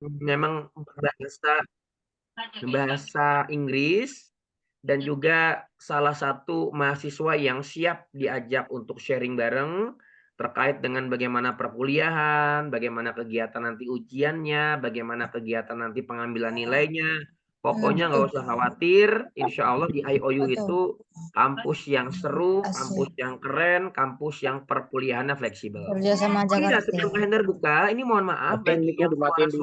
memang bahasa bahasa Inggris dan juga salah satu mahasiswa yang siap diajak untuk sharing bareng terkait dengan bagaimana perkuliahan, bagaimana kegiatan nanti ujiannya, bagaimana kegiatan nanti pengambilan nilainya. Pokoknya nggak Betul, usah khawatir, insya Allah di IOU betul. itu kampus yang seru, kampus Asik. yang keren, kampus yang perkuliahannya fleksibel. Kerja sama Oh iya, Jakarta. sebelum kalender buka, ini mohon maaf Oke, bagi mic-nya yang dimatiin dulu.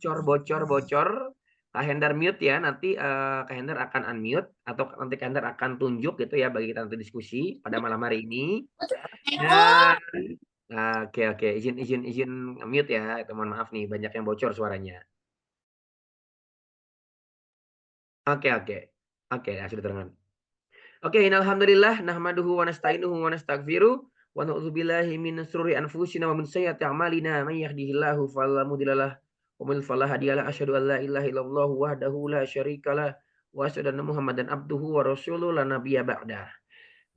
suara-suaranya bocor. Kak Hendar mute ya, nanti Kak Hendar akan unmute atau nanti Kak Hendar akan tunjuk gitu ya bagi kita nanti diskusi pada malam hari ini. Dan oke, izin mute ya, itu mohon maaf nih banyak yang bocor suaranya. Oke, oke ya sudah terdengar. Oke, alhamdulillah nahmaduhu wa nasta'inuhu wa nastaghfiruh wa na'udzubillahi min syururi anfusina wa min sayyiati a'malina may yahdihillahu fala mudhillalah wa man fala hadiyalah asyhadu an la ilaha illallah wahdahu la syarikalah wa asyhadu anna Muhammadan abduhu wa rasuluhu la nabiyya ba'dah.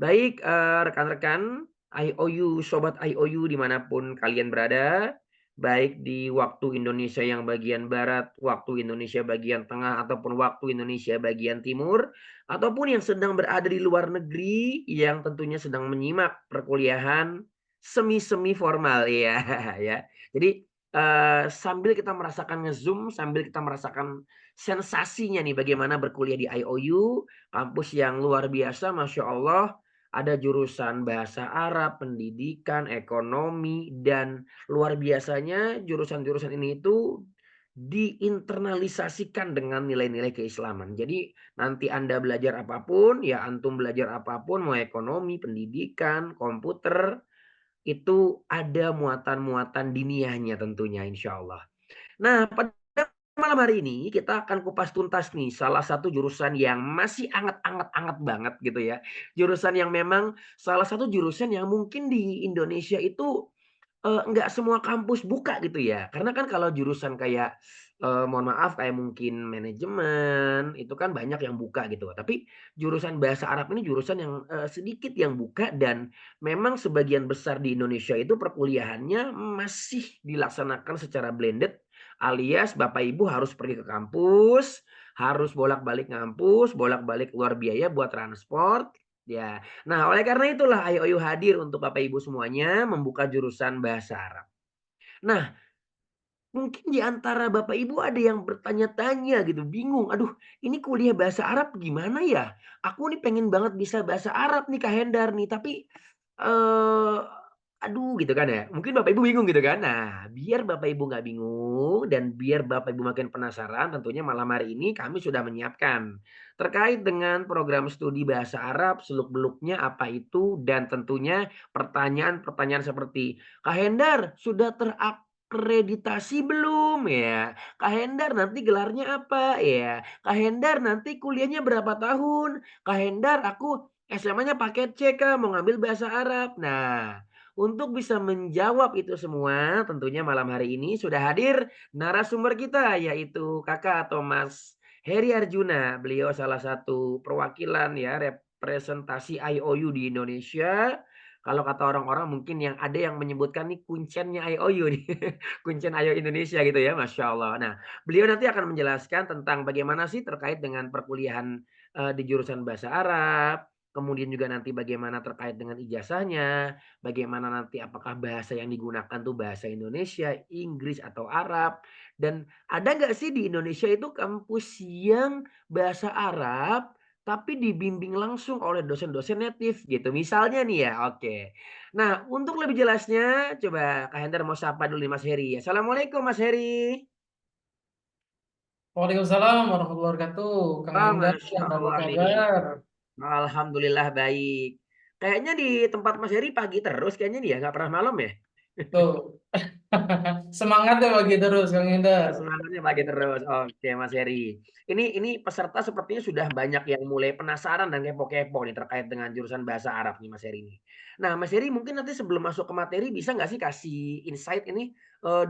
Baik, rekan-rekan IOU, sobat IOU dimanapun kalian berada, baik di waktu Indonesia yang bagian barat, waktu Indonesia bagian tengah, ataupun waktu Indonesia bagian timur, ataupun yang sedang berada di luar negeri, yang tentunya sedang menyimak perkuliahan semi-semi formal ya, ya. Jadi sambil kita merasakan nge-zoom, sambil kita merasakan sensasinya nih bagaimana berkuliah di IOU, kampus yang luar biasa, masya Allah. Ada jurusan bahasa Arab, pendidikan, ekonomi, dan luar biasanya jurusan-jurusan ini itu diinternalisasikan dengan nilai-nilai keislaman. Jadi nanti Anda belajar apapun, ya antum belajar apapun, mau ekonomi, pendidikan, komputer, itu ada muatan-muatan diniyahnya tentunya insya Allah. Nah, pada malam hari ini kita akan kupas tuntas nih salah satu jurusan yang masih anget-anget banget gitu ya. Jurusan yang memang salah satu jurusan yang mungkin di Indonesia itu nggak semua kampus buka gitu ya. Karena kan kalau jurusan kayak mohon maaf kayak mungkin manajemen itu kan banyak yang buka gitu. Tapi jurusan bahasa Arab ini jurusan yang sedikit yang buka dan memang sebagian besar di Indonesia itu perkuliahannya masih dilaksanakan secara blended alias Bapak Ibu harus pergi ke kampus, harus bolak-balik ngampus, bolak-balik keluar biaya buat transport, ya. Nah, oleh karena itulah IOU hadir untuk Bapak Ibu semuanya membuka jurusan bahasa Arab. Nah, mungkin di antara Bapak Ibu ada yang bertanya-tanya gitu, bingung. Aduh, ini kuliah bahasa Arab gimana ya? Aku nih pengen banget bisa bahasa Arab nih Kak Hendar nih, tapi eh aduh gitu kan ya. Mungkin Bapak Ibu bingung gitu kan. Nah, biar Bapak Ibu nggak bingung dan biar Bapak Ibu makin penasaran, tentunya malam hari ini kami sudah menyiapkan terkait dengan program studi bahasa Arab, seluk-beluknya apa itu dan tentunya pertanyaan-pertanyaan seperti Kak Hendar sudah terakreditasi belum ya? Kak Hendar nanti gelarnya apa ya? Kak Hendar nanti kuliahnya berapa tahun? Kak Hendar aku SMA-nya paket C Kak, mau ngambil bahasa Arab. Nah, untuk bisa menjawab itu semua, tentunya malam hari ini sudah hadir narasumber kita, yaitu Kakak atau Mas Heri Arjuna. Beliau salah satu perwakilan ya, representasi IOU di Indonesia. Kalau kata orang-orang mungkin yang ada yang menyebutkan nih kuncennya IOU nih. Kuncen IOU Indonesia gitu ya, Masya Allah. Nah, beliau nanti akan menjelaskan tentang bagaimana sih terkait dengan perkuliahan di jurusan bahasa Arab, kemudian juga nanti bagaimana terkait dengan ijazahnya, bagaimana nanti apakah bahasa yang digunakan tuh bahasa Indonesia, Inggris atau Arab, dan ada nggak sih di Indonesia itu kampus yang bahasa Arab tapi dibimbing langsung oleh dosen-dosen native gitu. Misalnya nih ya, oke. Nah, untuk lebih jelasnya coba Kak Hendar mau sapa dulu nih Mas Heri. Assalamualaikum Mas Heri. Waalaikumsalam warahmatullahi wabarakatuh. Kang Oh, Hendar, Masya apa Allah nih. kabar? Alhamdulillah baik. Kayaknya di tempat Mas Heri pagi terus kayaknya nih ya, nggak pernah malam ya? Tuh, semangat ya pagi terus, Kang Hendar. Semangatnya pagi terus. Oke, Mas Heri. Ini peserta sepertinya sudah banyak yang mulai penasaran dan kepo-kepo nih terkait dengan jurusan bahasa Arab nih Mas Heri ini. Nah, Mas Heri mungkin nanti sebelum masuk ke materi bisa nggak sih kasih insight ini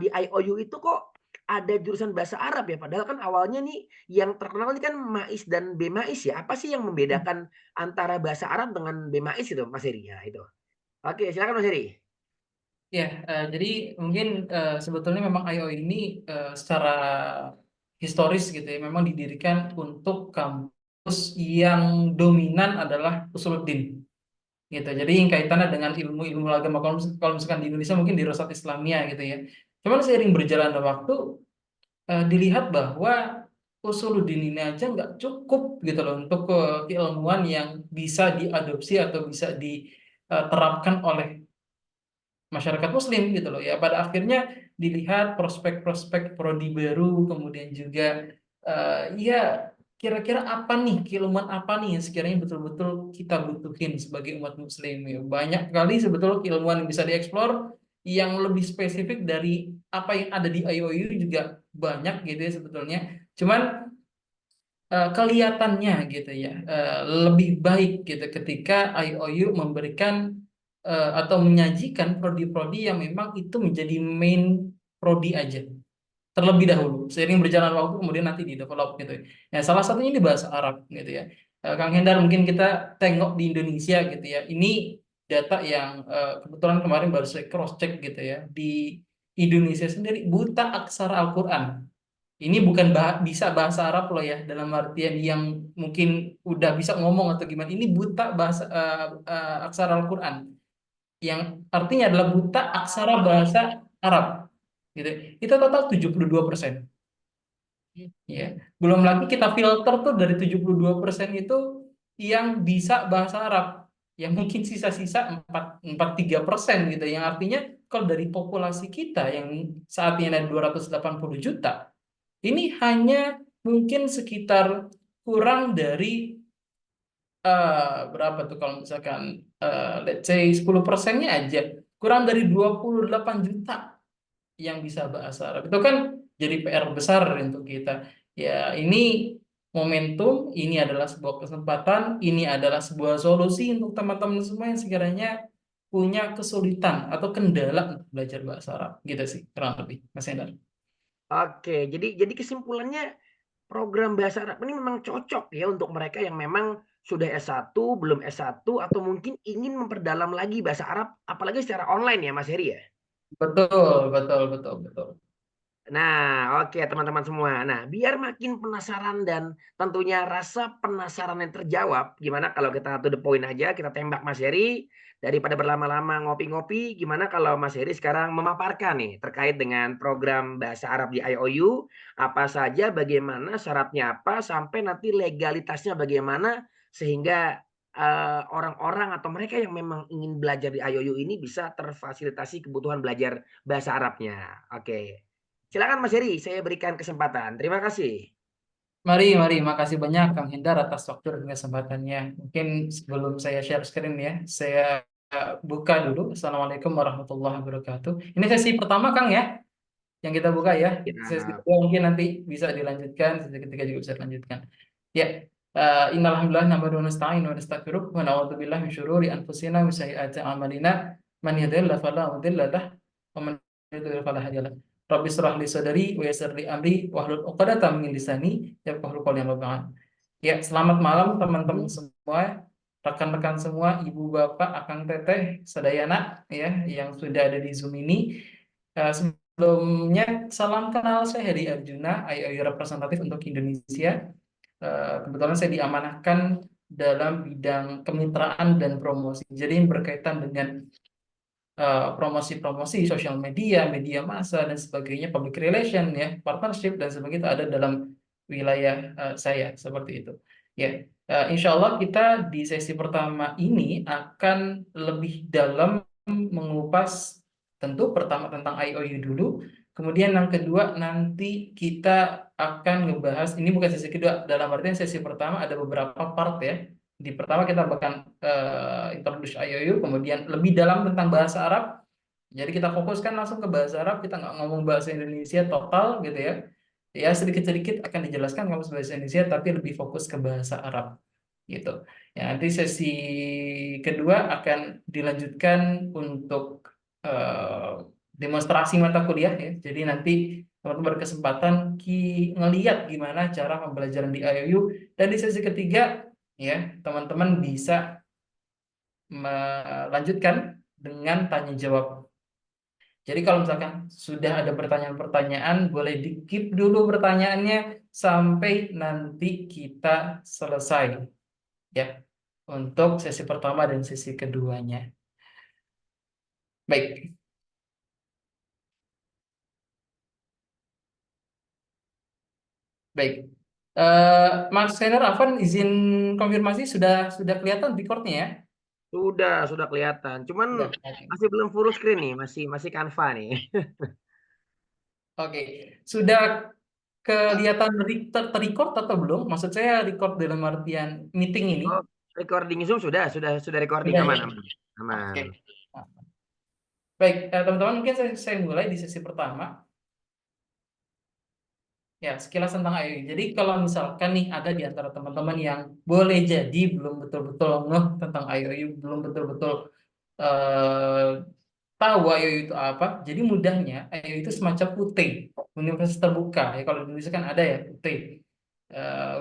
di IOU itu kok ada jurusan bahasa Arab ya? Padahal kan awalnya nih yang terkenal ini kan MAIS dan BMAIS ya. Apa sih yang membedakan antara bahasa Arab dengan BMAIS itu, Mas Heri? Ya, itu. Oke, silakan Mas Heri. Ya, jadi mungkin sebetulnya memang IO ini secara historis gitu ya, memang didirikan untuk kampus yang dominan adalah usuluddin gitu. Jadi yang kaitannya dengan ilmu-ilmu agama, kalau misalkan di Indonesia mungkin di Rosat Islamia gitu ya. Cuman seiring berjalannya waktu dilihat bahwa usuluddin ini aja nggak cukup gitu loh untuk keilmuan yang bisa diadopsi atau bisa diterapkan oleh masyarakat Muslim gitu loh ya. Pada akhirnya dilihat prospek-prospek prodi baru, kemudian juga ya kira-kira apa nih keilmuan apa nih yang sekiranya betul-betul kita butuhin sebagai umat Muslim ya. Banyak kali sebetulnya keilmuan yang bisa dieksplor yang lebih spesifik dari apa yang ada di IOU juga banyak gitu ya sebetulnya. Cuman kelihatannya gitu ya lebih baik gitu ketika IOU memberikan atau menyajikan prodi-prodi yang memang itu menjadi main prodi aja terlebih dahulu seiring berjalan waktu kemudian nanti di develop gitu ya. Ya, salah satunya di bahasa Arab gitu ya. Kang Hendar mungkin kita tengok di Indonesia gitu ya. Ini data yang kebetulan kemarin baru saya cross check gitu ya. Di Indonesia sendiri buta aksara Al-Quran ini bukan bisa bahasa Arab loh ya, dalam artian yang mungkin udah bisa ngomong atau gimana. Ini buta bahasa aksara Al-Quran, yang artinya adalah buta aksara bahasa Arab. Gitu. Itu total 72%. Ya. Belum lagi kita filter tuh dari 72% itu yang bisa bahasa Arab. Yang mungkin sisa-sisa 43% gitu. Yang artinya kalau dari populasi kita yang saat ini ada 280 juta, ini hanya mungkin sekitar kurang dari berapa tuh kalau misalkan let's say 10%-nya aja. Kurang dari 28 juta yang bisa bahasa Arab. Itu kan jadi PR besar untuk kita. Ya, ini momentum, ini adalah sebuah kesempatan, ini adalah sebuah solusi untuk teman-teman semua yang sekiranya punya kesulitan atau kendala untuk belajar bahasa Arab. Gitu sih, kurang lebih, Mas Hendar. Oke, jadi kesimpulannya program bahasa Arab ini memang cocok ya untuk mereka yang memang sudah S1, belum S1, atau mungkin ingin memperdalam lagi bahasa Arab, apalagi secara online ya Mas Heri ya? Betul, betul, betul, betul. Nah, oke teman-teman semua. Nah, biar makin penasaran dan tentunya rasa penasaran yang terjawab, gimana kalau kita to the point aja, kita tembak Mas Heri, daripada berlama-lama ngopi-ngopi, gimana kalau Mas Heri sekarang memaparkan nih terkait dengan program bahasa Arab di IOU, apa saja, bagaimana syaratnya apa, sampai nanti legalitasnya bagaimana, sehingga orang-orang atau mereka yang memang ingin belajar di IOU ini bisa terfasilitasi kebutuhan belajar bahasa Arabnya. Oke. Silakan Mas Heri, saya berikan kesempatan. Terima kasih. Mari, mari. Makasih banyak Kang Hindar atas waktu dan kesempatannya. Mungkin sebelum saya share screen ya, saya buka dulu. Assalamualaikum warahmatullahi wabarakatuh. Ini sesi pertama Kang ya, yang kita buka ya. Sesi Ya, kedua mungkin nanti bisa dilanjutkan, sesi ketiga juga bisa dilanjutkan. Ya, innalhamdulillah nahmaduhu wa nasta'inu wa nastaghfiruh wa na'udzubillahi min syururi anfusina wa sayyiati a'malina. Man yahdihillahu fala mudilla lahu wa man yudlil fala hadiya lahu. Rabbi shrah li sadri wa yassir li amri wahlul 'uqdatam min lisani yafqahu qawli amma ba'd. Ya, selamat malam teman-teman semua, rekan-rekan semua, ibu bapak, akang teteh, sadayana ya yang sudah ada di Zoom ini. Sebelumnya salam kenal, saya Heri Arjuna, IOU representatif untuk Indonesia. Kebetulan saya diamanahkan dalam bidang kemitraan dan promosi. Jadi yang berkaitan dengan promosi-promosi sosial media, media massa dan sebagainya, public relation ya, partnership dan sebagainya itu ada dalam wilayah saya seperti itu. Ya, insya Allah kita di sesi pertama ini akan lebih dalam mengupas tentu pertama tentang IOU dulu, kemudian yang kedua nanti kita akan ngebahas ini bukan sesi kedua, dalam artian sesi pertama ada beberapa part ya. Di pertama kita bahkan introduce IOU, kemudian lebih dalam tentang bahasa Arab. Jadi kita fokuskan langsung ke bahasa Arab, kita nggak ngomong bahasa Indonesia total gitu ya. Ya sedikit-sedikit akan dijelaskan kamus bahasa Indonesia, tapi lebih fokus ke bahasa Arab gitu. Ya nanti sesi kedua akan dilanjutkan untuk demonstrasi mata kuliah ya. Jadi nanti teman-teman berkesempatan ngeliat gimana cara pembelajaran di IOU, dan di sesi ketiga ya teman-teman bisa melanjutkan dengan tanya jawab Jadi kalau misalkan sudah ada pertanyaan-pertanyaan, boleh di-keep dulu pertanyaannya sampai nanti kita selesai ya untuk sesi pertama dan sesi keduanya. Baik, baik. Mas Senior Afan izin konfirmasi sudah kelihatan recordnya ya? Sudah kelihatan. Cuman Sudah. Oke. masih belum full screen nih, masih Canva nih. Oke. Sudah kelihatan terrecord atau belum? Maksud saya record dalam artian meeting ini. Oh, recording Zoom sudah recording Sudah ya? aman, aman. Oke. Aman. Baik, teman-teman mungkin saya mulai di sesi pertama. Ya, sekilas tentang IoE. Jadi kalau misalkan nih ada di antara teman-teman yang boleh jadi belum betul-betul ngeh tentang IoE, belum betul-betul eh, tahu IoE itu apa. Jadi mudahnya IoE itu semacam UT, Universitas Terbuka. Ya kalau di Indonesia kan ada ya UT.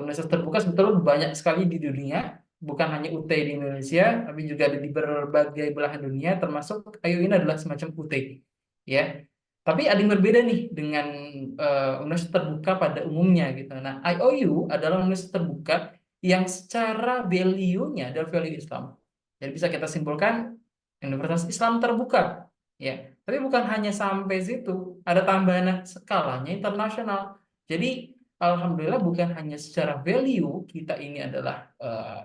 Universitas Terbuka sebetulnya banyak sekali di dunia, bukan hanya UT di Indonesia, tapi juga ada di berbagai belahan dunia, termasuk IoE ini adalah semacam UT. Ya, tapi ada yang berbeda nih dengan universitas terbuka pada umumnya gitu. Nah, IOU adalah universitas terbuka yang secara value-nya adalah value Islam. Jadi bisa kita simpulkan universitas Islam terbuka. Ya, tapi bukan hanya sampai situ, ada tambahan skalanya internasional. Jadi alhamdulillah bukan hanya secara value kita ini adalah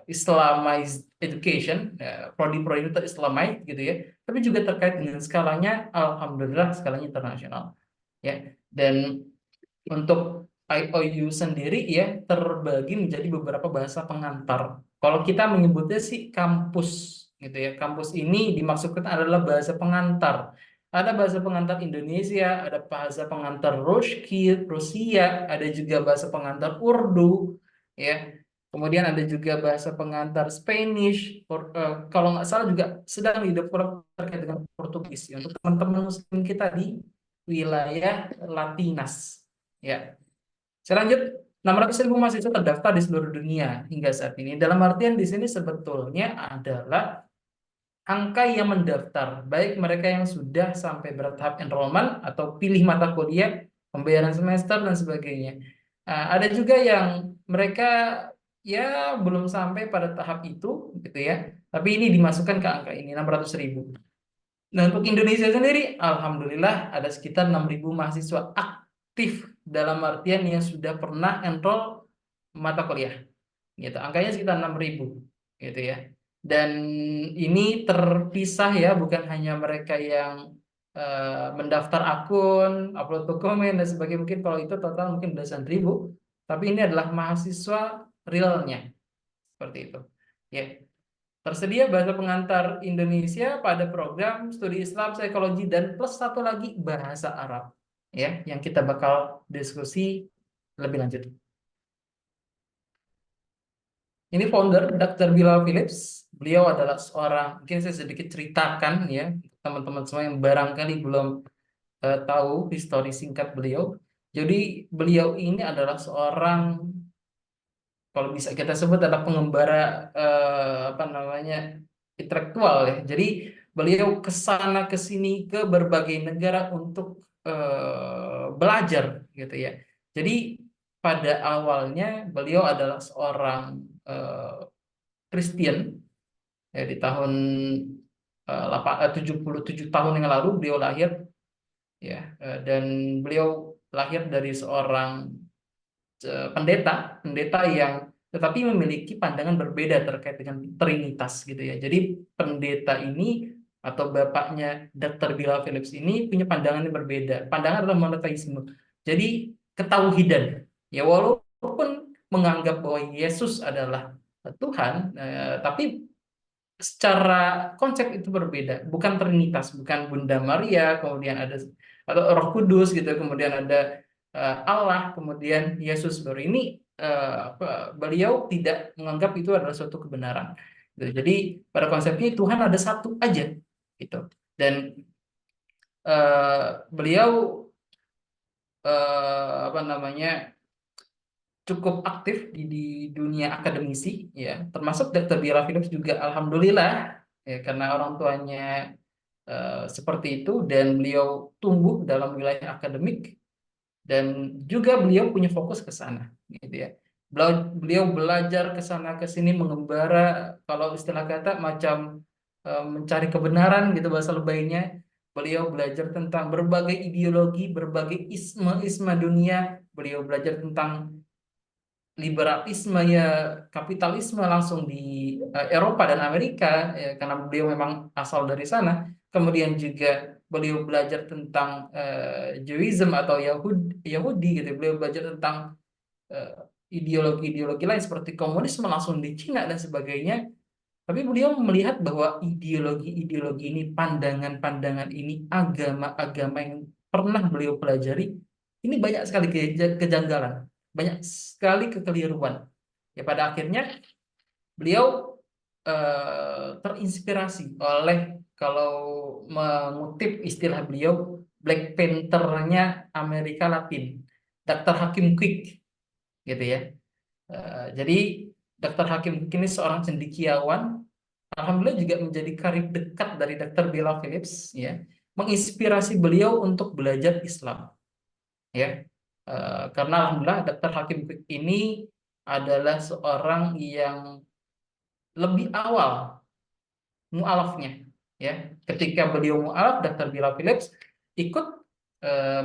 Islamized education, prodi-prodi itu Islamized gitu ya, tapi juga terkait dengan skalanya, alhamdulillah skalanya internasional ya. Dan untuk IOU sendiri ya terbagi menjadi beberapa bahasa pengantar. Kalau kita menyebutnya sih kampus gitu ya. Kampus ini dimaksudkan adalah bahasa pengantar. Ada bahasa pengantar Indonesia, ada bahasa pengantar Rusia, ada juga bahasa pengantar Urdu ya. Kemudian ada juga bahasa pengantar Spanish, kalau nggak salah juga sedang didevelop terkait dengan Portugis ya, untuk teman-teman muslim kita di wilayah Latinas. Ya, saya lanjut. 600.000 mahasiswa terdaftar di seluruh dunia hingga saat ini. Dalam artian di sini sebetulnya adalah angka yang mendaftar, baik mereka yang sudah sampai bertahap enrollment atau pilih mata kuliah, pembayaran semester dan sebagainya. Ada juga yang mereka ya belum sampai pada tahap itu, gitu ya. Tapi ini dimasukkan ke angka ini 600.000. Nah, untuk Indonesia sendiri, alhamdulillah ada sekitar 6.000 mahasiswa aktif dalam artian yang sudah pernah enroll mata kuliah. Gitu. Angkanya sekitar 6.000 gitu ya. Dan ini terpisah ya, bukan hanya mereka yang mendaftar akun, upload dokumen dan sebagainya. Mungkin kalau itu total mungkin belasan ribu, tapi ini adalah mahasiswa realnya seperti itu. Ya. Tersedia bahasa pengantar Indonesia pada program studi Islam, psikologi, dan plus satu lagi bahasa Arab. Ya, yang kita bakal diskusi lebih lanjut. Ini founder Dr. Bilal Philips. Beliau adalah seorang, mungkin saya sedikit ceritakan ya, teman-teman semua yang barangkali belum tahu histori singkat beliau. Jadi beliau ini adalah seorang, kalau bisa kita sebut adalah pengembara apa namanya, intelektual ya. Jadi beliau ke sana ke sini ke berbagai negara untuk belajar gitu ya. Jadi pada awalnya beliau adalah seorang Kristen ya, di tahun 77 tahun yang lalu beliau lahir ya, dan beliau lahir dari seorang pendeta yang tetapi memiliki pandangan berbeda terkait dengan Trinitas gitu ya. Jadi pendeta ini atau bapaknya Dr. Bilal Philips ini punya pandangan yang berbeda. Pandangan adalah monoteisme. Jadi ketauhidan. Ya walaupun menganggap bahwa Yesus adalah Tuhan, tapi secara konsep itu berbeda, bukan Trinitas, bukan Bunda Maria, kemudian ada atau Roh Kudus gitu, kemudian ada Allah, kemudian Yesus baru ini beliau tidak menganggap itu adalah suatu kebenaran. Gitu. Jadi pada konsepnya Tuhan ada satu aja gitu. Dan beliau apa namanya cukup aktif di dunia akademisi ya, termasuk Dr. Bira Philips juga alhamdulillah ya, karena orang tuanya seperti itu, dan beliau tumbuh dalam wilayah akademik, dan juga beliau punya fokus ke sana, gitu ya. Beliau belajar ke sana ke sini, mengembara, kalau istilah kata macam mencari kebenaran gitu bahasa lebaynya. Beliau belajar tentang berbagai ideologi, berbagai isme-isme dunia. Beliau belajar tentang liberalisme, ya kapitalisme langsung di Eropa dan Amerika, ya, karena beliau memang asal dari sana. Kemudian juga beliau belajar tentang Judaism atau Yahudi gitu. Beliau belajar tentang eh, ideologi-ideologi lain seperti komunisme langsung di Cina dan sebagainya. Tapi beliau melihat bahwa ideologi-ideologi ini, pandangan-pandangan ini, agama-agama yang pernah beliau pelajari, ini banyak sekali kejanggalan, banyak sekali kekeliruan. Ya, pada akhirnya beliau terinspirasi oleh, kalau mengutip istilah beliau, Black Panther-nya Amerika Latin, Dr. Hakim Quick, gitu ya. Jadi Dr. Hakim Quick ini seorang cendekiawan. Alhamdulillah juga menjadi karib dekat dari Dr. Bella Phillips, ya, menginspirasi beliau untuk belajar Islam, ya. Karena alhamdulillah Dr. Hakim Quick ini adalah seorang yang lebih awal mualafnya, ya. Ketika beliau mualaf, Dr. Bella Phillips ikut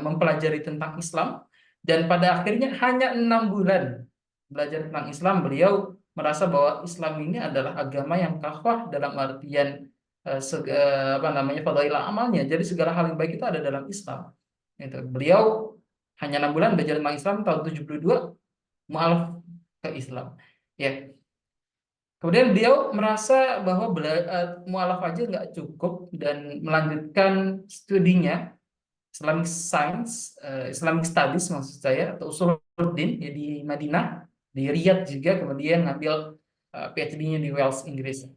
mempelajari tentang Islam, dan pada akhirnya hanya 6 bulan belajar tentang Islam, beliau merasa bahwa Islam ini adalah agama yang kafah dalam artian apa namanya, fadhailah amalnya. Jadi segala hal yang baik itu ada dalam Islam. Itu. Beliau hanya 6 bulan belajar tentang Islam, tahun 72 mualaf ke Islam. Ya, kemudian beliau merasa bahwa mualaf aja nggak cukup, dan melanjutkan studinya Islamic Science, Islamic Studies maksud saya, atau Usuluddin, ya, di Madinah, di Riyadh juga, kemudian ngambil PhD-nya di Wales, Inggris.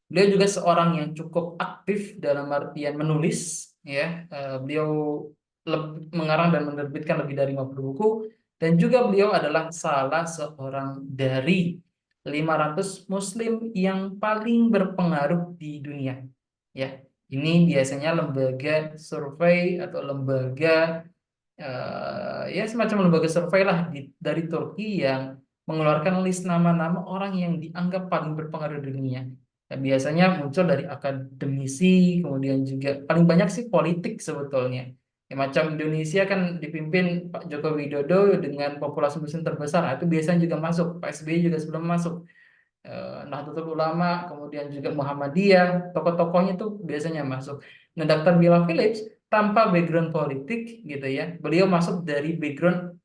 Beliau juga seorang yang cukup aktif dalam artian menulis, ya. Beliau mengarang dan menerbitkan lebih dari 50 buku, dan juga beliau adalah salah seorang dari 500 muslim yang paling berpengaruh di dunia, ya. Ini biasanya lembaga survei atau lembaga, ya semacam lembaga survei lah dari Turki, yang mengeluarkan list nama-nama orang yang dianggap paling berpengaruh di dunia. Dan biasanya muncul dari akademisi, kemudian juga paling banyak sih politik sebetulnya. Ya, macam Indonesia kan dipimpin Pak Joko Widodo dengan populasi muslim terbesar, nah, itu biasanya juga masuk. Pak SBY juga sebelum masuk. Nahdlatul Ulama, kemudian juga Muhammadiyah, tokoh-tokohnya tuh biasanya masuk. Nah, Dr. Bella Phillips tanpa background politik, gitu ya, beliau masuk dari background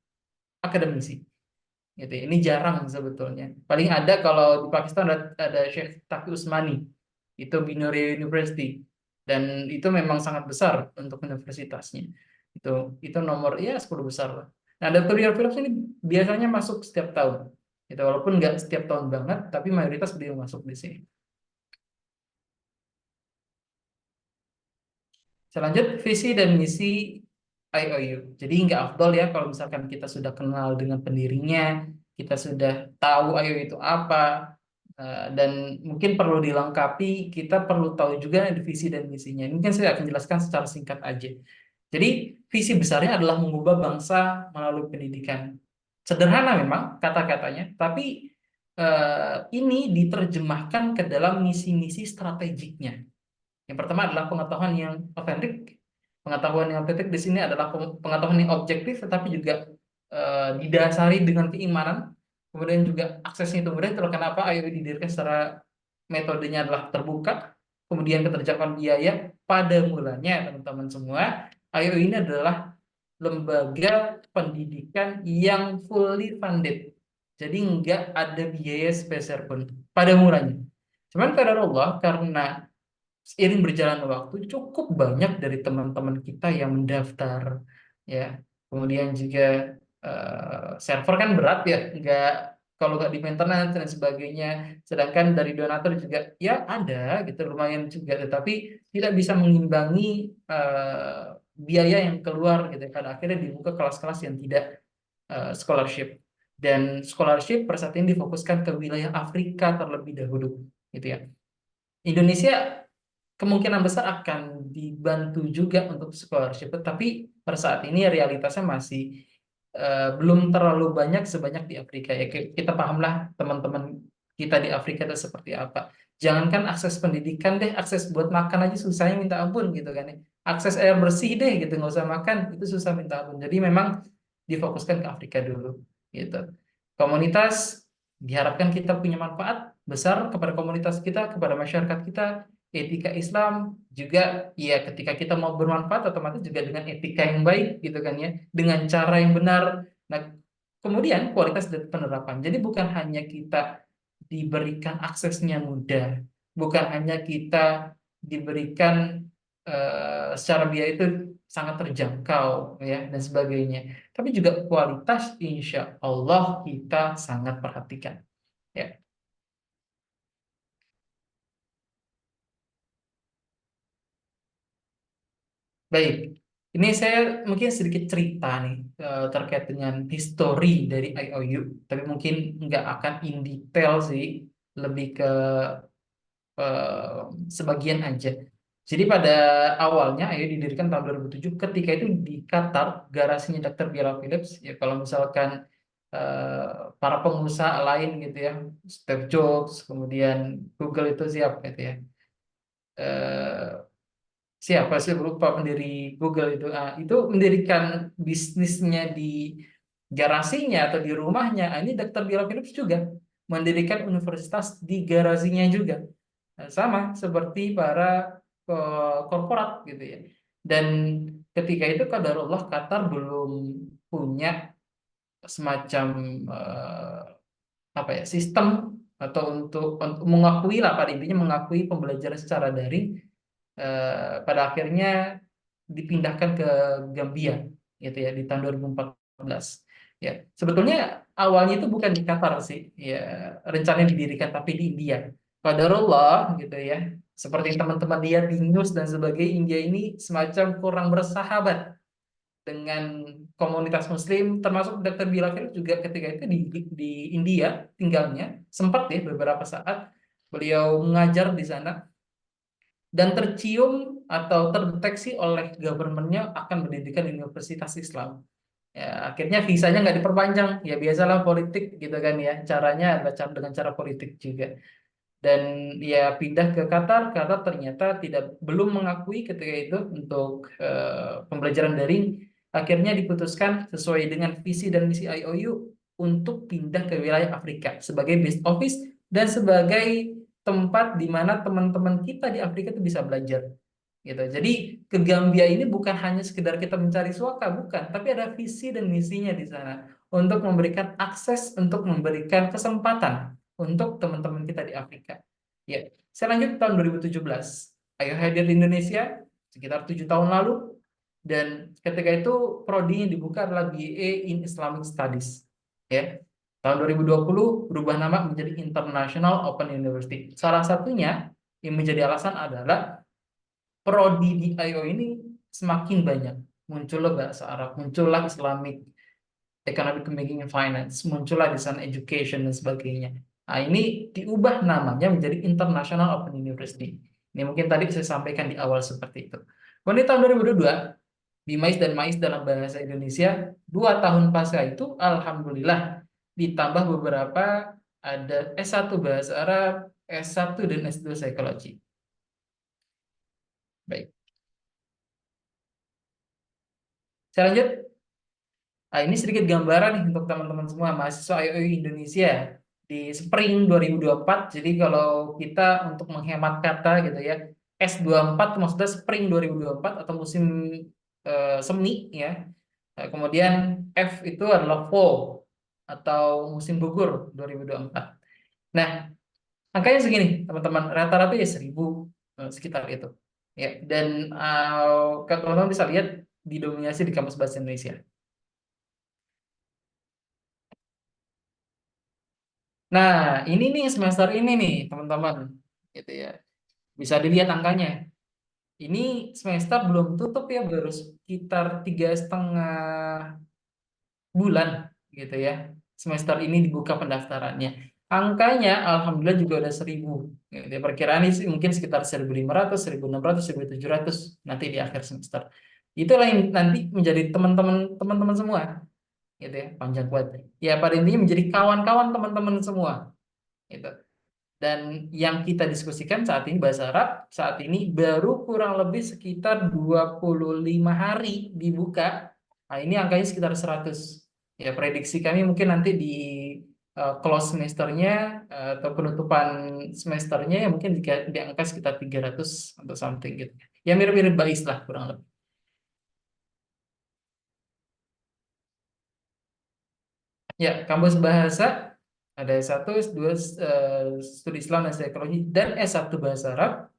akademisi, gitu ya. Ini jarang sebetulnya. Paling ada kalau di Pakistan ada Syekh Taqi Usmani, itu Binoria University, dan itu memang sangat besar untuk universitasnya. Itu nomor ya 10 besar lah. Nah, Dr. Bella Phillips ini biasanya masuk setiap tahun. Itu walaupun nggak setiap tahun banget, tapi mayoritas beliau masuk di sini. Selanjut, visi dan misi IOU. Jadi nggak afdol ya kalau misalkan kita sudah kenal dengan pendirinya, kita sudah tahu IOU itu apa, dan mungkin perlu dilengkapi, kita perlu tahu juga visi dan misinya. Ini kan saya akan jelaskan secara singkat aja. Jadi visi besarnya adalah mengubah bangsa melalui pendidikan. Sederhana memang kata-katanya, tapi ini diterjemahkan ke dalam misi-misi strategiknya. Yang pertama adalah pengetahuan yang otentik. Pengetahuan yang otentik di sini adalah pengetahuan yang objektif, tetapi juga didasari dengan keimanan. Kemudian juga aksesnya itu mudah. Itulah kenapa IOI didirikan secara metodenya adalah terbuka. Kemudian keterjangkauan biaya. Pada mulanya, teman-teman semua, IOI ini adalah lembaga pendidikan yang fully funded. Jadi nggak ada biaya spesial pun pada mulanya. Cuman kadar Allah, karena seiring berjalannya waktu cukup banyak dari teman-teman kita yang mendaftar, ya. Kemudian juga server kan berat ya, nggak, kalau nggak di maintenance dan sebagainya. Sedangkan dari donatur juga ya ada gitu, lumayan juga, tetapi tidak bisa mengimbangi biaya yang keluar gitu. Pada akhirnya dibuka kelas-kelas yang tidak scholarship, dan scholarship per saat ini difokuskan ke wilayah Afrika terlebih dahulu, gitu ya. Indonesia kemungkinan besar akan dibantu juga untuk scholarship, tapi pada saat ini realitasnya masih belum terlalu banyak sebanyak di Afrika ya. Kita pahamlah teman-teman kita di Afrika itu seperti apa. Jangankan akses pendidikan deh, akses buat makan aja susahnya minta ampun gitu kan ya. Akses air bersih deh gitu, nggak usah makan itu susah minta ampun. Jadi memang difokuskan ke Afrika dulu gitu. Komunitas diharapkan kita punya manfaat besar kepada komunitas kita, kepada masyarakat kita. Etika Islam juga ya, ketika kita mau bermanfaat otomatis juga dengan etika yang baik gitu kan ya, dengan cara yang benar. Nah, kemudian kualitas dan penerapan. Jadi bukan hanya kita diberikan aksesnya mudah, bukan hanya kita diberikan secara biaya itu sangat terjangkau ya dan sebagainya, tapi juga kualitas insya Allah kita sangat perhatikan ya. Baik, ini saya mungkin sedikit cerita nih terkait dengan histori dari IOU, tapi mungkin nggak akan in detail sih, lebih ke eh, sebagian aja. Jadi pada awalnya IOU didirikan tahun 2007, ketika itu di Qatar, garasinya Dr. Biala Philips. Ya kalau misalkan eh, para pengusaha lain gitu ya, Steve Jobs, kemudian Google itu siapa gitu ya. Eh, Siapa sih lupa pendiri Google itu. Ah, itu mendirikan bisnisnya di garasinya atau di rumahnya. Ah, ini Dr. Bill Phillips juga mendirikan universitas di garasinya juga. Nah, sama seperti para korporat gitu ya. Dan ketika itu qadarullah Qatar belum punya semacam eh, apa ya, sistem atau untuk mengakui lah, pada intinya mengakui pembelajaran secara daring. Pada akhirnya dipindahkan ke Gambia gitu ya di tahun 2014 ya. Sebetulnya awalnya itu bukan di Qatar sih ya, rencananya didirikan tapi di India. Qadarullah gitu ya, seperti teman-teman lihat di news dan sebagainya, India ini semacam kurang bersahabat dengan komunitas Muslim, termasuk Dr. Bilal juga ketika itu di India tinggalnya, sempat ya beberapa saat beliau mengajar di sana, dan tercium atau terdeteksi oleh governmentnya akan mendirikan universitas Islam. Ya, akhirnya visanya nggak diperpanjang. Ya biasalah politik gitu kan ya. Caranya adalah dengan cara politik juga. Dan ya pindah ke Qatar. Qatar ternyata belum mengakui ketika itu untuk pembelajaran daring. Akhirnya diputuskan sesuai dengan visi dan misi IOU untuk pindah ke wilayah Afrika sebagai base office dan sebagai tempat di mana teman-teman kita di Afrika itu bisa belajar gitu. Jadi ke Gambia ini bukan hanya sekedar kita mencari suaka, bukan, tapi ada visi dan misinya di sana untuk memberikan akses, untuk memberikan kesempatan untuk teman-teman kita di Afrika. Ya, saya lanjut tahun 2017. Ayo hadir di Indonesia sekitar 7 tahun lalu, dan ketika itu prodi yang dibuka adalah BA in Islamic Studies. Ya. Tahun 2020 berubah nama menjadi International Open University. Salah satunya yang menjadi alasan adalah prodi di IO ini semakin banyak. Muncullah bahasa Arab, muncullah Islamic Economic Banking and Finance, muncullah di sana education dan sebagainya. Nah, ini diubah namanya menjadi International Open University. Ini mungkin tadi saya sampaikan di awal seperti itu. Kemudian tahun 2022, BIMAIS dan MAIS dalam bahasa Indonesia, 2 tahun pasca itu, Alhamdulillah, ditambah beberapa, ada S1 bahasa Arab, S1 dan S2 psikologi. Baik, saya lanjut. Nah, ini sedikit gambaran nih untuk teman-teman semua mahasiswa IOI Indonesia di Spring 2024. Jadi kalau kita untuk menghemat kata gitu ya, S24 itu maksudnya Spring 2024 atau musim semi ya. Kemudian F itu adalah Fall atau musim gugur 2024. Nah, angkanya segini teman-teman, rata-rata ya 1.000 sekitar itu. Ya, dan teman-teman bisa lihat didominasi di kampus bahasa Indonesia. Nah, ini nih semester ini nih, teman-teman. Gitu ya. Bisa dilihat angkanya. Ini semester belum tutup ya, baru sekitar 3,5 bulan gitu ya. Semester ini dibuka pendaftarannya. Angkanya alhamdulillah juga udah 1.000. Gitu ya. Perkiraan sih mungkin sekitar 1.500, 1.600, 1.700 nanti di akhir semester. Itulah yang nanti menjadi teman-teman semua, gitu ya, panjang kuat. Ya pada intinya menjadi kawan-kawan teman-teman semua, gitu. Dan yang kita diskusikan saat ini bahasa Arab, saat ini baru kurang lebih sekitar 25 hari dibuka. Nah, ini angkanya sekitar 100. Ya, prediksi kami mungkin nanti di close semesternya atau penutupan semesternya ya mungkin di angka sekitar 300 atau something gitu. Ya mirip-mirip Bais lah kurang lebih. Ya, kampus bahasa ada S1, S2 studi Islam dan psikologi dan S1 bahasa Arab.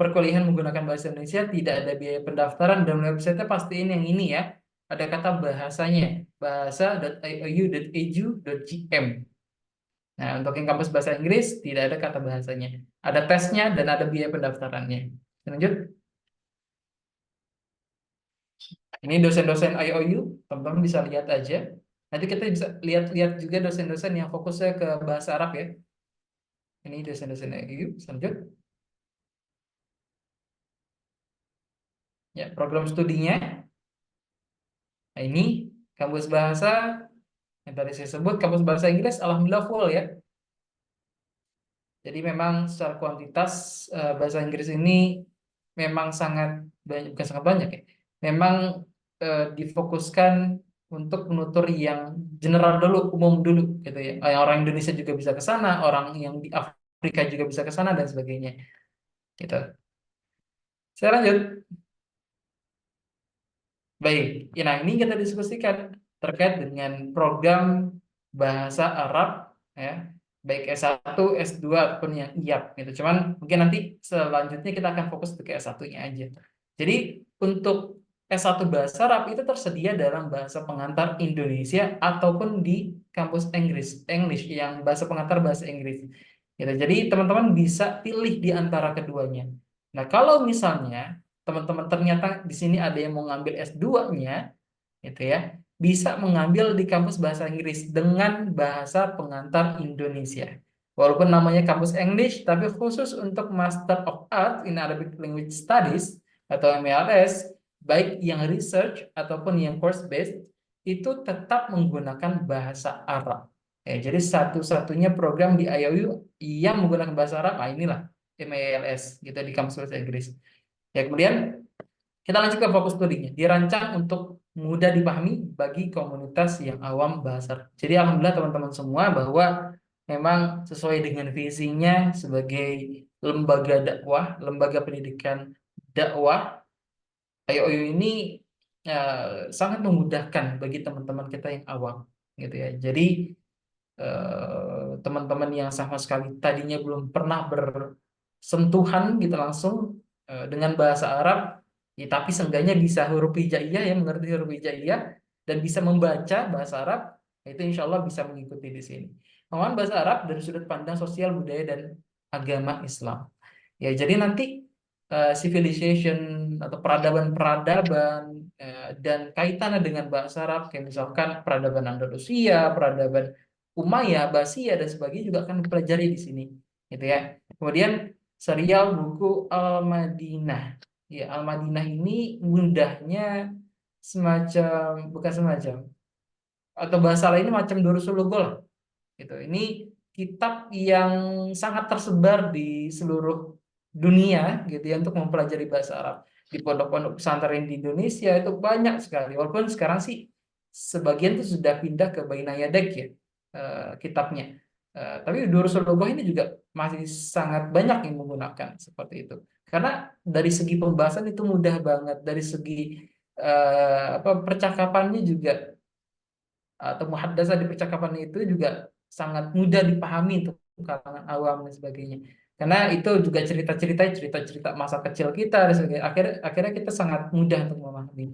Perkuliahan menggunakan bahasa Indonesia, tidak ada biaya pendaftaran, dan website pastiin yang ini ya. Ada kata bahasanya, bahasa.iou.edu.gm. Nah, untuk yang kampus bahasa Inggris tidak ada kata bahasanya. Ada tesnya dan ada biaya pendaftarannya. Lanjut. Ini dosen-dosen IOU, teman-teman bisa lihat aja. Nanti kita bisa lihat-lihat juga dosen-dosen yang fokusnya ke bahasa Arab ya. Ini dosen-dosen IOU. Lanjut. Ya, program studinya. Nah, ini kampus bahasa yang tadi saya sebut, kampus bahasa Inggris alhamdulillah full ya. Jadi memang secara kuantitas bahasa Inggris ini memang sangat banyak, bukan sangat banyak ya. Memang difokuskan untuk penutur yang general dulu, umum dulu gitu ya. Orang Indonesia juga bisa ke sana, orang yang di Afrika juga bisa ke sana dan sebagainya. Gitu. Saya lanjut. Baik, ya, nah ini kita diskusikan terkait dengan program bahasa Arab ya, baik S1, S2 ataupun yang IAP gitu. Cuman mungkin nanti selanjutnya kita akan fokus ke S1-nya aja. Jadi untuk S1 bahasa Arab itu tersedia dalam bahasa pengantar Indonesia ataupun di kampus English yang bahasa pengantar bahasa Inggris. Gitu. Jadi teman-teman bisa pilih di antara keduanya. Nah, kalau misalnya teman-teman ternyata di sini ada yang mau ngambil S2-nya, gitu ya, bisa mengambil di kampus bahasa Inggris dengan bahasa pengantar Indonesia. Walaupun namanya kampus English, tapi khusus untuk Master of Arts in Arabic Language Studies atau MLS, baik yang research ataupun yang course based, itu tetap menggunakan bahasa Arab. Ya, jadi satu-satunya program di IOU yang menggunakan bahasa Arab, nah inilah MLS gitu di kampus bahasa Inggris. Ya, kemudian kita lanjut ke fokus studinya. Dirancang untuk mudah dipahami bagi komunitas yang awam bahasa Arab. Jadi alhamdulillah teman-teman semua bahwa memang sesuai dengan visinya sebagai lembaga dakwah, lembaga pendidikan dakwah, IOU ini sangat memudahkan bagi teman-teman kita yang awam, gitu ya. Jadi teman-teman yang sama sekali tadinya belum pernah bersentuhan gitu langsung dengan bahasa Arab, ya, tapi seenggaknya bisa huruf hijaiyah ya, mengerti huruf hijaiyah dan bisa membaca bahasa Arab, itu insya Allah bisa mengikuti di sini. Pengembangan bahasa Arab dari sudut pandang sosial, budaya, dan agama Islam. Ya, jadi nanti civilization atau peradaban-peradaban dan kaitannya dengan bahasa Arab, kayak misalkan peradaban Andalusia, peradaban Umayyah, Abbasiyah dan sebagainya juga akan dipelajari di sini, gitu ya. Kemudian serial buku Al-Madinah. Ya, Al-Madinah ini mudahnya semacam, bukan semacam, atau bahasa lainnya macam Durusul Lughah lah, gitu. Ini kitab yang sangat tersebar di seluruh dunia gitu ya untuk mempelajari bahasa Arab. Di pondok-pondok pesantren di Indonesia itu banyak sekali. Walaupun sekarang sih sebagian itu sudah pindah ke Bainayadek ya kitabnya. Tapi Durusul Lughah ini juga masih sangat banyak yang menggunakan seperti itu. Karena dari segi pembahasan itu mudah banget, dari segi apa percakapannya juga atau muhadasah di percakapan itu juga sangat mudah dipahami untuk kalangan awam dan sebagainya. Karena itu juga cerita-cerita masa kecil kita dan sebagainya. Akhirnya kita sangat mudah untuk memahami.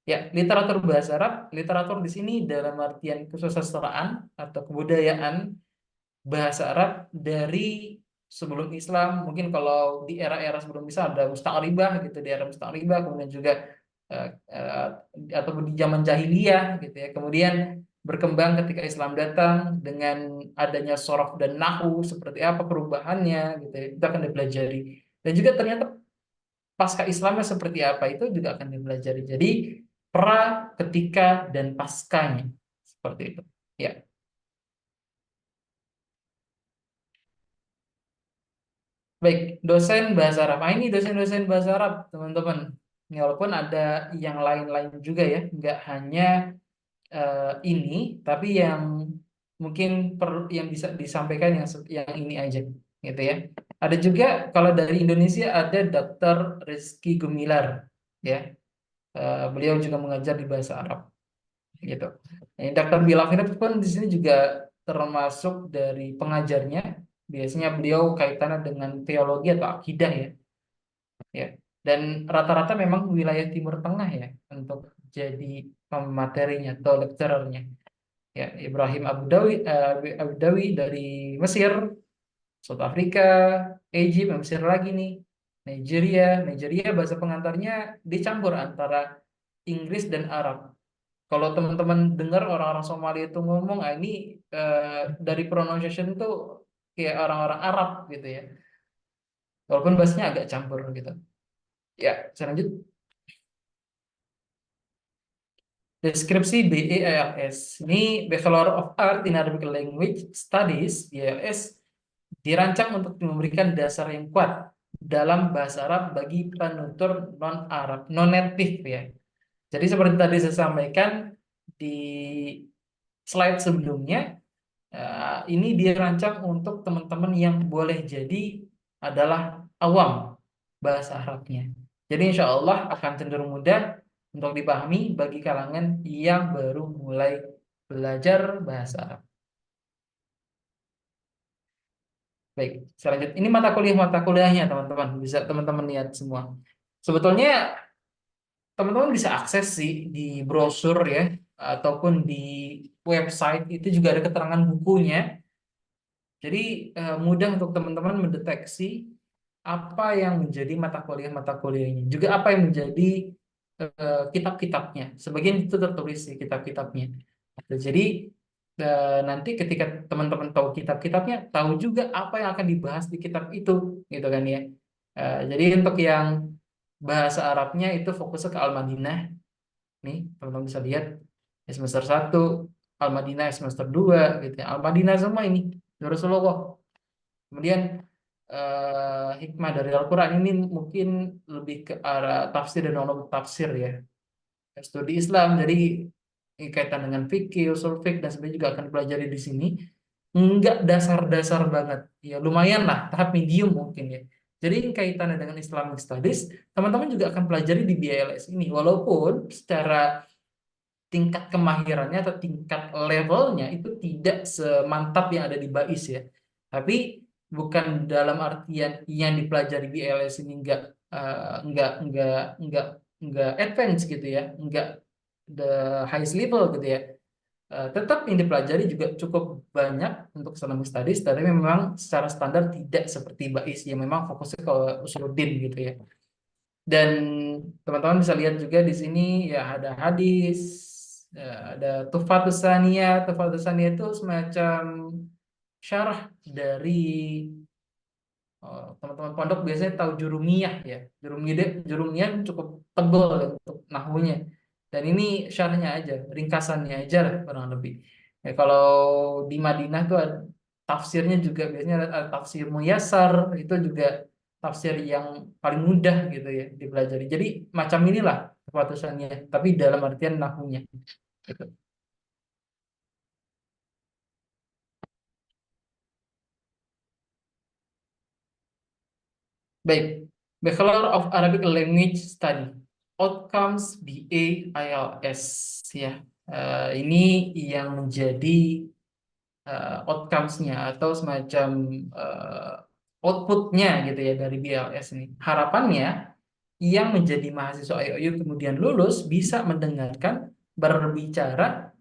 Ya, literatur bahasa Arab, literatur di sini dalam artian kesusastraan atau kebudayaan bahasa Arab dari sebelum Islam, mungkin kalau di era-era sebelum Islam ada musta'ribah gitu, di era musta'ribah, kemudian juga eh, eh, atau di zaman jahiliyah gitu ya. Kemudian berkembang ketika Islam datang dengan adanya sorof dan nahu seperti apa perubahannya gitu ya, itu akan dipelajari. Dan juga ternyata pasca Islamnya seperti apa itu juga akan dipelajari. Jadi pra, ketika, dan paskanya seperti itu. Ya, baik. Dosen bahasa Arab. Ah, ini dosen-dosen bahasa Arab, teman-teman. Ya, walaupun ada yang lain-lain juga ya, nggak hanya ini, tapi yang mungkin perlu yang bisa disampaikan yang ini aja, gitu ya. Ada juga kalau dari Indonesia ada Dr. Rizky Gumilar, ya. Beliau juga mengajar di bahasa Arab, gitu. Dr. Bilal pun di sini juga termasuk dari pengajarnya. Biasanya beliau kaitannya dengan teologi atau akidah ya, ya. Dan rata-rata memang wilayah Timur Tengah ya untuk jadi pematerinya atau lecturernya. Ya, Ibrahim Abdawi dari Mesir, South Afrika, Egypt, Mesir lagi nih, Nigeria bahasa pengantarnya dicampur antara Inggris dan Arab. Kalau teman-teman dengar orang-orang Somali itu ngomong, ah ini dari pronunciation tuh kayak orang-orang Arab gitu ya. Walaupun bahasanya agak campur gitu. Ya, saya lanjut. Deskripsi BEALS. Ini Bachelor of Art in Arabic Language Studies, BALS, dirancang untuk memberikan dasar yang kuat dalam bahasa Arab bagi penutur non-Arab, non-native ya. Jadi seperti tadi saya sampaikan di slide sebelumnya, ini dirancang untuk teman-teman yang boleh jadi adalah awam bahasa Arabnya. Jadi insya Allah akan cenderung mudah untuk dipahami bagi kalangan yang baru mulai belajar bahasa Arab. Baik, selanjutnya ini mata kuliahnya teman-teman. Bisa teman-teman lihat semua. Sebetulnya teman-teman bisa akses sih di brosur ya, ataupun di website itu juga ada keterangan bukunya. Jadi mudah untuk teman-teman mendeteksi apa yang menjadi mata kuliahnya, juga apa yang menjadi kitab-kitabnya. Sebagian itu tertulis di kitab-kitabnya. Gitu. Jadi nanti ketika teman-teman tahu kitab-kitabnya, tahu juga apa yang akan dibahas di kitab itu, gitu kan ya. Jadi untuk yang bahasa Arabnya itu fokusnya ke Al-Madinah. Nih, teman-teman bisa lihat ya, semester 1 Al-Madinah, semester 2 gitu ya. Al-Madinah semua ini Rasulullah. Kemudian hikmah dari Al-Quran ini mungkin lebih ke arah tafsir dan ulum tafsir ya. Studi Islam, jadi ini kaitan dengan fikih, usul fikih dan sebagainya juga akan dipelajari di sini. Enggak dasar-dasar banget, ya lumayan lah, tahap medium mungkin ya. Jadi ini kaitannya dengan Islamic Studies, teman-teman juga akan pelajari di BLS ini, walaupun secara tingkat kemahirannya atau tingkat levelnya itu tidak semantap yang ada di BAIS ya. Tapi bukan dalam artian yang dipelajari di LS ini enggak advance gitu ya, enggak the highest level gitu ya. Tetap yang dipelajari juga cukup banyak untuk Islamic Studies, tapi memang secara standar tidak seperti BAIS yang memang fokusnya ke usuluddin gitu ya. Dan teman-teman bisa lihat juga di sini ya ada hadis, ya, ada Tuhfatus Saniyah. Tuhfatus Saniyah itu semacam syarah dari teman-teman pondok biasanya tahu jurumiyah ya. Jurumiyah cukup tebal ya untuk nahwunya. Dan ini syarahnya aja, ringkasannya aja lah kurang lebih. Ya, kalau di Madinah tuh ada, tafsirnya juga biasanya ada tafsir Muyassar, itu juga tafsir yang paling mudah gitu ya dipelajari. Jadi macam inilah kepatusannya, tapi dalam artian nahwunya. Gitu. Baik, Bachelor of Arabic Language Study, Outcomes BA ILS ya. Ini yang menjadi outcomes-nya atau semacam output-nya gitu ya dari BLS ini. Harapannya yang menjadi mahasiswa IOU kemudian lulus bisa mendengarkan, berbicara,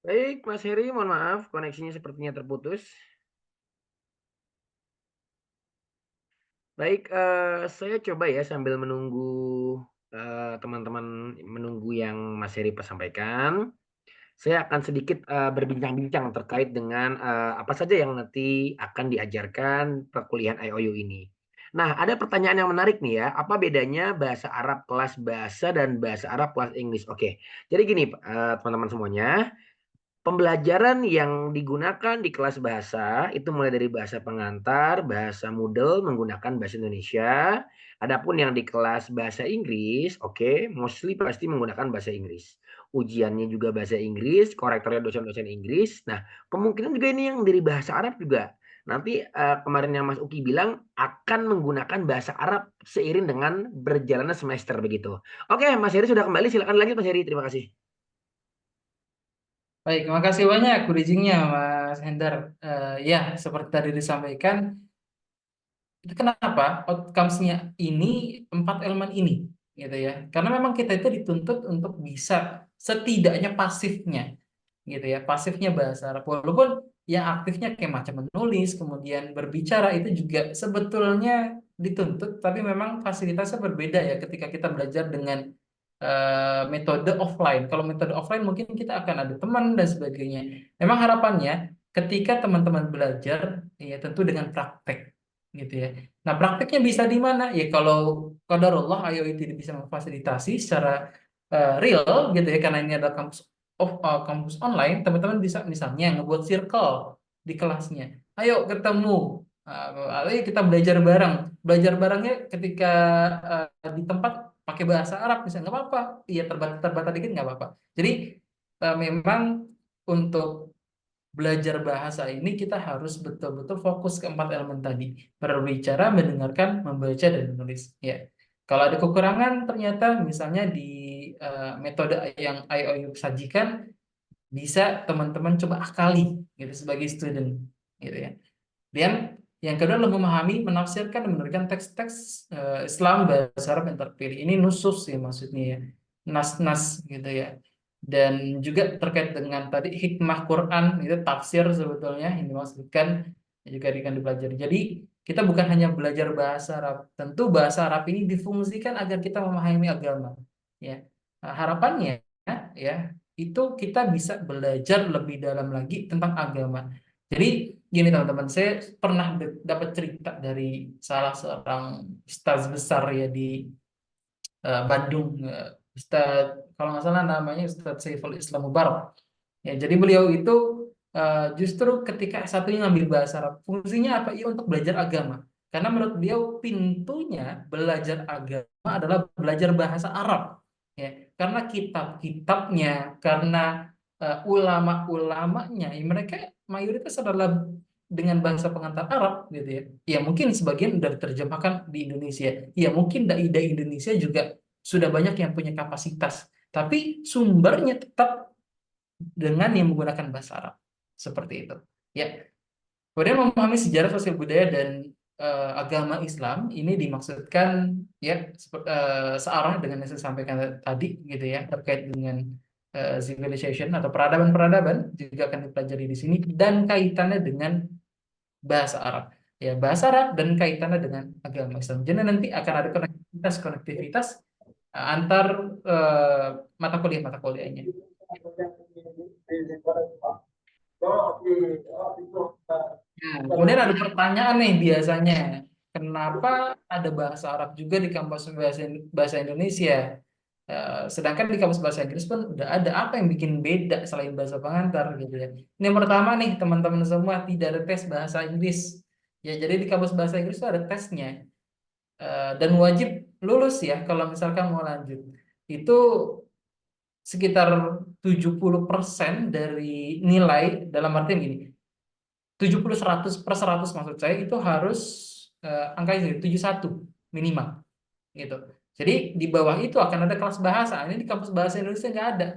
Baik, Mas Heri, mohon maaf koneksinya sepertinya terputus. Baik, saya coba ya sambil menunggu teman-teman menunggu yang Mas Heri sampaikan. Saya akan sedikit berbincang-bincang terkait dengan apa saja yang nanti akan diajarkan perkuliahan IOU ini. Nah, ada pertanyaan yang menarik nih ya. Apa bedanya bahasa Arab kelas bahasa dan bahasa Arab kelas Inggris? Oke, jadi gini teman-teman semuanya. Pembelajaran yang digunakan di kelas bahasa itu mulai dari bahasa pengantar, bahasa Moodle menggunakan bahasa Indonesia. Adapun yang di kelas bahasa Inggris, oke, mostly pasti menggunakan bahasa Inggris. Ujiannya juga bahasa Inggris, korektornya dosen-dosen Inggris. Nah, kemungkinan juga ini yang dari bahasa Arab juga. Nanti kemarin yang Mas Uki bilang akan menggunakan bahasa Arab seiring dengan berjalannya semester begitu. Oke, Mas Heri sudah kembali. Silakan lanjut Mas Heri. Terima kasih. Baik, makasih banyak bridgingnya Mas Hendar. Ya, seperti tadi disampaikan, itu kenapa outcomes-nya ini 4 elemen ini, gitu ya. Karena memang kita itu dituntut untuk bisa setidaknya pasifnya, gitu ya, pasifnya bahasa Arab. Walaupun yang aktifnya kayak macam menulis, kemudian berbicara itu juga sebetulnya dituntut, tapi memang fasilitasnya berbeda ya ketika kita belajar dengan metode offline. Kalau metode offline mungkin kita akan ada teman dan sebagainya. Memang harapannya ketika teman-teman belajar, ya tentu dengan praktek, gitu ya. Nah, prakteknya bisa di mana? Ya kalau qadarullah IOI tidak bisa memfasilitasi secara real gitu ya, karena ini adalah kampus online, teman-teman bisa misalnya ngebuat circle di kelasnya. Ayo ketemu, ayo kita belajar bareng. Belajar barengnya ketika di tempat pakai bahasa Arab misalnya nggak apa-apa. Iya terbatas dikit nggak apa-apa. Jadi memang untuk belajar bahasa ini kita harus betul-betul fokus ke 4 elemen tadi. Berbicara, mendengarkan, membaca, dan menulis. Ya. Kalau ada kekurangan ternyata misalnya di metode yang IOU sajikan, bisa teman-teman coba akali gitu sebagai student gitu ya. Dan yang kedua adalah memahami, menafsirkan, dan menerangkan teks-teks Islam bahasa Arab yang terpilih. Ini nusus ya maksudnya ya, nas-nas gitu ya. Dan juga terkait dengan tadi hikmah Quran itu tafsir sebetulnya yang dimaksudkan juga akan dipelajari. Jadi kita bukan hanya belajar bahasa Arab, tentu bahasa Arab ini difungsikan agar kita memahami agama. Ya. Nah, harapannya ya itu kita bisa belajar lebih dalam lagi tentang agama. Jadi gini teman-teman, saya pernah dapat cerita dari salah seorang ustaz besar ya di Bandung, Ustaz kalau nggak salah namanya Ustaz Saiful Islam Mubarak. Ya, jadi beliau itu justru ketika S1-nya ngambil bahasa Arab, fungsinya apa? Ya untuk belajar agama. Karena menurut beliau pintunya belajar agama adalah belajar bahasa Arab. Ya, karena kitab-kitabnya, karena ulama-ulamanya, ya mereka mayoritas adalah dengan bahasa pengantar Arab gitu ya. Ya mungkin sebagian udah diterjemahkan di Indonesia. Ya mungkin dai-dai Indonesia juga sudah banyak yang punya kapasitas. Tapi sumbernya tetap dengan yang menggunakan bahasa Arab. Seperti itu. Ya. Kemudian memahami sejarah sosial budaya dan agama Islam ini dimaksudkan ya searah dengan yang saya sampaikan tadi gitu ya, terkait dengan civilization atau peradaban-peradaban juga akan dipelajari di sini dan kaitannya dengan bahasa Arab. Ya, bahasa Arab dan kaitannya dengan agama Islam. Jadi nanti akan ada konektivitas antar eh, mata kuliahnya. Nah, kemudian ada pertanyaan nih biasanya, kenapa ada bahasa Arab juga di kampus bahasa Indonesia? Sedangkan di kampus bahasa Inggris pun udah ada, apa yang bikin beda selain bahasa pengantar gitu ya. Ini yang pertama nih teman-teman semua, tidak ada tes bahasa Inggris. Ya, jadi di kampus bahasa Inggris itu ada tesnya. Dan wajib lulus ya kalau misalkan mau lanjut. Itu sekitar 70% dari nilai, dalam artian gini, 70/100 maksud saya itu harus angka ini 71 minimal gitu. Jadi di bawah itu akan ada kelas bahasa. Ini di kampus bahasa Indonesia nggak ada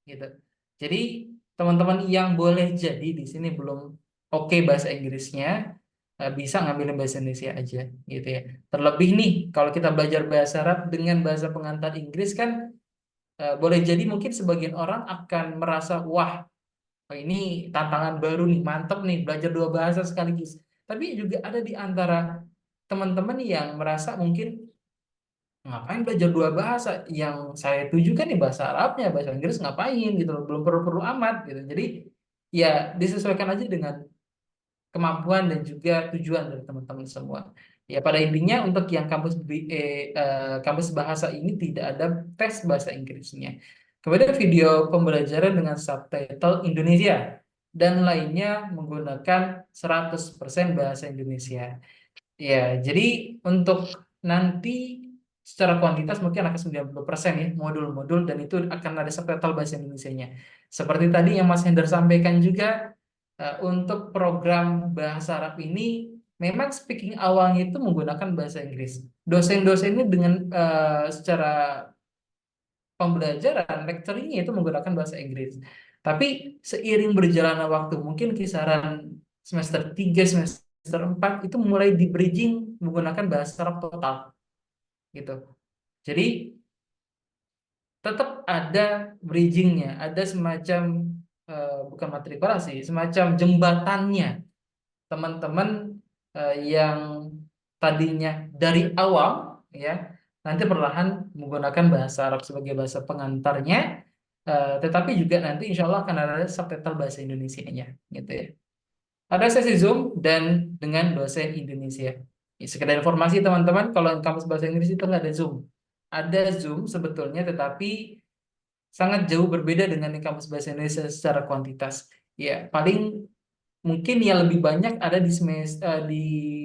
gitu. Jadi teman-teman yang boleh jadi di sini belum oke bahasa Inggrisnya, bisa ngambilin bahasa Indonesia aja gitu ya. Terlebih nih kalau kita belajar bahasa Arab dengan bahasa pengantar Inggris kan boleh jadi mungkin sebagian orang akan merasa wah, oh, ini tantangan baru nih, mantep nih belajar dua bahasa sekaligus. Tapi juga ada di antara teman-teman yang merasa mungkin ngapain belajar dua bahasa, yang saya tuju kan nih bahasa Arabnya, bahasa Inggris ngapain gitu loh, belum perlu-perlu amat gitu. Jadi ya disesuaikan aja dengan kemampuan dan juga tujuan dari teman-teman semua. Ya pada intinya untuk yang kampus bahasa ini tidak ada tes bahasa Inggrisnya. Kemudian video pembelajaran dengan subtitle Indonesia dan lainnya menggunakan 100% bahasa Indonesia. Ya, jadi untuk nanti secara kuantitas mungkin akan 90% ya modul-modul, dan itu akan ada subtitle bahasa Indonesianya. Seperti tadi yang Mas Hendra sampaikan juga, untuk program bahasa Arab ini memang speaking awalnya itu menggunakan bahasa Inggris. Dosen-dosen ini dengan secara pembelajaran lecturingnya itu menggunakan bahasa Inggris. Tapi seiring berjalannya waktu, mungkin kisaran semester 3 semester 4 itu mulai di bridging menggunakan bahasa Arab total gitu. Jadi tetap ada bridgingnya, ada semacam bukan matrikulasi, semacam jembatannya. Teman-teman yang tadinya dari awam ya nanti perlahan menggunakan bahasa Arab sebagai bahasa pengantarnya, tetapi juga nanti insya Allah akan ada subtitle bahasa Indonesianya gitu ya. Ada sesi Zoom dan dengan dosen Indonesia. Ya, sekedar informasi teman-teman, kalau yang kampus bahasa Inggris itu nggak ada Zoom. Ada Zoom sebetulnya, tetapi sangat jauh berbeda dengan yang kampus bahasa Indonesia secara kuantitas. Ya, paling mungkin yang lebih banyak ada di di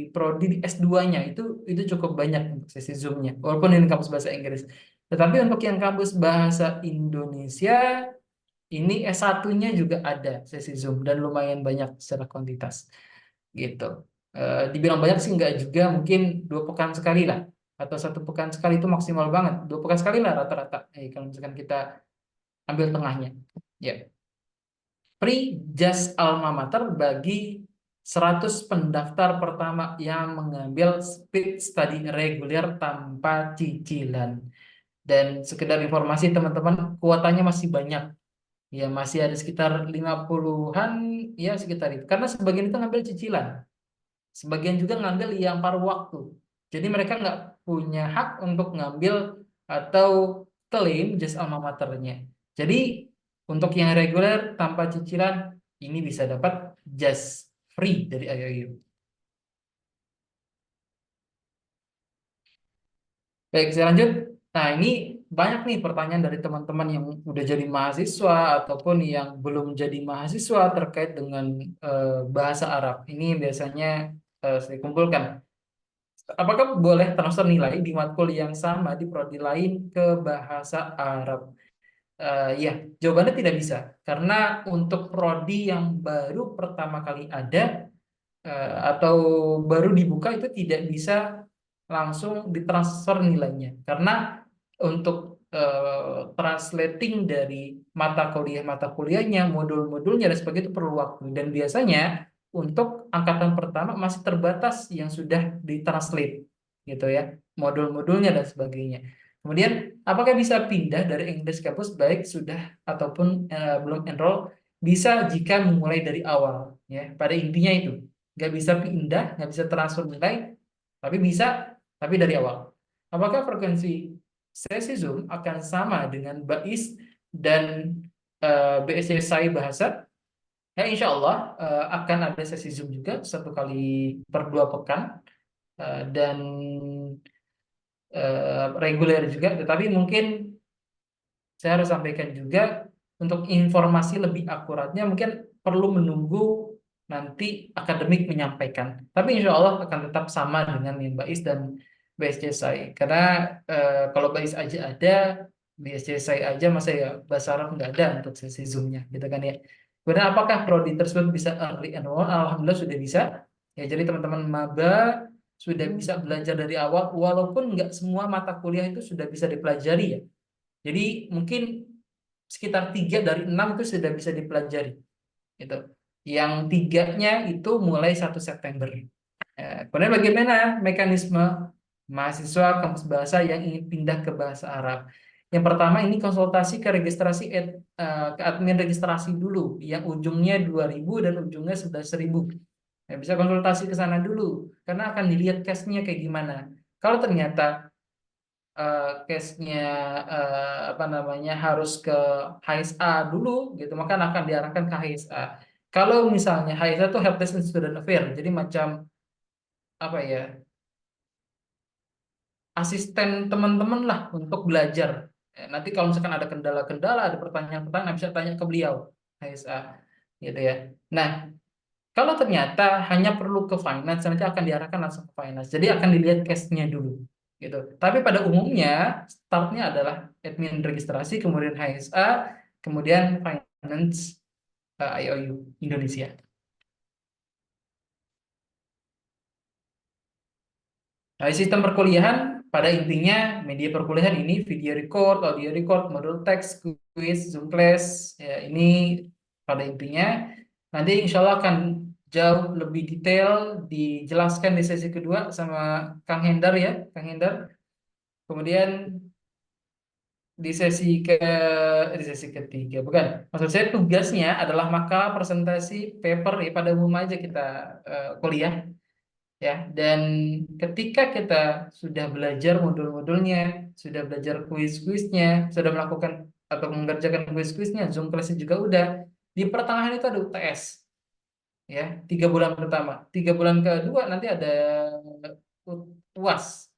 prodi di S2-nya, itu cukup banyak untuk sesi Zoom-nya walaupun ini kampus bahasa Inggris. Tetapi untuk yang kampus bahasa Indonesia ini S1-nya juga ada sesi Zoom dan lumayan banyak secara kuantitas gitu. Dibilang banyak sih enggak juga, mungkin 2 pekan sekali lah atau 1 pekan sekali itu maksimal banget. 2 pekan sekali lah rata-rata. Kalau misalkan kita ambil tengahnya. Ya. Free Just Alma Mater bagi 100 pendaftar pertama yang mengambil speed study reguler tanpa cicilan. Dan sekedar informasi teman-teman, kuotanya masih banyak. Ya, masih ada sekitar 50-an, ya sekitar itu. Karena sebagian itu ngambil cicilan. Sebagian juga ngambil yang paruh waktu. Jadi mereka nggak punya hak untuk ngambil atau klaim Just Alma Maternya. Jadi untuk yang reguler tanpa cicilan ini bisa dapat just free dari IOU. Baik, saya lanjut. Nah, ini banyak nih pertanyaan dari teman-teman yang udah jadi mahasiswa ataupun yang belum jadi mahasiswa terkait dengan bahasa Arab. Ini biasanya saya kumpulkan. Apakah boleh transfer nilai di matkul yang sama di prodi lain ke bahasa Arab? Ya, jawabannya tidak bisa. Karena untuk prodi yang baru pertama kali ada atau baru dibuka itu tidak bisa langsung ditransfer nilainya. Karena untuk translating dari mata kuliahnya, modul-modulnya dan sebagainya itu perlu waktu. Dan biasanya untuk angkatan pertama masih terbatas yang sudah ditranslate gitu ya, modul-modulnya dan sebagainya. Kemudian apakah bisa pindah dari English Campus baik sudah ataupun belum enroll? Bisa jika memulai dari awal ya. Pada intinya itu nggak bisa pindah, nggak bisa transfer nilai, tapi bisa tapi dari awal. Apakah frekuensi sesi Zoom akan sama dengan BAIS dan BSC SAI Bahasa? Ya, insya Allah akan ada sesi Zoom juga 1 kali per 2 pekan dan reguler juga. Tetapi mungkin saya harus sampaikan juga untuk informasi lebih akuratnya mungkin perlu menunggu nanti akademik menyampaikan. Tapi insya Allah akan tetap sama dengan yang BAIS dan BSC-SAI. Karena kalau BAIS aja ada, BSC-SAI aja masa ya bahasa Arab nggak ada untuk sesi Zoom-nya, gitu kan ya. Kemudian apakah prodi tersebut bisa early enroll? Alhamdulillah sudah bisa. Ya, jadi teman-teman maba sudah bisa belajar dari awal, walaupun nggak semua mata kuliah itu sudah bisa dipelajari ya. Jadi mungkin sekitar 3 dari 6 itu sudah bisa dipelajari. Gitu. Yang 3-nya itu mulai 1 September. Kemudian bagaimana mekanisme mahasiswa kampus bahasa yang ingin pindah ke bahasa Arab? Yang pertama ini konsultasi ke ke admin registrasi dulu yang ujungnya 2.000 dan ujungnya 11.000. Nah, bisa konsultasi ke sana dulu karena akan dilihat case-nya kayak gimana. Kalau ternyata case-nya apa namanya harus ke HSA dulu gitu, maka akan diarahkan ke HSA. Kalau misalnya HSA itu Help Desk Student Affairs, jadi macam apa ya, asisten teman-teman lah untuk belajar. Nanti kalau misalkan ada kendala-kendala, ada pertanyaan-pertanyaan, bisa tanya ke beliau, HSA, gitu ya. Nah, kalau ternyata hanya perlu ke finance, nanti akan diarahkan langsung ke finance. Jadi akan dilihat case-nya dulu, gitu. Tapi pada umumnya startnya adalah admin registrasi, kemudian HSA, kemudian finance, IOU Indonesia. Nah, sistem perkuliahan pada intinya media perkuliahan ini video record, audio record, modul teks, quiz, Zoom class, ya ini pada intinya nanti insya Allah akan jauh lebih detail dijelaskan di sesi kedua sama Kang Hendar ya, Kang Hendar. Kemudian di di sesi ketiga, bukan? Maksud saya tugasnya adalah makalah presentasi paper ya pada umum aja kita kuliah ya. Dan ketika kita sudah belajar modul-modulnya, sudah belajar kuis-kuisnya, sudah melakukan atau mengerjakan kuis-kuisnya, Zoom kelasnya juga udah, di pertengahan itu ada UTS ya, 3 bulan pertama. 3 bulan kedua nanti ada UAS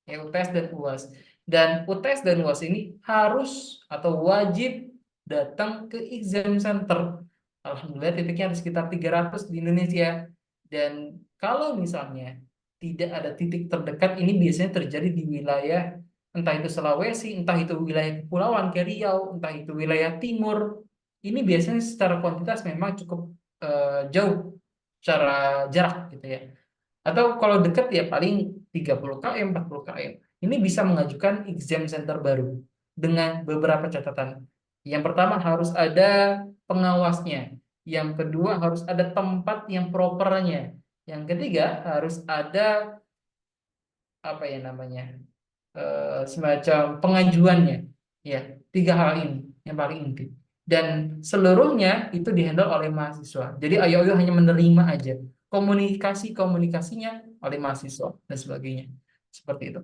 ya, UTS dan UAS. Dan UTS dan UAS ini harus atau wajib datang ke exam center. Alhamdulillah titiknya ada sekitar 300 di Indonesia. Dan kalau misalnya tidak ada titik terdekat, ini biasanya terjadi di wilayah entah itu Sulawesi, entah itu wilayah kepulauan kayak Riau, entah itu wilayah timur. Ini biasanya secara kuantitas memang cukup jauh secara jarak gitu ya. Atau kalau dekat ya paling 30 km, 40 km. Ini bisa mengajukan exam center baru dengan beberapa catatan. Yang pertama harus ada pengawasnya. Yang kedua harus ada tempat yang propernya. Yang ketiga harus ada apa ya namanya, semacam pengajuannya. Ya, 3 hal ini yang paling inti. Dan seluruhnya itu dihandle oleh mahasiswa. Jadi ayo-ayo hanya menerima aja. Komunikasinya oleh mahasiswa dan sebagainya. Seperti itu.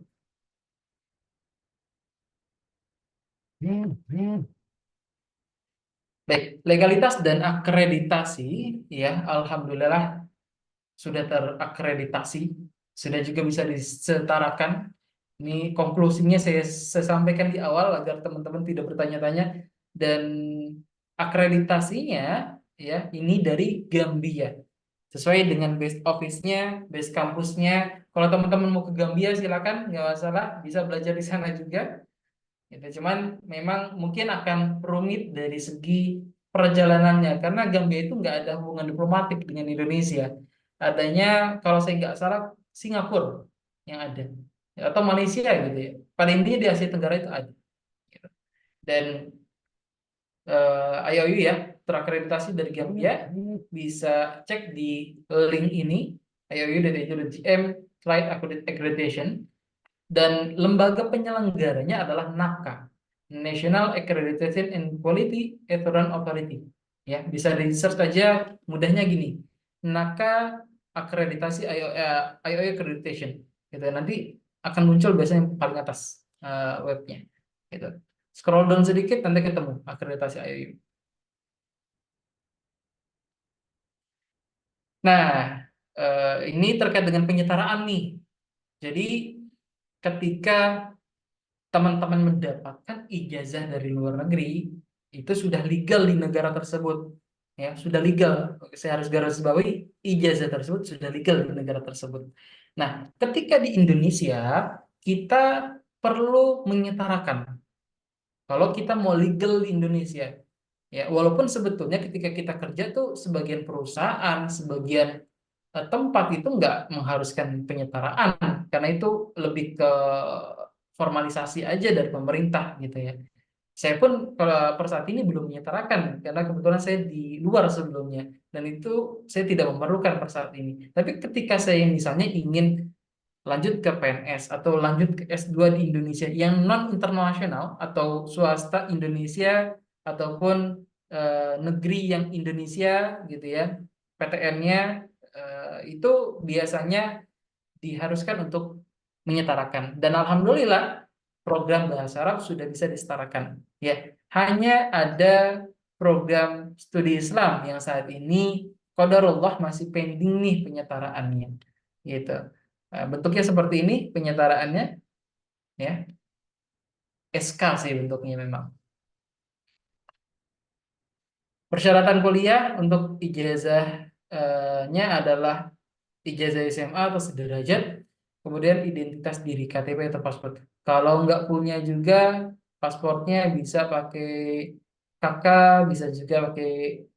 Baik, legalitas dan akreditasi ya, alhamdulillah sudah terakreditasi, sudah juga bisa disetarakan. Ini konklusinya saya sampaikan di awal agar teman-teman tidak bertanya-tanya. Dan akreditasinya ya ini dari Gambia. Sesuai dengan base office-nya, base kampusnya. Kalau teman-teman mau ke Gambia silakan, nggak masalah, bisa belajar di sana juga. Gitu. Cuman memang mungkin akan rumit dari segi perjalanannya karena Gambia itu nggak ada hubungan diplomatik dengan Indonesia. Adanya kalau saya nggak salah Singapura yang ada. Ya, atau Malaysia gitu ya. Pada intinya di Asia Tenggara itu ada. Gitu. Dan IOU ya terakreditasi dari Gambia, bisa cek di link ini iou.edu.gm/accreditation. Dan lembaga penyelenggaranya adalah NACA, National Accreditation and Quality Assurance Authority. Ya, bisa di search aja mudahnya gini. NACA akreditasi IOU accreditation. Gitu. Nanti akan muncul biasanya yang paling atas webnya. Gitu. Scroll down sedikit nanti ketemu akreditasi IOU. Nah, ini terkait dengan penyetaraan nih. Jadi ketika teman-teman mendapatkan ijazah dari luar negeri, itu sudah legal di negara tersebut. Ya, sudah legal. Saya harus garis bawahi, ijazah tersebut sudah legal di negara tersebut. Nah, ketika di Indonesia, kita perlu menyetarakan. Kalau kita mau legal di Indonesia, ya, walaupun sebetulnya ketika kita kerja tuh sebagian perusahaan, sebagian tempat itu nggak mengharuskan penyetaraan karena itu lebih ke formalisasi aja dari pemerintah gitu ya. Saya pun kalau per saat ini belum menyetarakan karena kebetulan saya di luar sebelumnya dan itu saya tidak memerlukan per saat ini. Tapi ketika saya misalnya ingin lanjut ke PNS atau lanjut ke S2 di Indonesia yang non internasional atau swasta Indonesia ataupun negeri yang Indonesia gitu ya, PTN-nya itu biasanya diharuskan untuk menyetarakan, dan alhamdulillah program bahasa Arab sudah bisa disetarakan ya. Hanya ada program studi Islam yang saat ini qadarullah masih pending nih penyetaraannya gitu. Bentuknya seperti ini penyetaraannya ya, SK sih bentuknya memang. Persyaratan kuliah untuk ijazahnya adalah ijazah SMA atau sederajat, kemudian identitas diri KTP atau paspor. Kalau nggak punya juga paspornya bisa pakai kakak, bisa juga pakai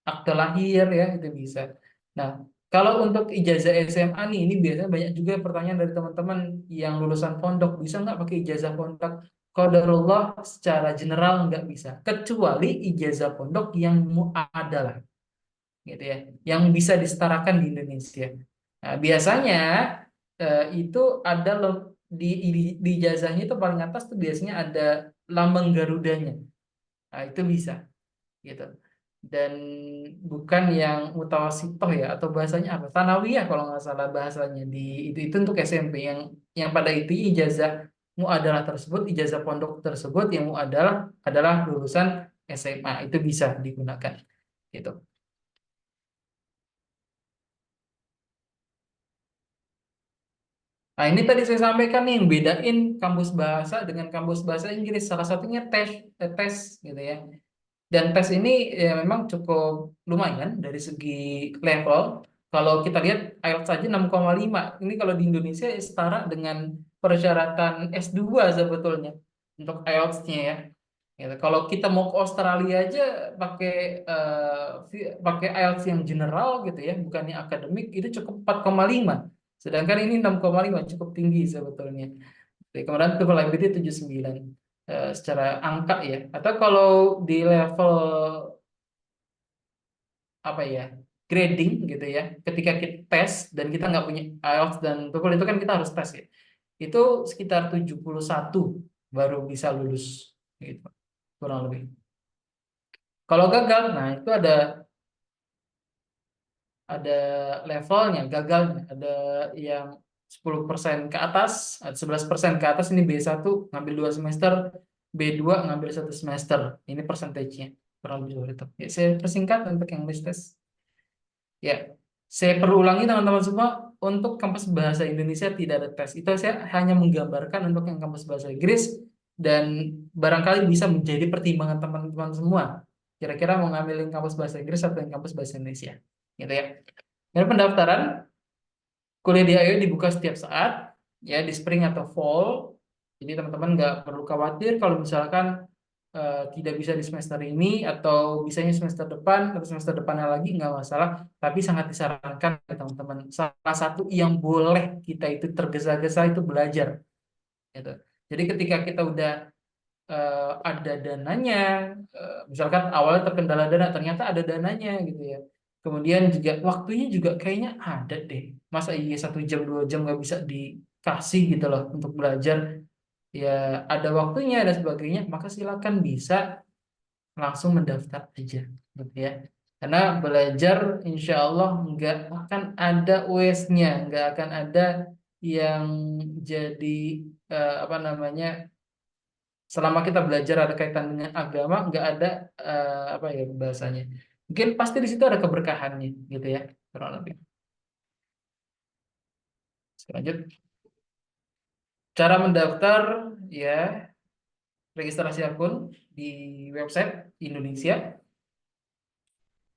akte lahir ya, itu bisa. Nah, kalau untuk ijazah SMA nih, ini biasanya banyak juga pertanyaan dari teman-teman yang lulusan pondok, bisa nggak pakai ijazah pondok? Qadarullah secara general nggak bisa, kecuali ijazah pondok yang muadalah gitu ya, yang bisa disetarakan di Indonesia. Nah, biasanya itu ada di ijazahnya itu paling atas tuh biasanya ada lambang Garudanya. Nah, itu bisa gitu. Dan bukan yang mutawasitoh ya, atau bahasanya apa? Tanawiyah kalau nggak salah bahasanya di itu untuk SMP yang pada itu ijazah muadalah tersebut, ijazah pondok tersebut yang muadalah adalah lulusan SMA, itu bisa digunakan gitu. Nah, ini tadi saya sampaikan nih yang bedain kampus bahasa dengan kampus bahasa Inggris. Salah satunya tes gitu ya. Dan tes ini ya memang cukup lumayan dari segi level. Kalau kita lihat IELTS saja 6,5. Ini kalau di Indonesia ya setara dengan persyaratan S2 sebetulnya untuk IELTS-nya ya. Gitu. Kalau kita mau ke Australia aja pakai pakai IELTS yang general gitu ya, bukan yang akademik, itu cukup 4,5. Sedangkan ini 6,5 cukup tinggi sebetulnya. Jadi, kemudian TOEFL IBT 79 secara angka ya. Atau kalau di level apa ya, grading gitu ya, ketika kita tes dan kita nggak punya IELTS dan TOEFL itu kan kita harus tes ya. Itu sekitar 71 baru bisa lulus gitu kurang lebih. Kalau gagal, nah itu ada levelnya, gagalnya. Ada yang 10% ke atas, ada 11% ke atas, ini B1 ngambil 2 semester, B2 ngambil 1 semester. Ini persentasenya kurang lebih seperti itu. Ya, saya persingkat untuk yang list test. Ya, saya perlu ulangi teman-teman semua, untuk kampus bahasa Indonesia tidak ada tes. Itu saya hanya menggambarkan untuk yang kampus bahasa Inggris, dan barangkali bisa menjadi pertimbangan teman-teman semua. Kira-kira mau ngambil yang kampus bahasa Inggris atau yang kampus bahasa Indonesia. Gitu ya. Dan pendaftaran kuliah di IO dibuka setiap saat, ya di spring atau fall. Jadi teman-teman nggak perlu khawatir kalau misalkan tidak bisa di semester ini atau bisanya semester depan atau semester depannya lagi, nggak masalah. Tapi sangat disarankan ya teman-teman. Salah satu yang boleh kita itu tergesa-gesa itu belajar. Gitu. Jadi ketika kita udah ada dananya, misalkan awalnya terkendala dana, ternyata ada dananya gitu ya. Kemudian juga waktunya juga kayaknya ada deh. Masa iya 1 jam 2 jam nggak bisa dikasih gitu loh untuk belajar. Ya ada waktunya dan sebagainya, maka silakan bisa langsung mendaftar aja gitu ya. Karena belajar insya Allah nggak akan ada waste-nya, nggak akan ada yang jadi apa namanya, selama kita belajar ada kaitan dengan agama, nggak ada apa ya bahasanya, mungkin pasti di situ ada keberkahannya gitu ya kurang lebih. Lanjut, cara mendaftar ya, registrasi akun di website Indonesia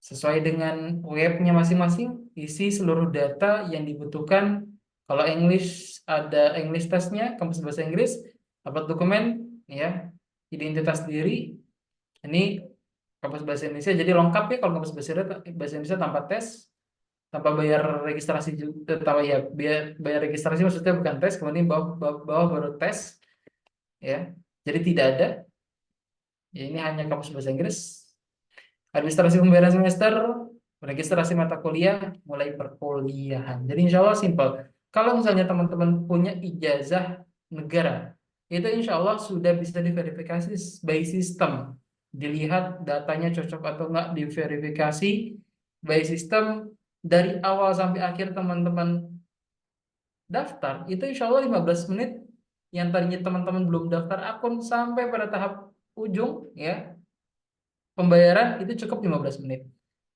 sesuai dengan webnya masing-masing, isi seluruh data yang dibutuhkan. Kalau English ada English testnya, kamus bahasa Inggris, upload dokumen ya, identitas diri. Ini kampus bahasa Indonesia jadi lengkap ya, kalau kampus bahasa Indonesia tanpa tes, tanpa bayar registrasi juga, tanpa ya bayar registrasi maksudnya bukan tes, kemudian bawah baru tes ya. Jadi tidak ada ya, ini hanya kampus bahasa Inggris. Administrasi pembayaran semester, registrasi mata kuliah, mulai perkuliahan. Jadi insya Allah simpel. Kalau misalnya teman-teman punya ijazah negara, itu insya Allah sudah bisa diverifikasi by system. Dilihat datanya cocok atau enggak, diverifikasi by system dari awal sampai akhir teman-teman daftar, itu insya Allah 15 menit yang tadinya teman-teman belum daftar akun sampai pada tahap ujung ya pembayaran itu cukup 15 menit.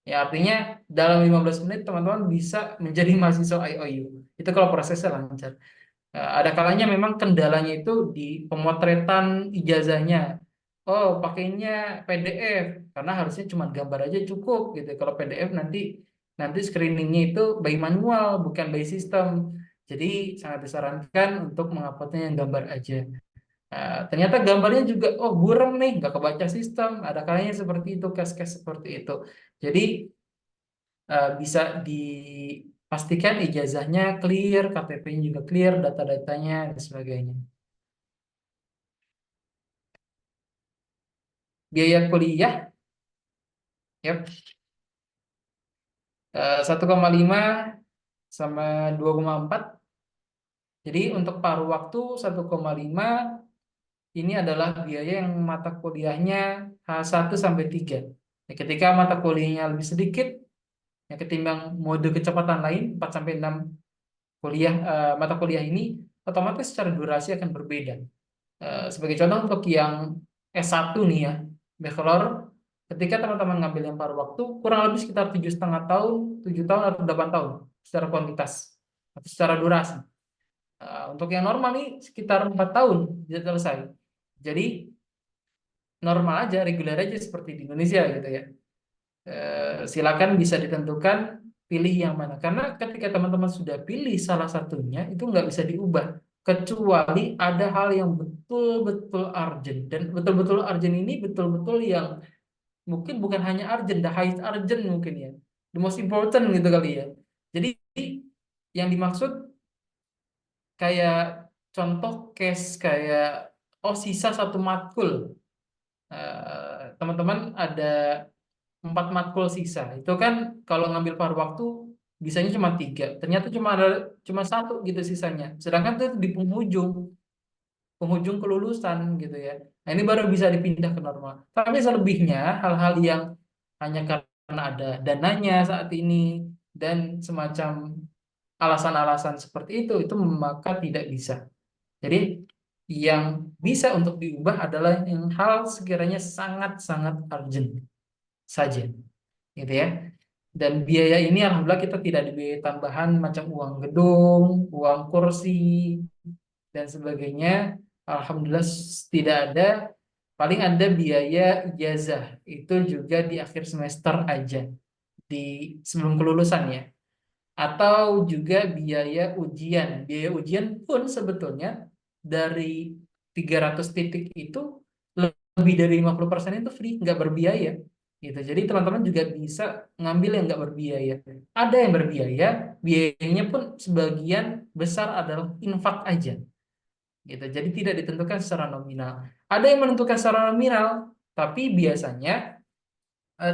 Ya artinya dalam 15 menit teman-teman bisa menjadi mahasiswa IOU. Itu kalau prosesnya lancar. Ada kalanya memang kendalanya itu di pemotretan ijazahnya. Oh, pakainya PDF karena harusnya cuma gambar aja cukup gitu. Kalau PDF nanti nanti screeningnya itu by manual bukan by sistem. Jadi sangat disarankan untuk menguploadnya yang gambar aja. Ternyata gambarnya juga oh buram nih, nggak kebaca sistem. Ada kalanya seperti itu, case-case seperti itu. Jadi bisa dipastikan ijazahnya clear, KTP-nya juga clear, data-datanya dan sebagainya. Biaya kuliah, ya 1,5 sama 2,4. Jadi untuk paruh waktu 1,5 ini adalah biaya yang mata kuliahnya H1 sampai 3. Ya, ketika mata kuliahnya lebih sedikit, ya ketimbang mode kecepatan lain 4 sampai 6 mata kuliah ini otomatis secara durasi akan berbeda. Sebagai contoh untuk yang S1 nih ya, bachelor, ketika teman-teman ngambil yang paruh waktu, kurang lebih sekitar 7,5 tahun, 7 tahun atau 8 tahun secara kuantitas atau secara durasi. Untuk yang normal nih sekitar 4 tahun bisa selesai. Jadi normal aja, reguler aja seperti di Indonesia gitu ya. Silakan bisa ditentukan pilih yang mana. Karena ketika teman-teman sudah pilih salah satunya, itu nggak bisa diubah. Kecuali ada hal yang betul-betul urgent. Dan betul-betul urgent ini betul-betul yang mungkin bukan hanya urgent, the highest urgent mungkin ya. The most important gitu kali ya. Jadi yang dimaksud kayak contoh case kayak oh sisa satu matkul. Teman-teman ada 4 matkul sisa. Itu kan kalau ngambil paruh waktu bisanya cuma 3. Ternyata cuma satu gitu sisanya. Sedangkan itu di penghujung kelulusan gitu ya. Nah, ini baru bisa dipindah ke normal. Tapi selebihnya hal-hal yang hanya karena ada dananya saat ini dan semacam alasan-alasan seperti itu maka tidak bisa. Jadi yang bisa untuk diubah adalah yang hal sekiranya sangat-sangat urgent saja, gitu ya. Dan biaya ini alhamdulillah kita tidak ada biaya tambahan macam uang gedung, uang kursi, dan sebagainya. Alhamdulillah tidak ada. Paling ada biaya ijazah, itu juga di akhir semester aja, di sebelum kelulusan ya. Atau juga biaya ujian. Biaya ujian pun sebetulnya dari 300 titik itu lebih dari 50% itu free, nggak berbiaya gitu. Jadi teman-teman juga bisa ngambil yang nggak berbiaya. Ada yang berbiaya, biayanya pun sebagian besar adalah infak aja gitu. Jadi tidak ditentukan secara nominal. Ada yang menentukan secara nominal, tapi biasanya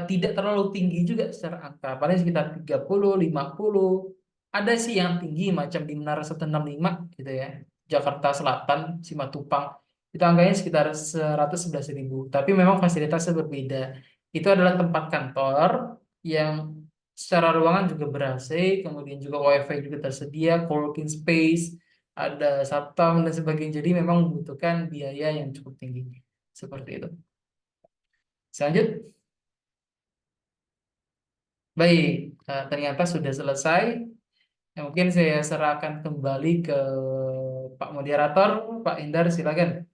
tidak terlalu tinggi juga secara angka, paling sekitar 30, 50. Ada sih yang tinggi macam di Menara 165 gitu ya. Jakarta Selatan, Simatupang. Itu angkanya sekitar 111.000. Tapi memang fasilitasnya berbeda. Itu adalah tempat kantor yang secara ruangan juga ber-AC, kemudian juga WiFi juga tersedia, co-working space, ada satpam dan sebagainya. Jadi memang membutuhkan biaya yang cukup tinggi. Seperti itu. Selanjut. Baik, ternyata sudah selesai. Ya, mungkin saya serahkan kembali ke Pak Moderator, Pak Indar, silakan.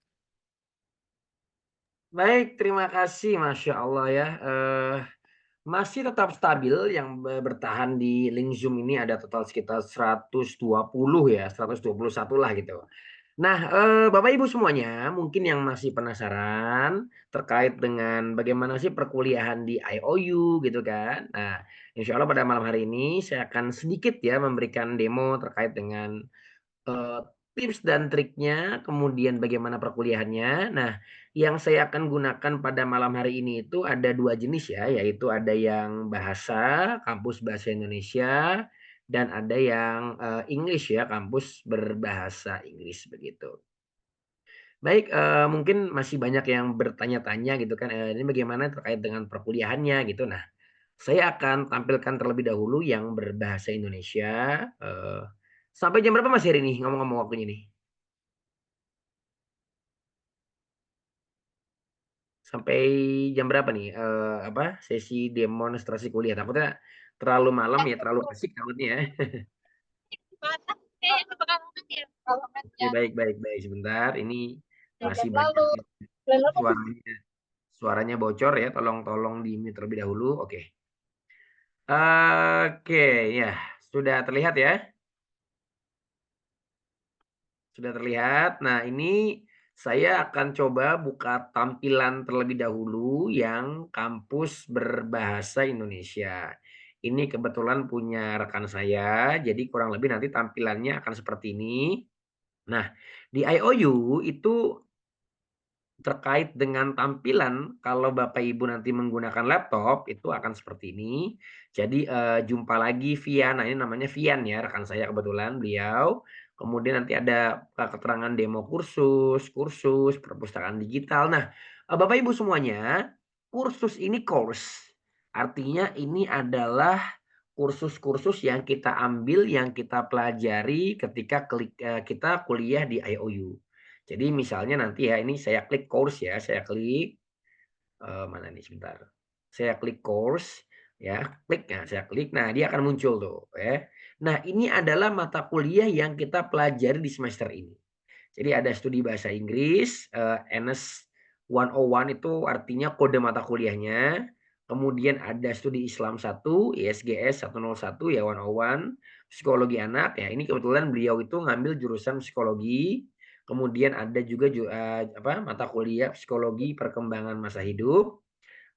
Baik, terima kasih, Masya Allah ya. Masih tetap stabil yang bertahan di link Zoom ini ada total sekitar 120 ya, 121 lah gitu. Nah, Bapak Ibu semuanya, mungkin yang masih penasaran terkait dengan bagaimana sih perkuliahan di IOU gitu kan. Nah, insya Allah pada malam hari ini saya akan sedikit ya memberikan demo terkait dengan eh, tips dan triknya, kemudian bagaimana perkuliahannya. Nah, yang saya akan gunakan pada malam hari ini itu ada dua jenis ya, yaitu ada yang bahasa, kampus bahasa Indonesia, dan ada yang English ya, kampus berbahasa Inggris begitu. Baik, mungkin masih banyak yang bertanya-tanya gitu kan, ini bagaimana terkait dengan perkuliahannya gitu. Nah, saya akan tampilkan terlebih dahulu yang berbahasa Indonesia, sampai jam berapa Mas Heri nih ngomong-ngomong waktunya nih? Sampai jam berapa nih, sesi demonstrasi kuliah? Takutnya terlalu malam ya, terlalu asik takutnya ya. Oke, baik baik baik, sebentar, ini masih banyak suaranya suaranya bocor ya, tolong di-mute terlebih dahulu, oke. Oke, ya, sudah terlihat ya? Sudah terlihat? Nah, ini saya akan coba buka tampilan terlebih dahulu yang kampus berbahasa Indonesia. Ini kebetulan punya rekan saya, jadi kurang lebih nanti tampilannya akan seperti ini. Nah, di IOU itu terkait dengan tampilan, kalau Bapak Ibu nanti menggunakan laptop, itu akan seperti ini. Jadi, jumpa lagi Vian, nah ini namanya Vian ya, rekan saya kebetulan beliau. Kemudian nanti ada, keterangan demo kursus, kursus, perpustakaan digital. Nah, Bapak Ibu semuanya, kursus ini course. Artinya ini adalah kursus-kursus yang kita ambil, yang kita pelajari ketika kita kuliah di IOU. Jadi misalnya nanti ya, ini saya klik course ya, saya klik, mana nih sebentar. Saya klik course, ya, klik, nah saya klik, nah dia akan muncul tuh ya. Nah ini adalah mata kuliah yang kita pelajari di semester ini. Jadi ada studi bahasa Inggris, ENES 101 itu artinya kode mata kuliahnya. Kemudian ada studi Islam 1, ISGS 101 ya 101, psikologi anak ya. Ini kebetulan beliau itu ngambil jurusan psikologi. Kemudian ada juga mata kuliah psikologi perkembangan masa hidup.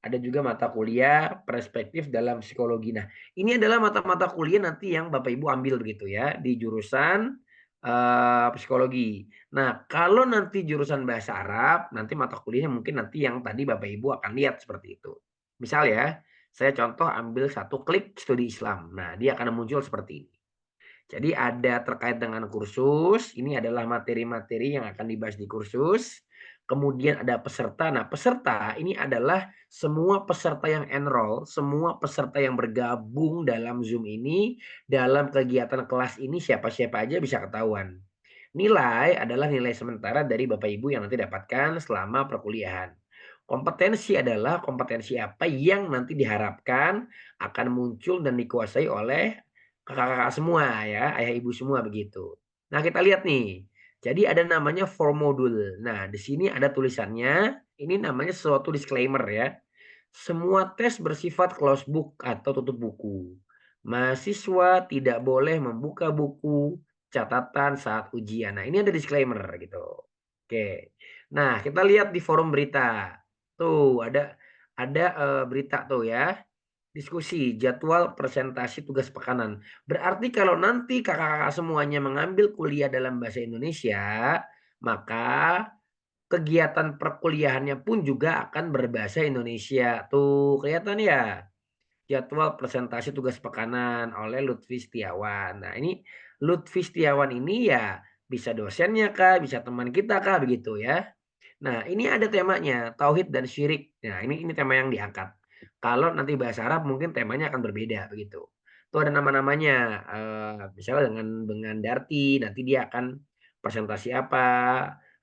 Ada juga mata kuliah perspektif dalam psikologi. Nah, ini adalah mata-mata kuliah nanti yang Bapak Ibu ambil begitu ya di jurusan psikologi. Nah, kalau nanti jurusan bahasa Arab, nanti mata kuliahnya mungkin nanti yang tadi Bapak Ibu akan lihat seperti itu. Misal ya, saya contoh ambil satu klik studi Islam. Nah, dia akan muncul seperti ini. Jadi ada terkait dengan kursus, ini adalah materi-materi yang akan dibahas di kursus. Kemudian ada peserta. Nah, peserta ini adalah semua peserta yang enroll, semua peserta yang bergabung dalam Zoom ini, dalam kegiatan kelas ini siapa-siapa aja bisa ketahuan. Nilai adalah nilai sementara dari Bapak Ibu yang nanti dapatkan selama perkuliahan. Kompetensi adalah kompetensi apa yang nanti diharapkan akan muncul dan dikuasai oleh kakak-kakak semua ya, ayah ibu semua begitu. Nah, kita lihat nih. Jadi ada namanya form modul. Nah, di sini ada tulisannya, ini namanya suatu disclaimer ya. Semua tes bersifat closed book atau tutup buku. Mahasiswa tidak boleh membuka buku catatan saat ujian. Nah, ini ada disclaimer gitu. Oke. Nah, kita lihat di forum berita. Tuh, ada berita tuh ya. Diskusi jadwal presentasi tugas pekanan. Berarti kalau nanti kakak-kakak semuanya mengambil kuliah dalam bahasa Indonesia, maka kegiatan perkuliahannya pun juga akan berbahasa Indonesia. Tuh, kelihatan ya? Jadwal presentasi tugas pekanan oleh Lutfi Setiawan. Nah, ini Lutfi Setiawan ini ya bisa dosennya kah, bisa teman kita kah, begitu ya. Nah, ini ada temanya, tauhid dan syirik. Nah, ini tema yang diangkat. Kalau nanti bahasa Arab mungkin temanya akan berbeda begitu. Itu ada nama-namanya, misalnya dengan Darti, nanti dia akan presentasi apa,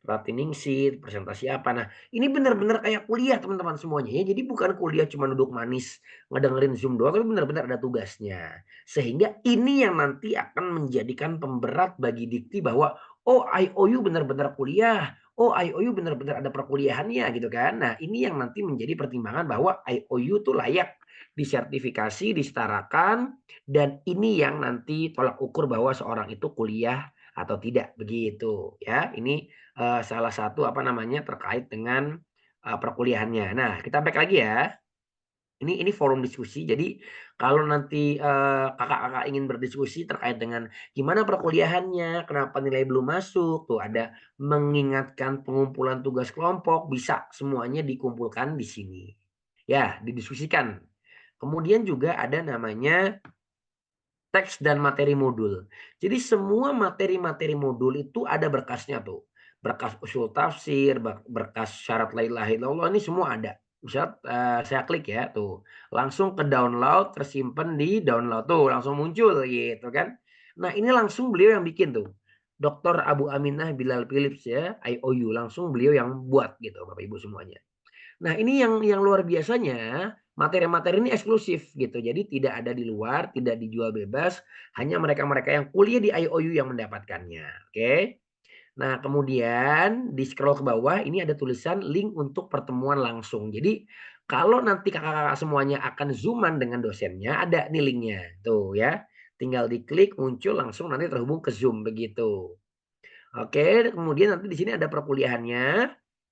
Ratiningsih, presentasi apa. Nah, ini benar-benar kayak kuliah teman-teman semuanya ya. Jadi bukan kuliah cuma duduk manis ngedengerin Zoom doang, tapi benar-benar ada tugasnya. Sehingga ini yang nanti akan menjadikan pemberat bagi dikti bahwa, oh IOU benar-benar kuliah, oh IOU benar-benar ada perkuliahannya gitu kan. Nah ini yang nanti menjadi pertimbangan bahwa IOU tuh layak disertifikasi, disetarakan, dan ini yang nanti tolak ukur bahwa seorang itu kuliah atau tidak begitu ya. Ini salah satu terkait dengan perkuliahannya. Nah kita back lagi ya. Ini forum diskusi. Jadi kalau nanti, kakak-kakak ingin berdiskusi terkait dengan gimana perkuliahannya, kenapa nilai belum masuk, tuh ada mengingatkan pengumpulan tugas kelompok, bisa semuanya dikumpulkan di sini. Ya, didiskusikan. Kemudian juga ada namanya teks dan materi modul. Jadi semua materi-materi modul itu ada berkasnya tuh. Berkas usul tafsir, berkas syarat la ilaha illallah ini semua ada. Misal saya klik ya tuh, langsung ke download, tersimpan di download tuh, langsung muncul gitu kan. Nah, ini langsung beliau yang bikin tuh. Dr. Abu Aminah Bilal Philips ya, IOU langsung beliau yang buat gitu Bapak Ibu semuanya. Nah, ini yang luar biasanya, materi-materi ini eksklusif gitu. Jadi tidak ada di luar, tidak dijual bebas, hanya mereka-mereka yang kuliah di IOU yang mendapatkannya, oke. Nah, kemudian di-scroll ke bawah ini ada tulisan link untuk pertemuan langsung. Jadi, kalau nanti Kakak-kakak semuanya akan Zoom-an dengan dosennya, ada nih linknya, tuh ya. Tinggal diklik muncul langsung nanti terhubung ke Zoom begitu. Oke, kemudian nanti di sini ada perkuliahannya,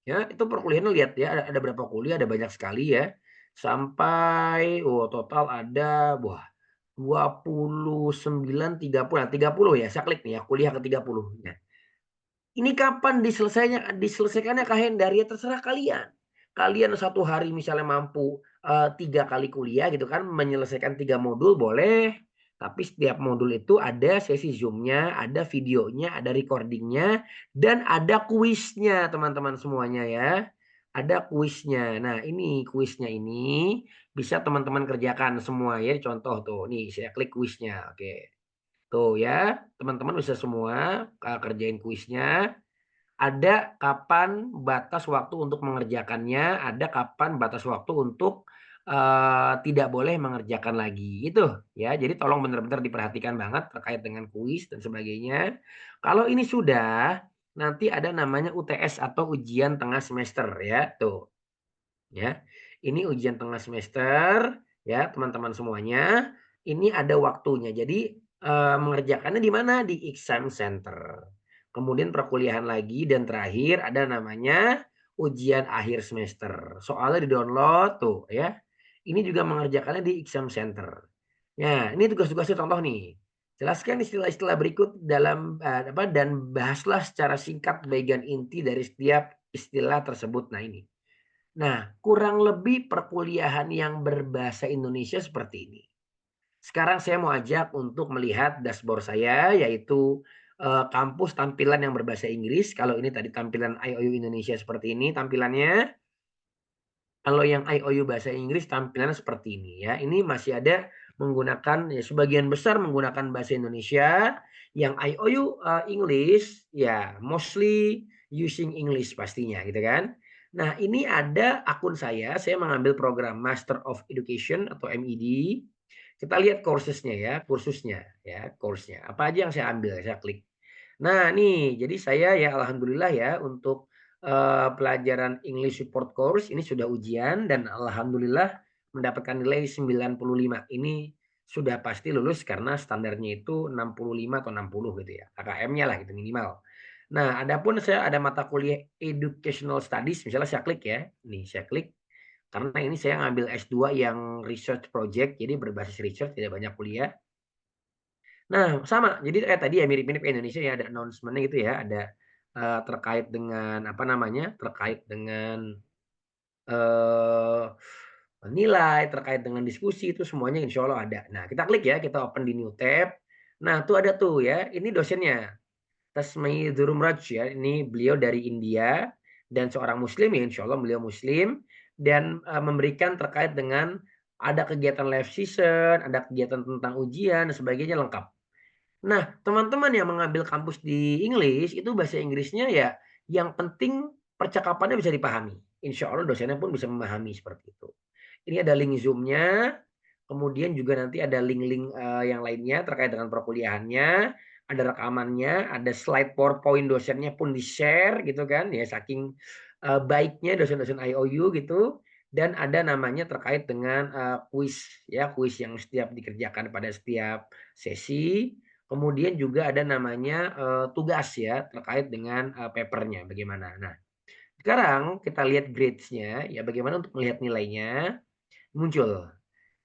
ya itu perkuliahannya lihat ya ada berapa kuliah, ada banyak sekali ya. Sampai total ada wah 29, 30, nah 30 ya, saya klik nih ya, kuliah ke-30. Nah, ini kapan diselesaikannya Kak Hendar? Ya terserah kalian. Kalian satu hari misalnya mampu, 3 kali kuliah gitu kan, menyelesaikan 3 modul boleh, tapi setiap modul itu ada sesi Zoom-nya, ada videonya, ada recording-nya, dan ada kuisnya teman-teman semuanya ya. Ada kuisnya. Nah ini kuisnya ini bisa teman-teman kerjakan semua ya, contoh tuh, nih saya klik kuisnya, oke. Tuh ya, teman-teman bisa semua, kerjain kuisnya. Ada kapan batas waktu untuk mengerjakannya, ada kapan batas waktu untuk, tidak boleh mengerjakan lagi, itu ya. Jadi tolong benar-benar diperhatikan banget terkait dengan kuis dan sebagainya. Kalau ini sudah, nanti ada namanya UTS atau ujian tengah semester ya, tuh, ya. Ini ujian tengah semester ya, teman-teman semuanya. Ini ada waktunya. Jadi, mengerjakannya di mana? Di exam center. Kemudian perkuliahan lagi dan terakhir ada namanya ujian akhir semester. Soalnya di-download tuh ya. Ini juga mengerjakannya di exam center. Nah, ini tugas-tugasnya contoh nih. Jelaskan istilah-istilah berikut dalam, dan bahaslah secara singkat bagian inti dari setiap istilah tersebut. Nah ini. Nah, kurang lebih perkuliahan yang berbahasa Indonesia seperti ini. Sekarang saya mau ajak untuk melihat dashboard saya, yaitu, kampus tampilan yang berbahasa Inggris. Kalau ini tadi tampilan IOU Indonesia seperti ini tampilannya. Kalau yang IOU bahasa Inggris tampilannya seperti ini ya. Ini masih ada menggunakan ya sebagian besar menggunakan bahasa Indonesia, yang IOU, English ya mostly using English pastinya gitu kan. Nah, ini ada akun saya mengambil program Master of Education atau MED. Kita lihat courses-nya ya, kursusnya ya, course-nya. Apa aja yang saya ambil, saya klik. Nah, nih jadi saya ya alhamdulillah ya untuk pelajaran English Support Course ini sudah ujian dan alhamdulillah mendapatkan nilai 95. Ini sudah pasti lulus karena standarnya itu 65 atau 60 gitu ya, KKM-nya lah gitu minimal. Nah, adapun saya ada mata kuliah Educational Studies, misalnya saya klik ya, nih saya klik, karena ini saya ngambil S2 yang research project, jadi berbasis research tidak banyak kuliah. Nah, sama. Jadi kayak tadi ya mirip-mirip kayak Indonesia ya, ada announcement-nya gitu ya, ada, terkait dengan apa namanya, terkait dengan, eee, nilai, terkait dengan diskusi itu semuanya insya Allah ada. Nah, kita klik ya, kita open di new tab. Nah, tuh ada tuh ya, ini dosennya, Tasmi Dzurumraj ya, ini beliau dari India dan seorang muslim ya, insya Allah beliau muslim dan, memberikan terkait dengan ada kegiatan live session, ada kegiatan tentang ujian dan sebagainya lengkap. Nah, teman-teman yang mengambil kampus di English, itu bahasa Inggrisnya ya yang penting percakapannya bisa dipahami. Insya Allah dosennya pun bisa memahami seperti itu. Ini ada link Zoom-nya, kemudian juga nanti ada link-link, yang lainnya terkait dengan perkuliahannya, ada rekamannya, ada slide PowerPoint dosennya pun di-share gitu kan, ya saking, baiknya dosen-dosen IOU gitu, dan ada namanya terkait dengan, kuis ya, kuis yang setiap dikerjakan pada setiap sesi. Kemudian juga ada namanya, tugas ya, terkait dengan, paper-nya bagaimana. Nah, sekarang kita lihat grades-nya, ya bagaimana untuk melihat nilainya, muncul.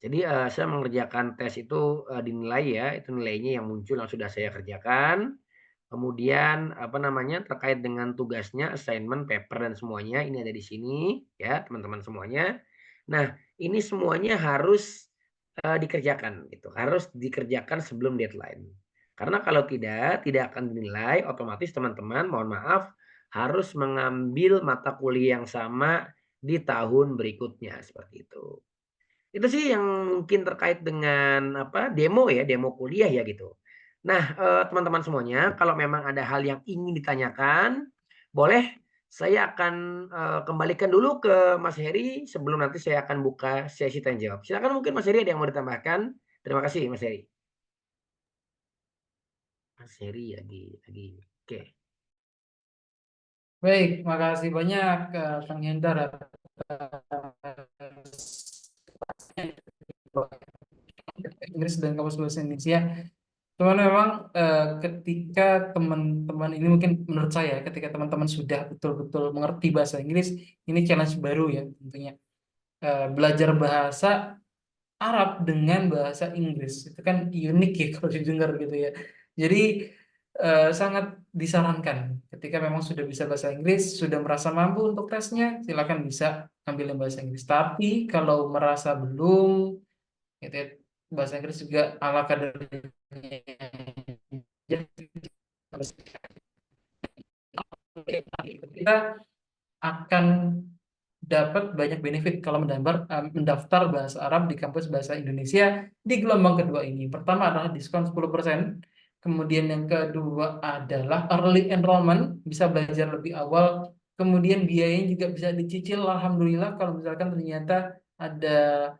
Jadi, saya mengerjakan tes itu, dinilai ya, itu nilainya yang muncul yang sudah saya kerjakan. Kemudian, apa namanya, terkait dengan tugasnya, assignment, paper, dan semuanya, ini ada di sini ya, teman-teman semuanya. Nah, ini semuanya harus dikerjakan gitu, harus dikerjakan sebelum deadline. Karena kalau tidak akan dinilai, otomatis teman-teman mohon maaf harus mengambil mata kuliah yang sama di tahun berikutnya, seperti itu. Itu sih yang mungkin terkait dengan apa, demo ya, demo kuliah ya gitu. Nah, teman-teman semuanya kalau memang ada hal yang ingin ditanyakan, boleh saya akan, kembalikan dulu ke Mas Heri sebelum nanti saya akan buka sesi tanya jawab. Silakan mungkin Mas Heri ada yang mau ditambahkan? Terima kasih Mas Heri. Mas Heri lagi oke. Baik, makasih banyak Kang Hendar atas Inggris dan Kamus Bahasa Indonesia. Cuman memang ketika teman-teman ini mungkin menurut saya ketika teman-teman sudah betul-betul mengerti bahasa Inggris, ini challenge baru ya tentunya. Belajar bahasa Arab dengan bahasa Inggris itu kan unik ya kalau didengar gitu ya. Jadi sangat disarankan ketika memang sudah bisa bahasa Inggris, sudah merasa mampu untuk tesnya, silakan bisa ambil yang bahasa Inggris. Tapi kalau merasa belum, gitu ya, bahasa Inggris juga ala kadarnya. Kita akan dapat banyak benefit kalau mendaftar bahasa Arab di kampus bahasa Indonesia di gelombang kedua ini. Pertama adalah diskon 10%. Kemudian yang kedua adalah early enrollment, bisa belajar lebih awal. Kemudian biayanya juga bisa dicicil, alhamdulillah kalau misalkan ternyata ada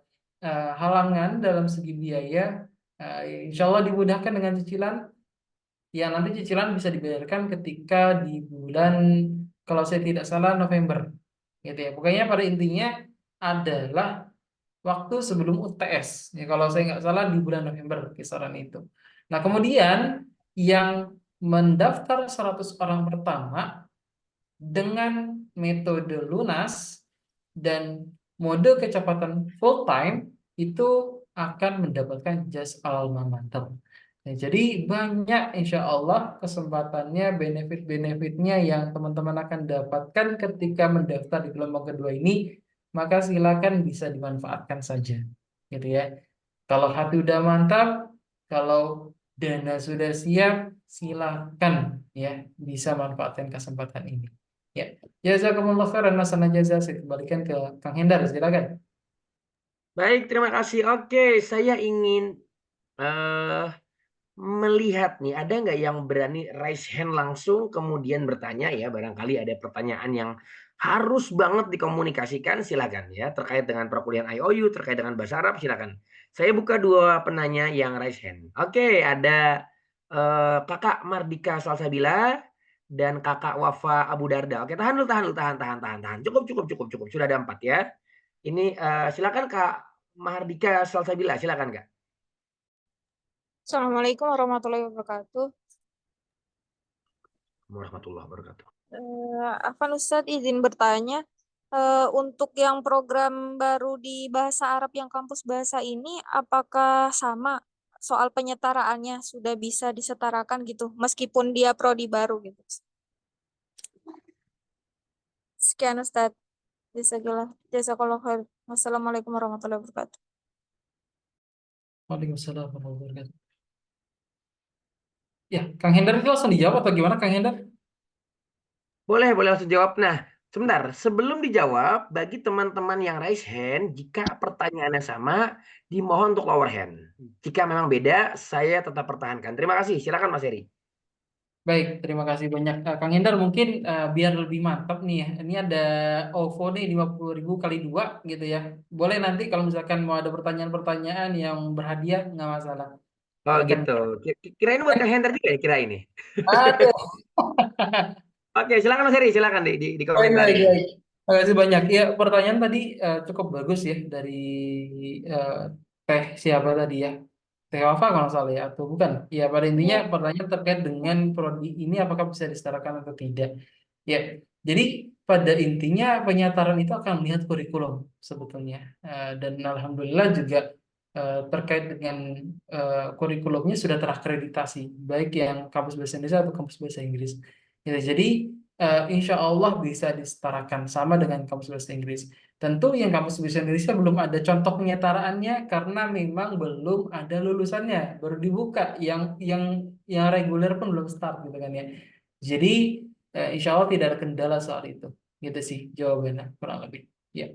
halangan dalam segi biaya, insya Allah dimudahkan dengan cicilan. Ya, nanti cicilan bisa dibayarkan ketika di bulan, kalau saya tidak salah, November. Gitu ya. Pokoknya pada intinya adalah waktu sebelum UTS. Ya, kalau saya nggak salah di bulan November kisaran itu. Nah, kemudian yang mendaftar 100 orang pertama dengan metode lunas dan mode kecepatan full time itu akan mendapatkan jas alma mater. Nah, jadi banyak insya Allah kesempatannya, benefit-benefitnya yang teman-teman akan dapatkan ketika mendaftar di gelombang kedua ini, maka silakan bisa dimanfaatkan saja, gitu ya. Kalau hati udah mantap, kalau dana sudah siap, silakan ya bisa manfaatkan kesempatan ini. Ya, jazakumullah khairan hasanah jaza. Saya kembalikan ke Kang Hendar, silakan. Baik, terima kasih. Oke, saya ingin, eee, melihat nih, ada nggak yang berani raise hand langsung kemudian bertanya ya, barangkali ada pertanyaan yang harus banget dikomunikasikan, silakan ya, terkait dengan perkuliahan IOU, terkait dengan bahasa Arab, silakan. Saya buka 2 penanya yang raise hand. Oke, ada, Kakak Mardika Salsabila dan Kakak Wafa Abu Darda. Oke, tahan dulu tahan dulu, tahan. Cukup. Sudah ada 4 ya. Ini, silakan Kak Mahardika Salsabila, silakan Kak. Assalamualaikum warahmatullahi wabarakatuh. Warahmatullahi wabarakatuh. Afwan Ustadz izin bertanya, untuk yang program baru di bahasa Arab yang kampus bahasa ini, apakah sama soal penyetaraannya sudah bisa disetarakan gitu, meskipun dia prodi baru gitu? Sekian Ustadz. Jazakallah khair. Wassalamualaikum warahmatullahi wabarakatuh. Waalaikumsalam warahmatullahi wabarakatuh. Ya, Kang Hendar itu langsung dijawab atau gimana Kang Hendar? Boleh langsung jawab. Nah, sebentar, sebelum dijawab, bagi teman-teman yang raise hand, jika pertanyaannya sama, dimohon untuk lower hand. Jika memang beda, saya tetap pertahankan. Terima kasih. Silakan Mas Heri. Baik, terima kasih banyak. Kang Hendar mungkin biar lebih mantap nih ya. Ini ada OVO nih 50.000 kali 2 gitu ya. Boleh nanti kalau misalkan mau ada pertanyaan-pertanyaan yang berhadiah, nggak masalah. Oh Silakan. gitu. Kirain buat Kang Hendra juga ya kira ini. Aduh. Oke, silakan Mas Heri, silakan Baik, baik, dikomentari. baik. Terima kasih banyak. Ya, pertanyaan tadi cukup bagus ya dari eh, Teh siapa tadi ya? Teh Wafa kalau nggak salah ya atau bukan? Ya, pada intinya Ya. pertanyaan terkait dengan prodi ini apakah bisa disetarakan atau tidak. Ya, jadi pada intinya penyetaran itu akan melihat kurikulum sebetulnya. Dan alhamdulillah juga terkait dengan kurikulumnya sudah terakreditasi, baik yang kampus bahasa Indonesia atau kampus bahasa Inggris. Ya, jadi insya Allah bisa disetarakan sama dengan kampus bahasa Inggris. Tentu yang kampus bahasa Inggrisnya belum ada contoh penyetaraannya karena memang belum ada lulusannya, baru dibuka. Yang reguler pun belum start gitu kan ya. Jadi insya Allah tidak ada kendala soal itu. Gitu sih jawabannya kurang lebih. Ya.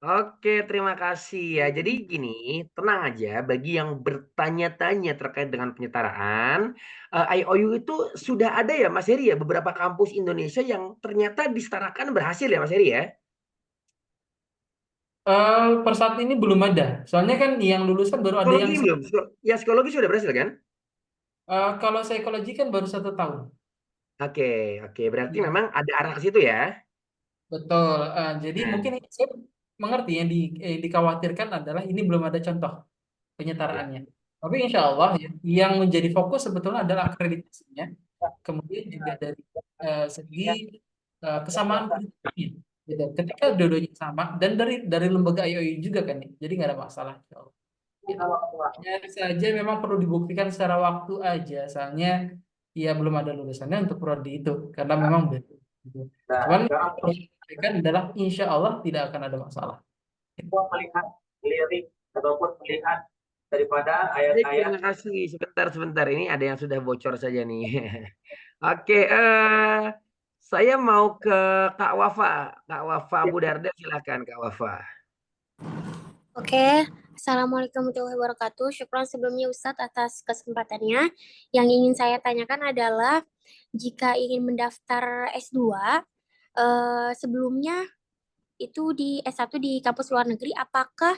Oke, terima kasih ya. Jadi gini, tenang aja bagi yang bertanya-tanya terkait dengan penyetaraan, IOU itu sudah ada ya Mas Heri ya, beberapa kampus Indonesia yang ternyata disetarakan berhasil ya Mas Heri ya? Per saat ini belum ada. Soalnya kan yang lulusan baru ada yang Psikologi belum? Ya psikologi sudah berhasil kan? kalau psikologi kan baru 1 tahun. Oke, oke. Berarti Ya. memang ada arah ke situ ya. Betul. Jadi mungkin Nah, saya mengerti yang dikhawatirkan adalah ini belum ada contoh ya. penyetaraannya. Tapi insya Allah ya, yang menjadi fokus sebetulnya adalah akreditasinya. Kemudian juga dari segi kesamaan kurikulumnya. Gitu. Ketika dua-duanya sama dan dari lembaga IOI juga kan, ya. Jadi nggak ada masalah. Insya Allah. Gitu. Hanya saja memang perlu dibuktikan secara waktu aja. Soalnya ya belum ada lulusannya untuk prodi itu karena memang betul. Gitu. Cuman yang perlu dipastikan adalah insya Allah tidak akan ada masalah. Melihat lirik ataupun melihat daripada Baik, ayat-ayat. terima kasih. Sebentar. Ini ada yang sudah bocor saja nih. Oke, saya mau ke Kak Wafa. Kak Wafa Abu Darda, silakan Kak Wafa. Oke, Assalamualaikum warahmatullahi wabarakatuh. Syukran sebelumnya Ustadz atas kesempatannya. Yang ingin saya tanyakan adalah, jika ingin mendaftar S2, sebelumnya itu di S1 di kampus luar negeri, apakah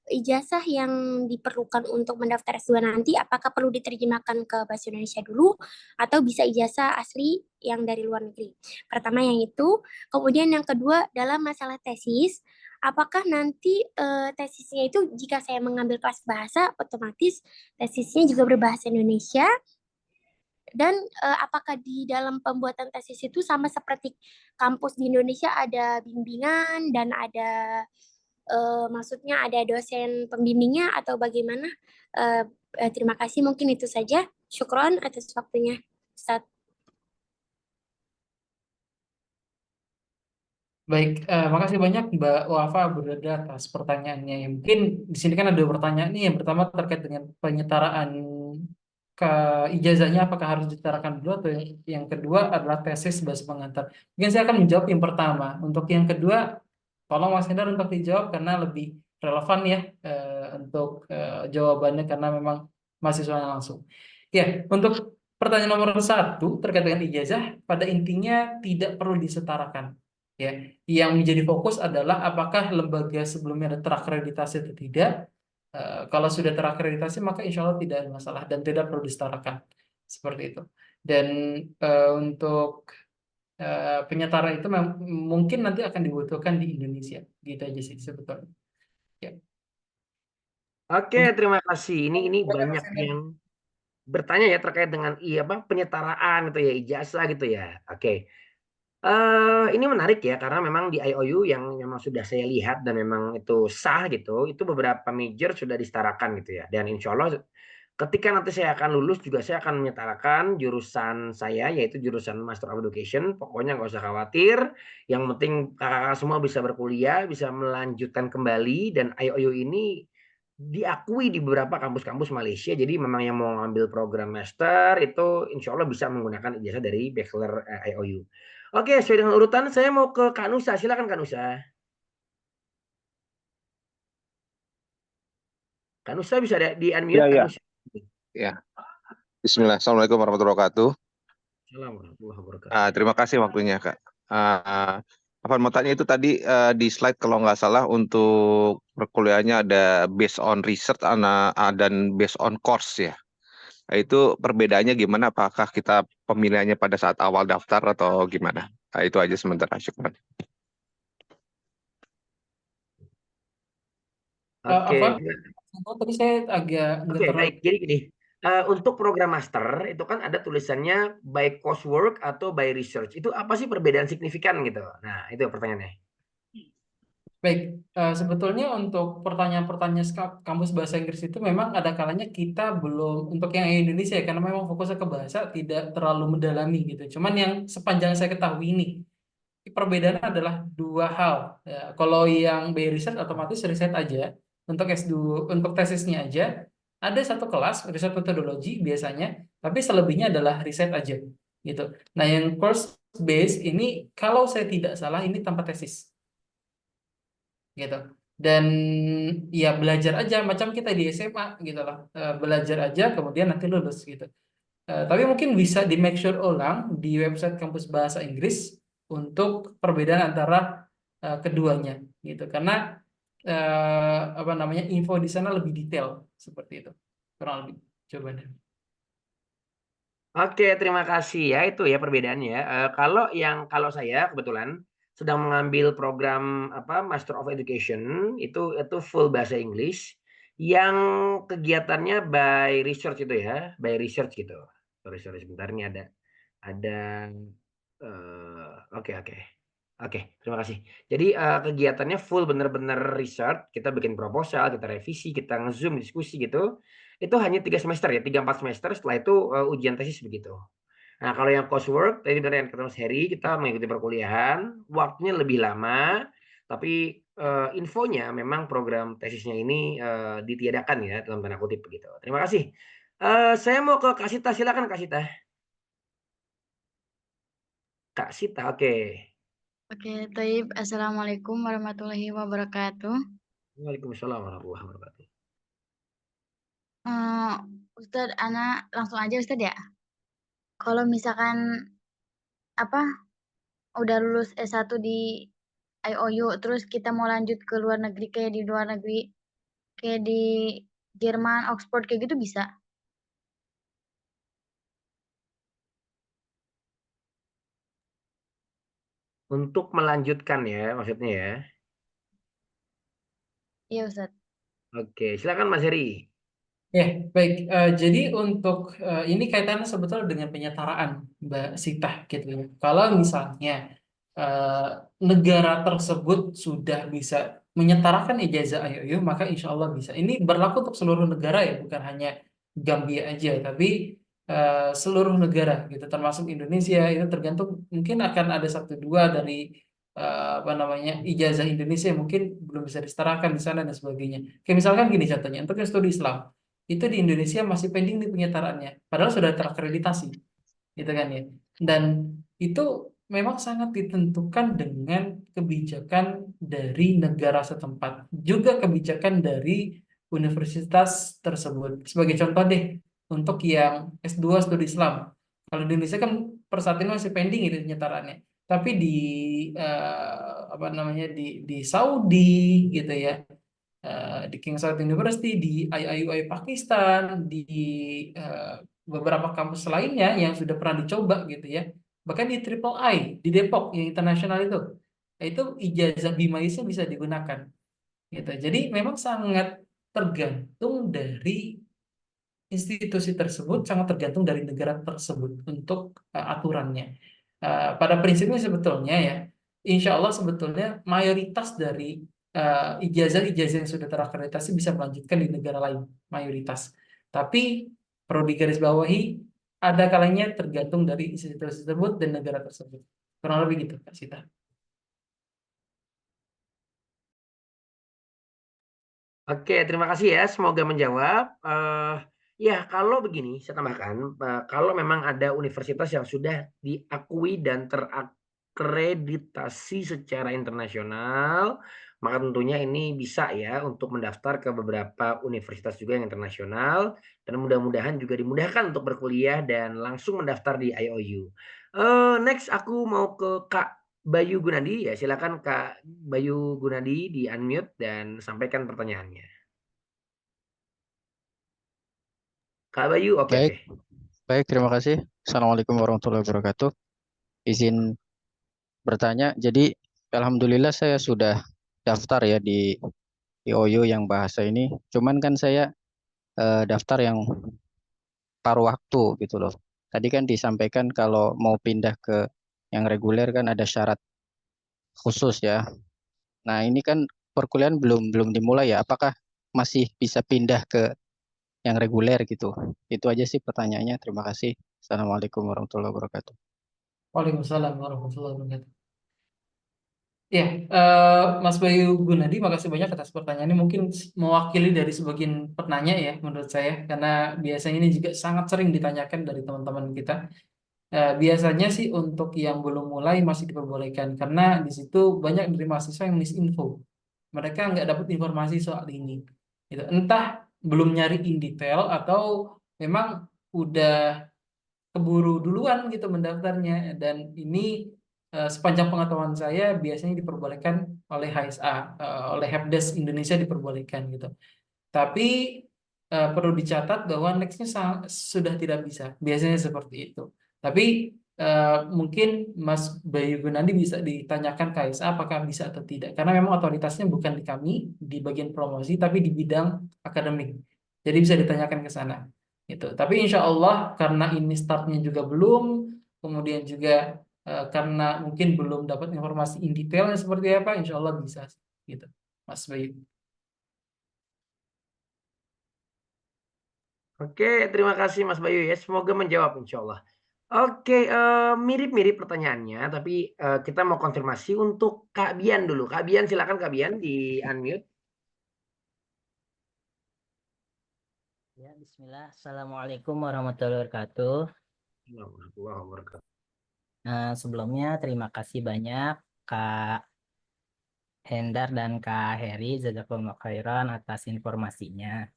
ijazah yang diperlukan untuk mendaftar S2 nanti, apakah perlu diterjemahkan ke bahasa Indonesia dulu, atau bisa ijazah asli yang dari luar negeri? Pertama yang itu. Kemudian yang kedua, dalam masalah tesis, apakah nanti tesisnya itu jika saya mengambil kelas bahasa, otomatis tesisnya juga berbahasa Indonesia, dan apakah di dalam pembuatan tesis itu sama seperti kampus di Indonesia ada bimbingan dan ada maksudnya ada dosen pembimbingnya atau bagaimana? Terima kasih, mungkin itu saja. Syukron atas waktunya, Ustaz. Baik, makasih banyak Mbak Wafa Berdada atas pertanyaannya. Ya, mungkin di sini kan ada pertanyaan nih. Yang pertama terkait dengan penyetaraan ke ijazahnya apakah harus disetarakan dulu atau yang kedua adalah tesis sebagai pengantar. Mungkin saya akan menjawab yang pertama. Untuk yang kedua, tolong Mas Hendar untuk dijawab karena lebih relevan ya untuk jawabannya karena memang mahasiswanya langsung. Ya, untuk pertanyaan nomor 1 terkait dengan ijazah, pada intinya tidak perlu disetarakan. Ya, yang menjadi fokus adalah apakah lembaga sebelumnya terakreditasi atau tidak. Kalau sudah terakreditasi maka insya Allah tidak ada masalah dan tidak perlu disetarakan seperti itu. Dan untuk penyetaraan itu mungkin nanti akan dibutuhkan di Indonesia, gitu aja sih sebetulnya. Ya. Oke, Mungkin terima kasih. Ini silakan, banyak Mas Hendar. yang bertanya ya terkait dengan iya apa penyetaraan gitu ya, ijazah gitu ya. Oke. Ini menarik ya karena memang di IOU yang memang sudah saya lihat dan memang itu sah gitu, itu beberapa major sudah disetarakan gitu ya. Dan insya Allah ketika nanti saya akan lulus juga saya akan menyetarakan jurusan saya yaitu jurusan Master of Education. Pokoknya nggak usah khawatir. Yang penting kakak-kakak semua bisa berkuliah, bisa melanjutkan kembali dan IOU ini diakui di beberapa kampus-kampus Malaysia. Jadi memang yang mau ngambil program master itu insya Allah bisa menggunakan ijazah dari bachelor IOU. Oke, sesuai dengan urutan saya mau ke Kak Nusa. Silakan Kak Nusa. Kak Nusa bisa di Ya, unmute Kak ya, Nusa. ya. Bismillah. Assalamualaikum warahmatullahi wabarakatuh. Assalamualaikum warahmatullahi wabarakatuh. Terima kasih waktunya, Kak. Apa mau tanya itu tadi di slide kalau nggak salah untuk perkuliahannya ada based on research dan based on course ya. Nah, itu perbedaannya gimana? Apakah kita pemilihannya pada saat awal daftar atau gimana? Nah, itu aja sementara. Syukran. Oke. Apa? Tadi saya agak nggak Oke, terlalu. baik. Jadi gini, untuk program master itu kan ada tulisannya by coursework atau by research. Itu apa sih perbedaan signifikan gitu? Nah, itu pertanyaannya. Baik, sebetulnya untuk pertanyaan-pertanyaan kampus bahasa Inggris itu memang ada kalanya kita belum untuk yang Indonesia ya, karena memang fokusnya ke bahasa tidak terlalu mendalami gitu. Cuman yang sepanjang saya ketahui ini perbedaannya adalah dua hal. Ya, kalau yang by research otomatis riset aja untuk S2 untuk tesisnya aja ada satu kelas riset metodologi biasanya, tapi selebihnya adalah riset aja gitu. Nah, yang course base ini kalau saya tidak salah ini tanpa tesis gitu. Dan ya belajar aja macam kita di SMA gitu lah. Belajar aja kemudian nanti lulus gitu. Tapi mungkin bisa di make sure ulang di website kampus bahasa Inggris untuk perbedaan antara keduanya gitu. Karena apa namanya info di sana lebih detail seperti itu. Kurang lebih coba deh. Oke, terima kasih ya itu ya perbedaannya. Kalau saya kebetulan sedang mengambil program apa Master of Education itu full bahasa Inggris yang kegiatannya by research itu ya, by research gitu. Sorry sebentar ini ada oke oke. Oke, terima kasih. Jadi kegiatannya full bener-bener research, kita bikin proposal, kita revisi, kita nge-zoom diskusi gitu. Itu hanya 3 semester ya, 3-4 semester. Setelah itu ujian tesis begitu. Nah, kalau yang coursework, tadi benar yang kata Mas Heri, kita mengikuti perkuliahan, waktunya lebih lama, tapi infonya memang program tesisnya ini ditiadakan ya, dalam tanda kutip begitu. Terima kasih. Saya mau ke Kak Sita, silakan Kak Sita. Kak Sita, oke. Oke, Taib. Assalamualaikum warahmatullahi wabarakatuh. Waalaikumsalam warahmatullahi wabarakatuh. Ustadz, Ana langsung aja Ustadz ya. Kalau misalkan apa udah lulus S1 di IOU, terus kita mau lanjut ke luar negeri kayak di luar negeri, kayak di Jerman, Oxford kayak gitu bisa? Untuk melanjutkan ya, maksudnya ya. Iya Ustadz. Oke, silakan Mas Heri. Ya, baik. Jadi untuk ini kaitannya sebetulnya dengan penyetaraan, Mbak Sitah, gitu ya. Kalau misalnya eh, negara tersebut sudah bisa menyetarakan ijazah IOU, maka insya Allah bisa. Ini berlaku untuk seluruh negara ya, bukan hanya Gambia aja, tapi seluruh negara gitu, termasuk Indonesia. Itu tergantung mungkin akan ada satu dua dari apa namanya ijazah Indonesia yang mungkin belum bisa disetarakan di sana dan sebagainya. Kayak misalkan gini contohnya, untuk yang studi Islam itu di Indonesia masih pending di penyetaraannya, padahal sudah terakreditasi, gitu kan ya. Dan itu memang sangat ditentukan dengan kebijakan dari negara setempat, juga kebijakan dari universitas tersebut. Sebagai contoh deh, untuk yang S2 studi Islam, kalau di Indonesia kan per saat ini masih pending itu penyetaraannya. Tapi di apa namanya di Saudi gitu ya, di King Saud University, di IIUI Pakistan, di eh, beberapa kampus lainnya yang sudah pernah dicoba gitu ya. Bahkan di Triple I di Depok yang internasional itu ijazah BIMAIS bisa digunakan gitu. Jadi memang sangat tergantung dari institusi tersebut, sangat tergantung dari negara tersebut untuk aturannya. Pada prinsipnya sebetulnya ya, insya Allah sebetulnya mayoritas dari ijazah-ijazah yang sudah terakreditasi bisa melanjutkan di negara lain, mayoritas. Tapi perlu digarisbawahi, ada kalanya tergantung dari institusi tersebut dan negara tersebut. Kurang lebih gitu, Kak Sita. Oke, terima kasih ya. Semoga menjawab. Ya, kalau begini, saya tambahkan, kalau memang ada universitas yang sudah diakui dan terakreditasi secara internasional, maka tentunya ini bisa ya untuk mendaftar ke beberapa universitas juga yang internasional, dan mudah-mudahan juga dimudahkan untuk berkuliah dan langsung mendaftar di IOU. Next, aku mau ke Kak Bayu Gunadi ya, silakan Kak Bayu Gunadi di unmute dan sampaikan pertanyaannya. Kak Bayu, oke Baik, oke. baik, terima kasih. Assalamualaikum warahmatullahi wabarakatuh. Izin bertanya, jadi alhamdulillah saya sudah daftar ya di IOU yang bahasa ini. Cuman kan saya daftar yang paruh waktu gitu loh. Tadi kan disampaikan kalau mau pindah ke yang reguler kan ada syarat khusus ya. Nah, ini kan perkuliahan belum dimulai ya. Apakah masih bisa pindah ke yang reguler gitu? Itu aja sih pertanyaannya. Terima kasih. Assalamualaikum warahmatullahi wabarakatuh. Waalaikumsalam warahmatullahi wabarakatuh. Ya, Mas Bayu Gunadi, makasih banyak atas pertanyaannya. Mungkin mewakili dari sebagian penanya ya, menurut saya, karena biasanya ini juga sangat sering ditanyakan dari teman-teman kita. Biasanya sih untuk yang belum mulai masih diperbolehkan, karena di situ banyak dari mahasiswa yang misinfo. Mereka nggak dapat informasi soal ini. Gitu. Entah belum nyari in detail atau memang udah keburu duluan gitu mendaftarnya, dan ini sepanjang pengetahuan saya biasanya diperbolehkan oleh HSA, oleh Helpdesk Indonesia diperbolehkan gitu. Tapi perlu dicatat bahwa nextnya sudah tidak bisa, biasanya seperti itu. Tapi mungkin Mas Bayu Gunandi bisa ditanyakan ke HSA apakah bisa atau tidak, karena memang otoritasnya bukan di kami di bagian promosi tapi di bidang akademik, jadi bisa ditanyakan ke sana gitu. Tapi insya Allah karena ini startnya juga belum, kemudian juga karena mungkin belum dapat informasi in detailnya seperti apa, insya Allah bisa gitu, Mas Bayu. Oke, terima kasih Mas Bayu ya. Semoga menjawab insya Allah. Oke, mirip-mirip pertanyaannya, tapi kita mau konfirmasi untuk Kak Bian dulu. Kak Bian, silakan Kak Bian di unmute. Ya, Bismillah. Assalamualaikum warahmatullahi wabarakatuh. Warahmatullahi wabarakatuh. Sebelumnya terima kasih banyak Kak Hendar dan Kak Heri, jazakumullah khairan atas informasinya.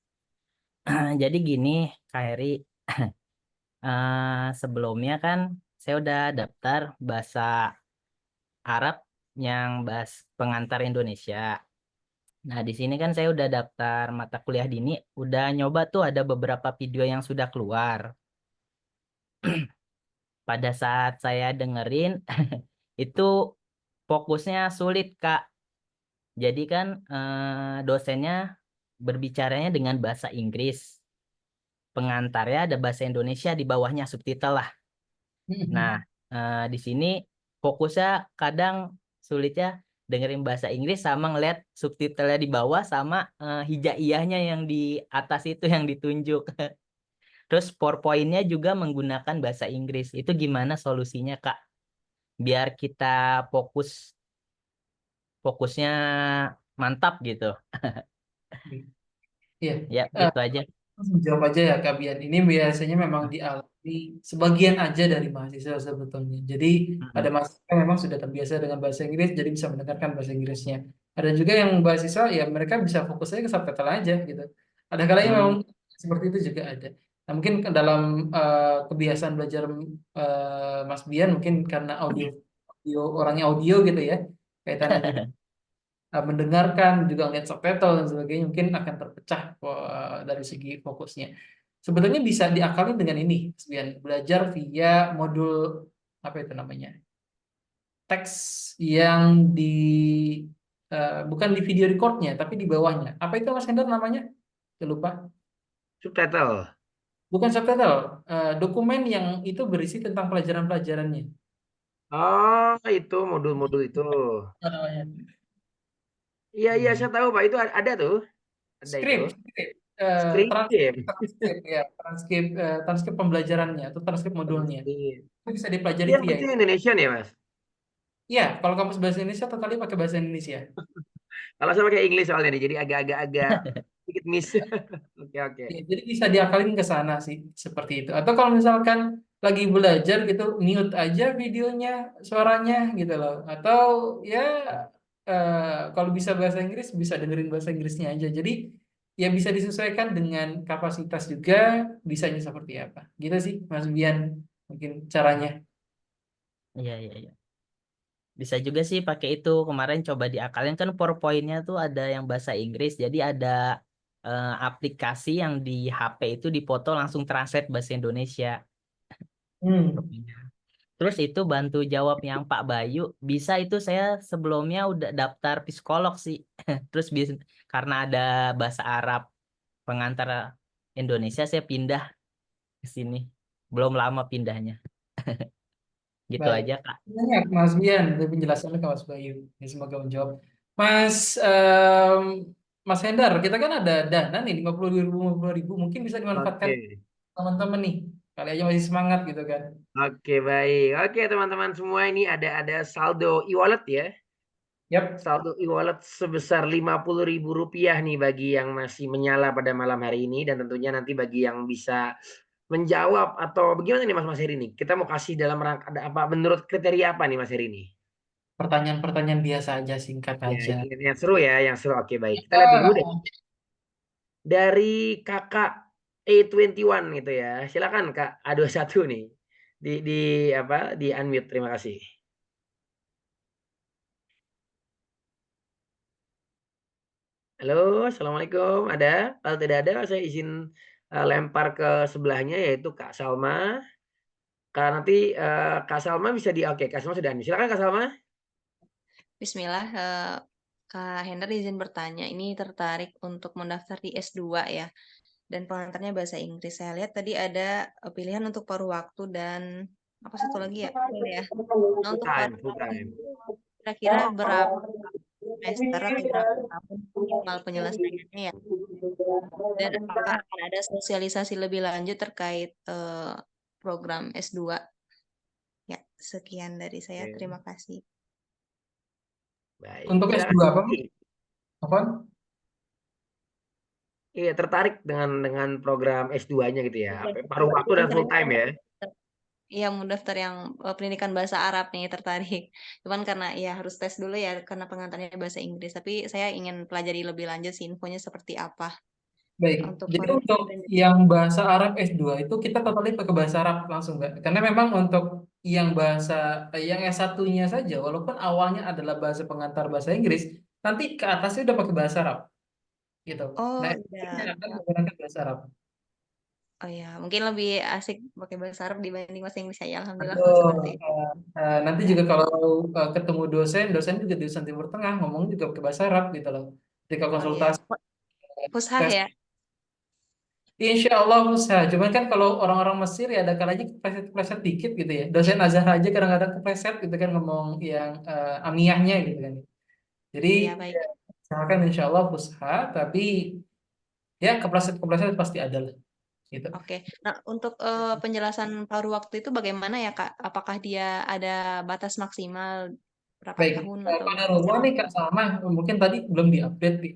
Jadi gini, Kak Heri, sebelumnya kan saya udah daftar bahasa Arab yang bahas pengantar Indonesia. Nah, di sini kan saya udah daftar mata kuliah dini, udah nyoba tuh ada beberapa video yang sudah keluar. Pada saat saya dengerin, itu fokusnya sulit, Kak. Jadi kan dosennya berbicaranya dengan bahasa Inggris. Pengantarnya ada bahasa Indonesia di bawahnya subtitle lah. Nah, di sini fokusnya kadang sulitnya dengerin bahasa Inggris sama ngeliat subtitlenya di bawah sama hijaiyahnya yang di atas itu yang ditunjuk. Terus PowerPoint-nya juga menggunakan bahasa Inggris. Itu gimana solusinya, Kak? Biar kita fokusnya mantap gitu. Iya. Ya, gitu aja. Jawab aja ya Kak Bian. Ini biasanya memang dialami sebagian aja dari mahasiswa sebetulnya. Jadi ada mahasiswa yang memang sudah terbiasa dengan bahasa Inggris, jadi bisa mendengarkan bahasa Inggrisnya. Ada juga yang mahasiswa ya mereka bisa fokus aja ke subtitle aja gitu. Ada kalanya memang seperti itu juga ada. Nah mungkin dalam kebiasaan belajar Mas Bian mungkin karena orangnya audio gitu ya, kaitannya juga mendengarkan juga lihat subtitle dan sebagainya mungkin akan terpecah dari segi fokusnya. Sebetulnya bisa diakalin dengan ini, Bian, belajar via modul apa itu namanya, teks yang di bukan di video recordnya tapi di bawahnya. Apa itu Mas Hendar namanya? Saya lupa. Subtitle. Bukan subtitle, dokumen yang itu berisi tentang pelajaran-pelajarannya. Oh, itu modul-modul itu. Apa namanya? Iya, saya tahu Pak. Itu ada tuh. Ada itu. Skrip, Skrip. transkrip pembelajarannya atau transkrip modulnya. Itu bisa dipelajari Yang via penting Indonesia nih, Mas. Iya, kalau kampus bahasa Indonesia totally pakai bahasa Indonesia. Kalau saya pakai Inggris soalnya nih, jadi agak sedikit miss. Oke. Ya, jadi bisa diakalin ke sana sih, seperti itu. Atau kalau misalkan lagi belajar gitu, mute aja videonya, suaranya gitu loh. Atau ya kalau bisa bahasa Inggris, bisa dengerin bahasa Inggrisnya aja. Jadi ya bisa disesuaikan dengan kapasitas juga, bisanya seperti apa. Gitu sih, Mas Bian, mungkin caranya. Iya. Bisa juga sih pakai itu. Kemarin coba diakalin kan PowerPoint-nya tuh ada yang bahasa Inggris. Jadi ada aplikasi yang di HP itu dipoto langsung translate bahasa Indonesia. Terus itu bantu jawab yang Pak Bayu. Bisa itu saya sebelumnya udah daftar psikolog sih. Terus karena ada bahasa Arab pengantar Indonesia saya pindah ke sini. Belum lama pindahnya. Gitu Baik. aja, Kak. Banyak Mas Bian, dari penjelasannya ke Mas Bayu. Ya, semoga menjawab. Mas Hendar, kita kan ada dana nih 50.000, mungkin bisa dimanfaatkan Oke. teman-teman nih. Kali aja masih semangat gitu kan. Oke, baik. Oke, teman-teman semua, ini ada saldo e-wallet ya. Yap. Saldo e-wallet sebesar Rp50.000 nih bagi yang masih menyala pada malam hari ini, dan tentunya nanti bagi yang bisa menjawab atau bagaimana nih Mas Heri nih? Kita mau kasih dalam rangka ada apa, menurut kriteria apa nih Mas Heri nih? Pertanyaan-pertanyaan biasa aja, singkat Ya, aja. yang seru ya, yang seru. Oke, baik. Kita lihat dulu deh. Ah, Dari Kakak A21 gitu ya. Silakan Kak A21 nih. Di apa? Di unmute. Terima kasih. Halo, Assalamualaikum. Ada? Kalau tidak ada, saya izin lempar ke sebelahnya, yaitu Kak Salma. Nanti Kak Salma bisa oke, Kak Salma sudah. Silakan Kak Salma. Bismillah, Kak Hendra izin bertanya, ini tertarik untuk mendaftar di S2 ya, dan pengantarnya bahasa Inggris. Saya lihat tadi ada pilihan untuk paruh waktu dan apa satu lagi ya? Betul ya. Nah, untuk Time, paruh full waktu time. itu kira-kira berapa semester atau berapa tahun minimal penyelesaiannya ya? Dan apakah akan ada sosialisasi lebih lanjut terkait program S2? Ya, sekian dari saya. Oke, Terima kasih. baik. Untuk Silakan. S2 apa? Apa? Iya, tertarik dengan program S2-nya gitu ya. Iya, Paruh waktu dan full time ya. Iya, mau daftar yang pendidikan bahasa Arab nih, tertarik. Cuman karena ya harus tes dulu ya, karena pengantarnya bahasa Inggris. Tapi saya ingin pelajari lebih lanjut sih infonya seperti apa Baik, untuk jadi paruh untuk dan yang bahasa Arab S2 itu kita totalnya pakai bahasa Arab langsung, Mbak. Karena memang untuk yang yang S1-nya saja, walaupun awalnya adalah bahasa pengantar bahasa Inggris, nanti ke atasnya udah pakai bahasa Arab, gitu. oh Nah, udah S2-nya akan menggunakan bahasa Arab. oh ya mungkin lebih asik pakai bahasa Arab dibanding bahasa Inggris ya. Alhamdulillah kalau Betul. seperti itu. Nanti Ya, juga kalau ketemu dosen juga dosen Timur Tengah ngomong juga pakai bahasa Arab gitu loh. Ketika oh ya, konsultasi, Fushah tes. ya. Insya Allah usaha. Cuman kan kalau orang-orang Mesir ya ada kalanya kepleset-kepleset dikit gitu ya. Dosen Azhar aja kadang-kadang kepleset gitu kan ngomong yang amiyahnya gitu kan. Jadi Iya baik. ya, misalkan insya Allah usaha, tapi ya kepleset-kepleset pasti ada lah gitu. Oke. Nah, untuk penjelasan paruh waktu itu bagaimana ya, Kak? Apakah dia ada batas maksimal berapa Baik, tahun atau pada bisa Rowa nih Kak Salma, mungkin tadi belum diupdate nih,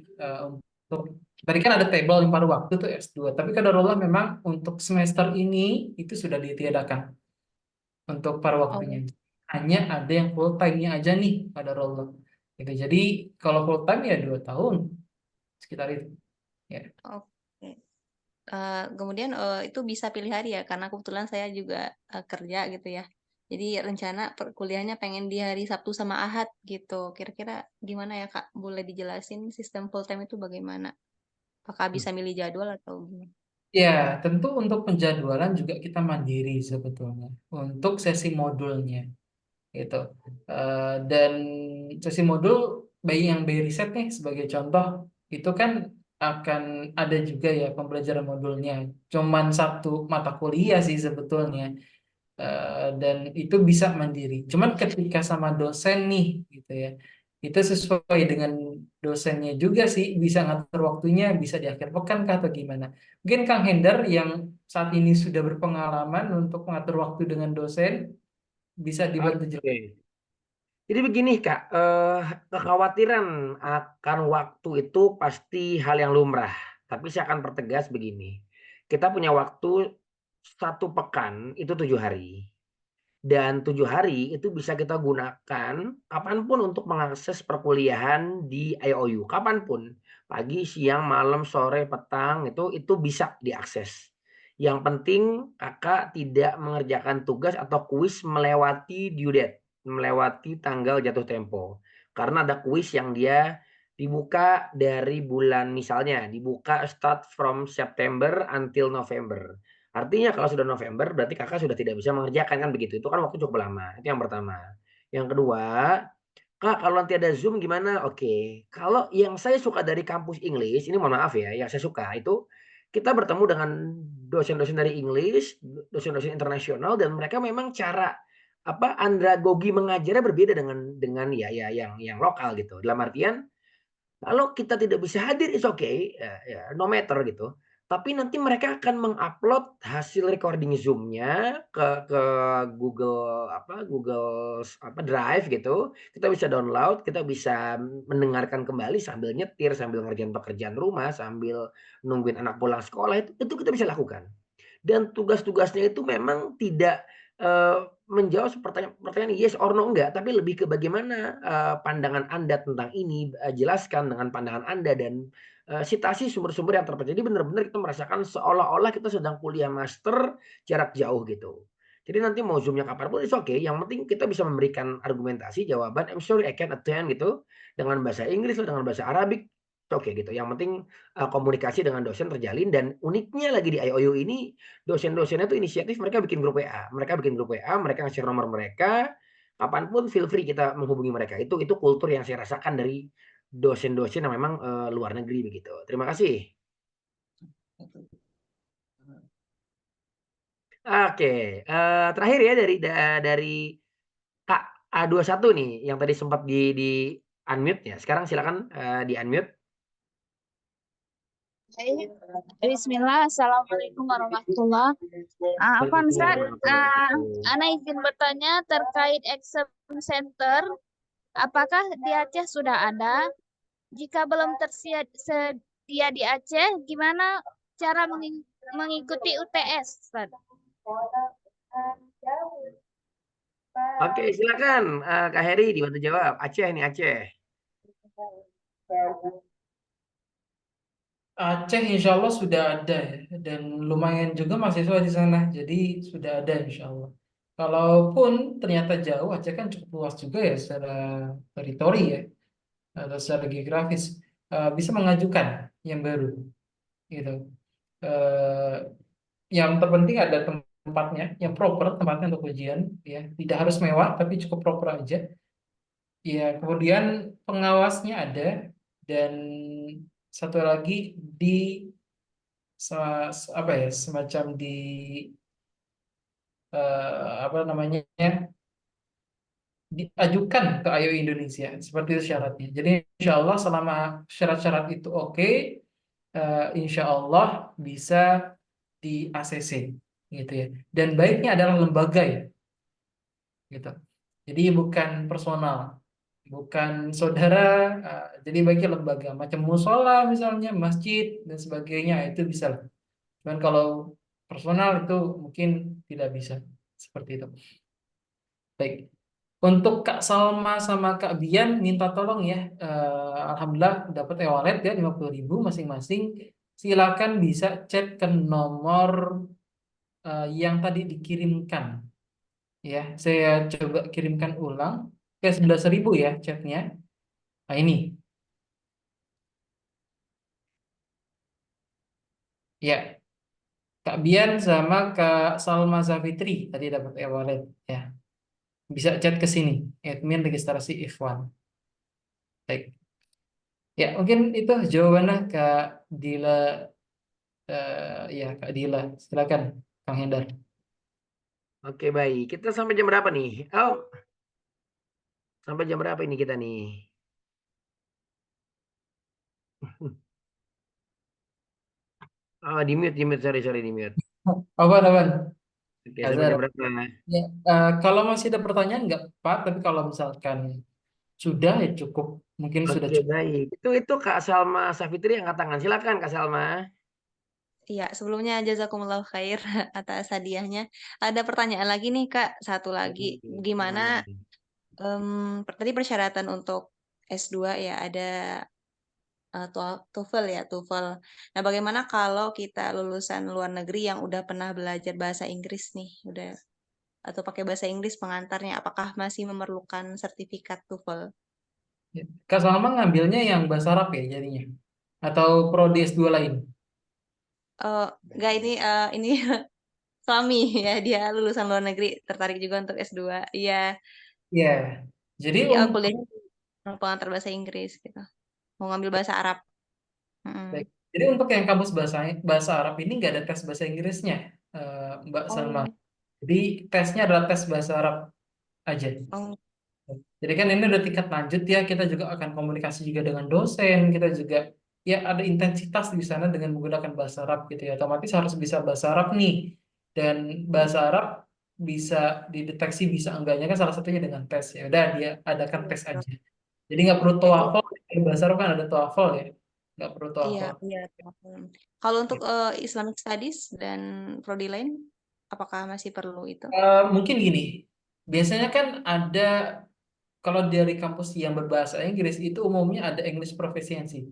untuk tadi kan ada tabel yang paruh waktu tuh S2, tapi pada Rowa memang untuk semester ini itu sudah ditiadakan untuk paruh waktunya. Oh, Hanya ada yang full time-nya aja nih pada Rolla. Gitu. Jadi kalau full time ya 2 tahun sekitar itu. Ya. oke. Kemudian itu bisa pilih hari ya, karena kebetulan saya juga kerja gitu ya. Jadi rencana kuliahnya pengen di hari Sabtu sama Ahad gitu. Kira-kira gimana ya, Kak? Boleh dijelasin sistem full time itu bagaimana? Apakah bisa milih jadwal atau gimana? Ya, tentu untuk penjadwalan juga kita mandiri sebetulnya untuk sesi modulnya gitu. Dan sesi modul bayi yang by riset nih sebagai contoh itu kan akan ada juga ya pembelajaran modulnya. Cuman satu mata kuliah sih sebetulnya. Dan itu bisa mandiri. Cuman ketika sama dosen nih gitu ya, itu sesuai dengan dosennya juga sih, bisa ngatur waktunya, bisa di akhir pekan kah atau gimana. Mungkin Kang Hendar yang saat ini sudah berpengalaman untuk mengatur waktu dengan dosen, bisa dibantu jelaskan. Oke. Jadi begini Kak, kekhawatiran akan waktu itu pasti hal yang lumrah. Tapi saya akan pertegas begini, kita punya waktu 1 pekan itu 7 hari. Dan 7 hari itu bisa kita gunakan kapanpun untuk mengakses perkuliahan di IOU. Kapanpun, pagi, siang, malam, sore, petang, itu bisa diakses. Yang penting kakak tidak mengerjakan tugas atau kuis melewati due date, melewati tanggal jatuh tempo. Karena ada kuis yang dia dibuka dari bulan, misalnya dibuka start from September until November. Artinya kalau sudah November berarti kakak sudah tidak bisa mengerjakan, kan begitu. Itu kan waktu cukup lama. Itu yang pertama. Yang kedua, Kak, kalau nanti ada Zoom gimana? Oke. Kalau yang saya suka dari kampus English, ini mohon maaf ya, yang saya suka itu kita bertemu dengan dosen-dosen dari English, dosen-dosen internasional, dan mereka memang cara andragogi mengajarnya berbeda dengan yang lokal gitu. Dalam artian Kalau kita tidak bisa hadir, it's okay, ya no matter gitu. Tapi nanti mereka akan mengupload hasil recording Zoom-nya ke Google Drive gitu. Kita bisa download, kita bisa mendengarkan kembali sambil nyetir, sambil ngerjain pekerjaan rumah, sambil nungguin anak pulang sekolah, itu kita bisa lakukan. Dan tugas-tugasnya itu memang tidak menjawab pertanyaan yes or no, enggak, tapi lebih ke bagaimana pandangan Anda tentang ini, jelaskan dengan pandangan Anda dan sitasi sumber-sumber yang terpercaya. Jadi benar-benar kita merasakan seolah-olah kita sedang kuliah master jarak jauh gitu. Jadi nanti mau Zoom-nya kapan pun it's okay, yang penting kita bisa memberikan argumentasi, jawaban, I'm sorry I can attend gitu, dengan bahasa Inggris atau dengan bahasa Arabik, it's okay gitu. Yang penting komunikasi dengan dosen terjalin, dan uniknya lagi di IOU ini dosen-dosennya tuh inisiatif, mereka bikin grup WA, mereka ngasih nomor mereka, kapanpun feel free kita menghubungi mereka. Itu kultur yang saya rasakan dari dosen-dosen yang memang luar negeri begitu. Terima kasih. Oke, terakhir ya dari Kak A21 nih yang tadi sempat di unmute ya. Sekarang silakan di unmute. Bismillah, Assalamualaikum warahmatullahi wabarakatuh. Afwan Ustaz, Ana izin bertanya terkait exam center, apakah di Aceh sudah ada? Jika belum tersedia di Aceh, gimana cara mengikuti UTS, Ustaz? Oke, silakan Kak Heri dibantu jawab. Aceh nih, Aceh. Aceh insya Allah sudah ada ya, dan lumayan juga mahasiswa di sana, jadi sudah ada insya Allah. Kalaupun ternyata jauh, Aceh kan cukup luas juga ya secara teritori ya, atau secara geografis, bisa mengajukan yang baru gitu. Yang terpenting ada tempatnya, yang proper tempatnya untuk ujian ya, tidak harus mewah tapi cukup proper aja. Ya, kemudian pengawasnya ada, dan satu lagi semacam di apa namanya, diajukan ke IOI Indonesia, seperti itu syaratnya. Jadi insya Allah selama syarat-syarat itu oke, insya Allah bisa di ACC gitu ya. Dan baiknya adalah lembaga ya, gitu. Jadi bukan personal, bukan saudara, jadi baiknya lembaga macam musola misalnya, masjid dan sebagainya, itu bisa. Cuman kalau personal itu mungkin tidak bisa seperti itu. Baik, untuk Kak Salma sama Kak Bian minta tolong ya, alhamdulillah dapat e-wallet ya 50.000 masing-masing. Silakan bisa chat ke nomor yang tadi dikirimkan. Ya, saya coba kirimkan ulang ke 11.000 ya chatnya. Nah ini, ya Kak Bian sama Kak Salma Zafitri tadi dapat e-wallet ya. Bisa chat ke sini, admin registrasi Ikhwan. Baik. Ya, mungkin itu jawabannya Kak Dila. Ya, Kak Dila. Silakan, Kang Hendar. Oke, baik. Kita sampai jam berapa nih? Oh, sampai jam berapa ini kita nih? Oh, di mute, sorry, di mute. Apaan? Oke, sampai jam berapa? Ya, kalau masih ada pertanyaan nggak Pak, tapi kalau misalkan sudah ya cukup, mungkin sudah Oke, cukup. baik. Itu Kak Salma Safitri angkat tangan. Silakan Kak Salma. Iya, sebelumnya jazakumullah khair atas hadiahnya. Ada pertanyaan lagi nih Kak, satu lagi. Gimana tadi persyaratan untuk S2 ya ada TOEFL ya, TOEFL. Nah, bagaimana kalau kita lulusan luar negeri yang udah pernah belajar bahasa Inggris nih, udah atau pakai bahasa Inggris pengantarnya, apakah masih memerlukan sertifikat TOEFL? Ya. Kak Salma ngambilnya yang bahasa Arab ya jadinya? Atau prodi S2 lain? Enggak, ini suami ya, dia lulusan luar negeri, tertarik juga untuk S2. Iya. Ya, jadi Kuliahnya pengantar bahasa Inggris gitu. Mau ngambil bahasa Arab. baik. Jadi untuk yang kampus bahasa Arab ini nggak ada tes bahasa Inggrisnya, Mbak Salma. Jadi tesnya adalah tes bahasa Arab aja. Jadi kan ini udah tingkat lanjut ya, kita juga akan komunikasi juga dengan dosen, kita juga ya ada intensitas di sana dengan menggunakan bahasa Arab gitu ya. Otomatis harus bisa bahasa Arab nih. Dan bahasa Arab bisa dideteksi bisa enggaknya kan salah satunya dengan tes. Ya udah dia adakan tes aja. Jadi nggak perlu Ya, iya. TOEFL, di bahasa Arab kan ada TOEFL ya. Nggak perlu Iya, TOEFL. iya. Kalau untuk Islamic Studies dan prodi lain, apakah masih perlu itu? Mungkin gini, biasanya kan ada kalau dari kampus yang berbahasa Inggris itu umumnya ada English Proficiency,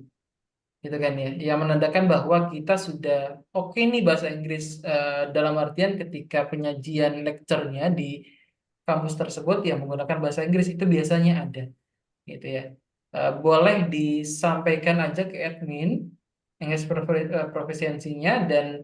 gitu kan ya, yang menandakan bahwa kita sudah oke nih bahasa Inggris dalam artian ketika penyajian lecture-nya di kampus tersebut yang menggunakan bahasa Inggris itu biasanya ada, gitu ya. Boleh disampaikan aja ke admin English Proficiency-nya dan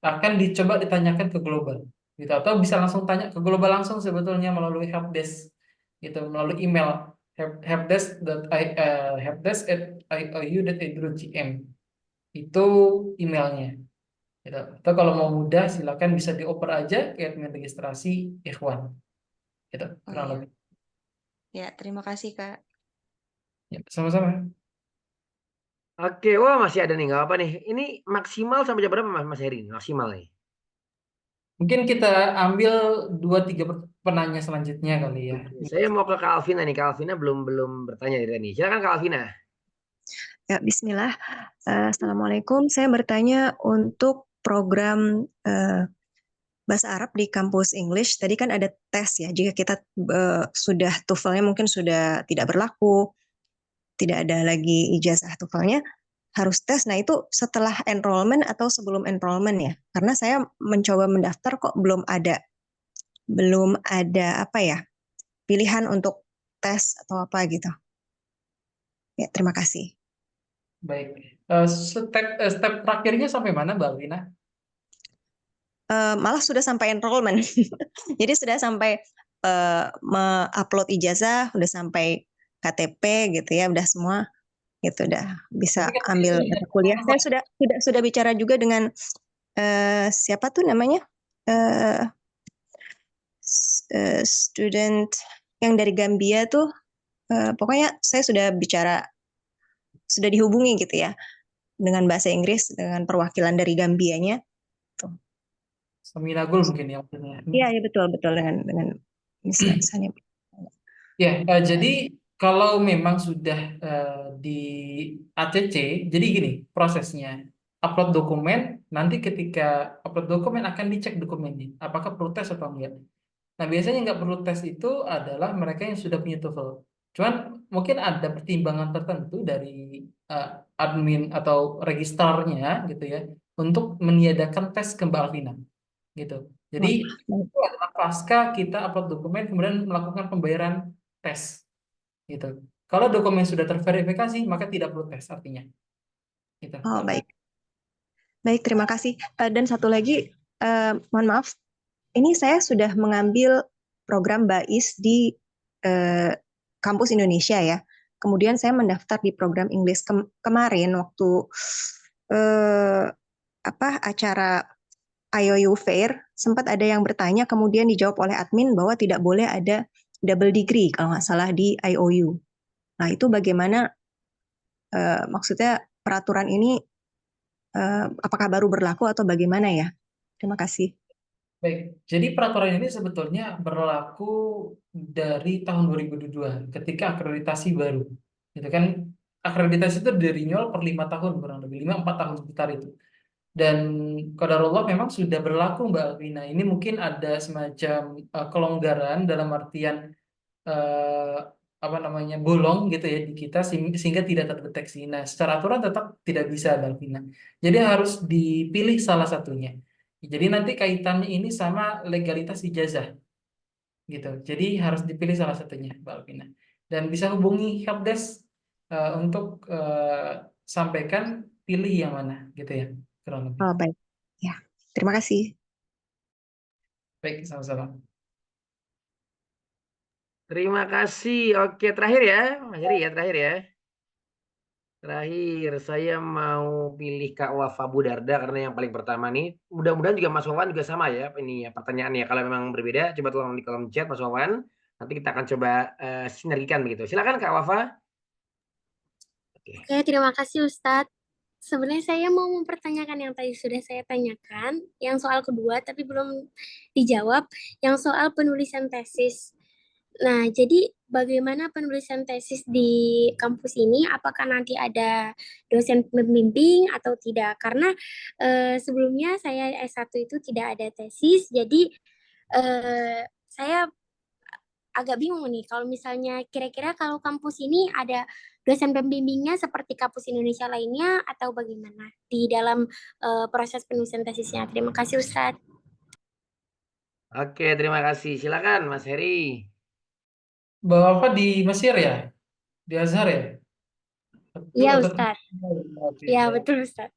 akan dicoba ditanyakan ke global, gitu, atau bisa langsung tanya ke global langsung sebetulnya melalui helpdesk, gitu, melalui email helpdesk@iou.edu.gm itu emailnya, gitu. Atau kalau mau mudah silakan bisa dioper aja ke admin registrasi Ikhwan, gitu, Oh kurang iya. lebih. Ya, terima kasih, Kak. Ya, sama-sama. Oke, wah masih ada nih, nggak apa nih. Ini maksimal sampai jam berapa Mas Heri? Maksimal nih. Mungkin kita ambil 2-3 penanya selanjutnya kali ya. Saya mau ke Kak Alvina nih. Kak Alvina belum bertanya dari tadi. Silakan Kak Alvina. Ya, Bismillah. Assalamualaikum. Saya bertanya untuk program bahasa Arab di kampus English. Tadi kan ada tes ya. Jika kita sudah TOEFL-nya mungkin sudah tidak berlaku, tidak ada lagi ijazah TOEFL-nya, harus tes. Nah, itu setelah enrollment atau sebelum enrollment ya? Karena saya mencoba mendaftar kok belum ada apa ya, pilihan untuk tes atau apa gitu. Ya, terima kasih. Baik. Step terakhirnya sampai mana, Mbak Alvina? Malah sudah sampai enrollment. Jadi sudah sampai upload ijazah, udah sampai KTP gitu ya, udah semua gitu, udah bisa Tapi kan ambil ini mata kuliah. Saya sudah bicara juga dengan siapa tuh namanya, student yang dari Gambia tuh, pokoknya saya sudah dihubungi gitu ya dengan bahasa Inggris dengan perwakilan dari Gambianya. Seminagul mungkin ya maksudnya. Iya betul dengan misalnya. Ya, jadi kalau memang sudah di ACC, jadi gini prosesnya. Upload dokumen, nanti ketika upload dokumen akan dicek dokumennya, apakah perlu tes atau enggak. Nah, biasanya nggak perlu tes itu adalah mereka yang sudah punya TOEFL. Cuman mungkin ada pertimbangan tertentu dari admin atau registrarnya gitu ya, untuk meniadakan tes ke Mbak Alvina, gitu. Jadi itu adalah pasca kita upload dokumen kemudian melakukan pembayaran tes, gitu. Kalau dokumen sudah terverifikasi maka tidak perlu tes artinya, gitu. Oh, baik, terima kasih. Dan satu lagi, mohon maaf, ini saya sudah mengambil program BAIS di kampus Indonesia ya. Kemudian saya mendaftar di program Inggris kemarin waktu acara IOU Fair, sempat ada yang bertanya, kemudian dijawab oleh admin bahwa tidak boleh ada double degree kalau nggak salah di IOU. Nah, itu bagaimana, maksudnya peraturan ini apakah baru berlaku atau bagaimana ya? Terima kasih. Baik, jadi peraturan ini sebetulnya berlaku dari tahun 2022 ketika akreditasi baru. Gitu kan, akreditasi itu di renewal per 5 tahun kurang lebih 5-4 tahun sekitar itu. Dan qadarullah memang sudah berlaku Mbak Alvina. Ini mungkin ada semacam kelonggaran dalam artian apa namanya bolong gitu ya di kita sehingga tidak terdeteksi. Nah, secara aturan tetap tidak bisa Mbak Alvina. Jadi harus dipilih salah satunya. Jadi nanti kaitannya ini sama legalitas ijazah, gitu. Jadi harus dipilih salah satunya, Mbak Alvina. Dan bisa hubungi helpdesk untuk sampaikan pilih yang mana, gitu ya, kurang lebih. Oh, baik. Ya, terima kasih. Baik, sama-sama. Terima kasih. Oke, terakhir ya, Mas Heri ya, terakhir ya. Terakhir, saya mau pilih Kak Wafa Budarda karena yang paling pertama nih. Mudah-mudahan juga Mas Wawan juga sama ya ini ya pertanyaannya. Kalau memang berbeda, coba tolong di kolom chat Mas Wawan. Nanti kita akan coba sinergikan begitu. Silakan Kak Wafa. Oke, terima kasih Ustadz. Sebenarnya saya mau mempertanyakan yang tadi sudah saya tanyakan, yang soal kedua tapi belum dijawab, yang soal penulisan tesis. Nah, jadi bagaimana penulisan tesis di kampus ini? Apakah nanti ada dosen pembimbing atau tidak? Karena sebelumnya saya S1 itu tidak ada tesis, jadi saya agak bingung nih kalau misalnya kira-kira kalau kampus ini ada dosen pembimbingnya seperti kampus Indonesia lainnya atau bagaimana di dalam proses penulisan tesisnya. Terima kasih Ustadz. Oke, terima kasih. Silakan Mas Heri. Bapak di Mesir ya? Di Azhar ya? Betul Iya atau Ustadz. Oke, Iya baik. betul Ustadz.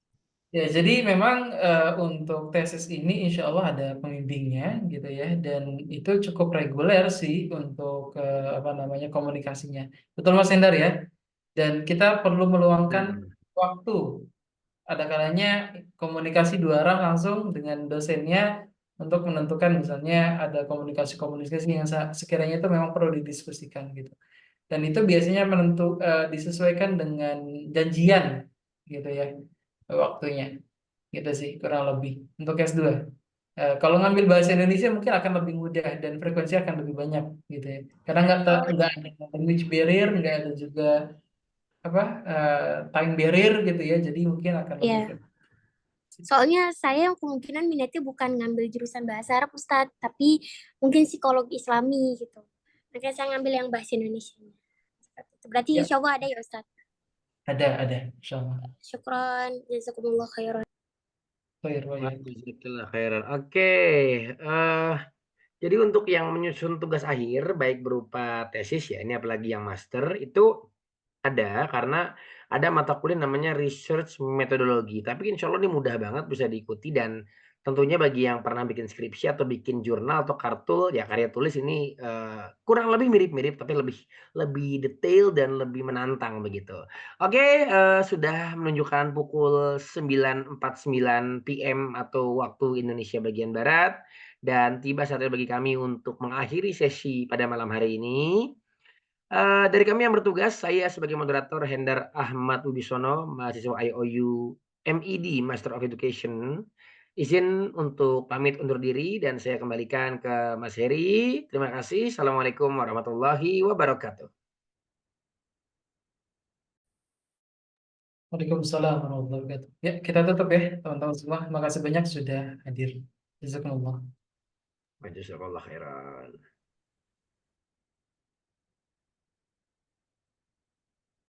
Ya, jadi memang untuk tesis ini insya Allah ada pembimbingnya gitu ya, dan itu cukup reguler sih untuk apa namanya komunikasinya. Betul Mas Hendar ya? Dan kita perlu meluangkan waktu. Ada kalanya komunikasi 2 arah langsung dengan dosennya untuk menentukan misalnya ada komunikasi-komunikasi yang sekiranya itu memang perlu didiskusikan gitu. Dan itu biasanya disesuaikan dengan janjian gitu ya waktunya. Gitu sih kurang lebih untuk S2. Kalau ngambil bahasa Indonesia mungkin akan lebih mudah dan frekuensi akan lebih banyak gitu ya. Karena nggak ada language barrier, nggak ada juga apa time barrier gitu ya. Jadi mungkin akan lebih Iya. Soalnya saya kemungkinan minatnya bukan ngambil jurusan bahasa Arab Ustadz, tapi mungkin psikologi Islami gitu. Makanya saya ngambil yang bahasa Indonesia. Berarti Ya. insya Allah ada ya Ustadz? Ada insya Allah. Syukron, jazakumullah khairan. Jazakallah khairan. Oke, jadi untuk yang menyusun tugas akhir baik berupa tesis ya, ini apalagi yang master itu ada karena ada mata kuliah namanya research methodology. Tapi insya Allah ini mudah banget bisa diikuti dan tentunya bagi yang pernah bikin skripsi atau bikin jurnal atau kartul ya karya tulis ini kurang lebih mirip-mirip tapi lebih detail dan lebih menantang begitu. Oke, sudah menunjukkan pukul 9.49 PM atau waktu Indonesia bagian Barat dan tiba saatnya bagi kami untuk mengakhiri sesi pada malam hari ini. Dari kami yang bertugas, saya sebagai moderator Hendar Ahmad Wibisono, mahasiswa IOU MED Master of Education, izin untuk pamit undur diri dan saya kembalikan ke Mas Heri. Terima kasih. Assalamualaikum warahmatullahi wabarakatuh. Waalaikumsalam warahmatullahi wabarakatuh. Ya, kita tutup ya teman-teman semua. Terima kasih banyak sudah hadir. Jazakumullah. Jazakallah khairan.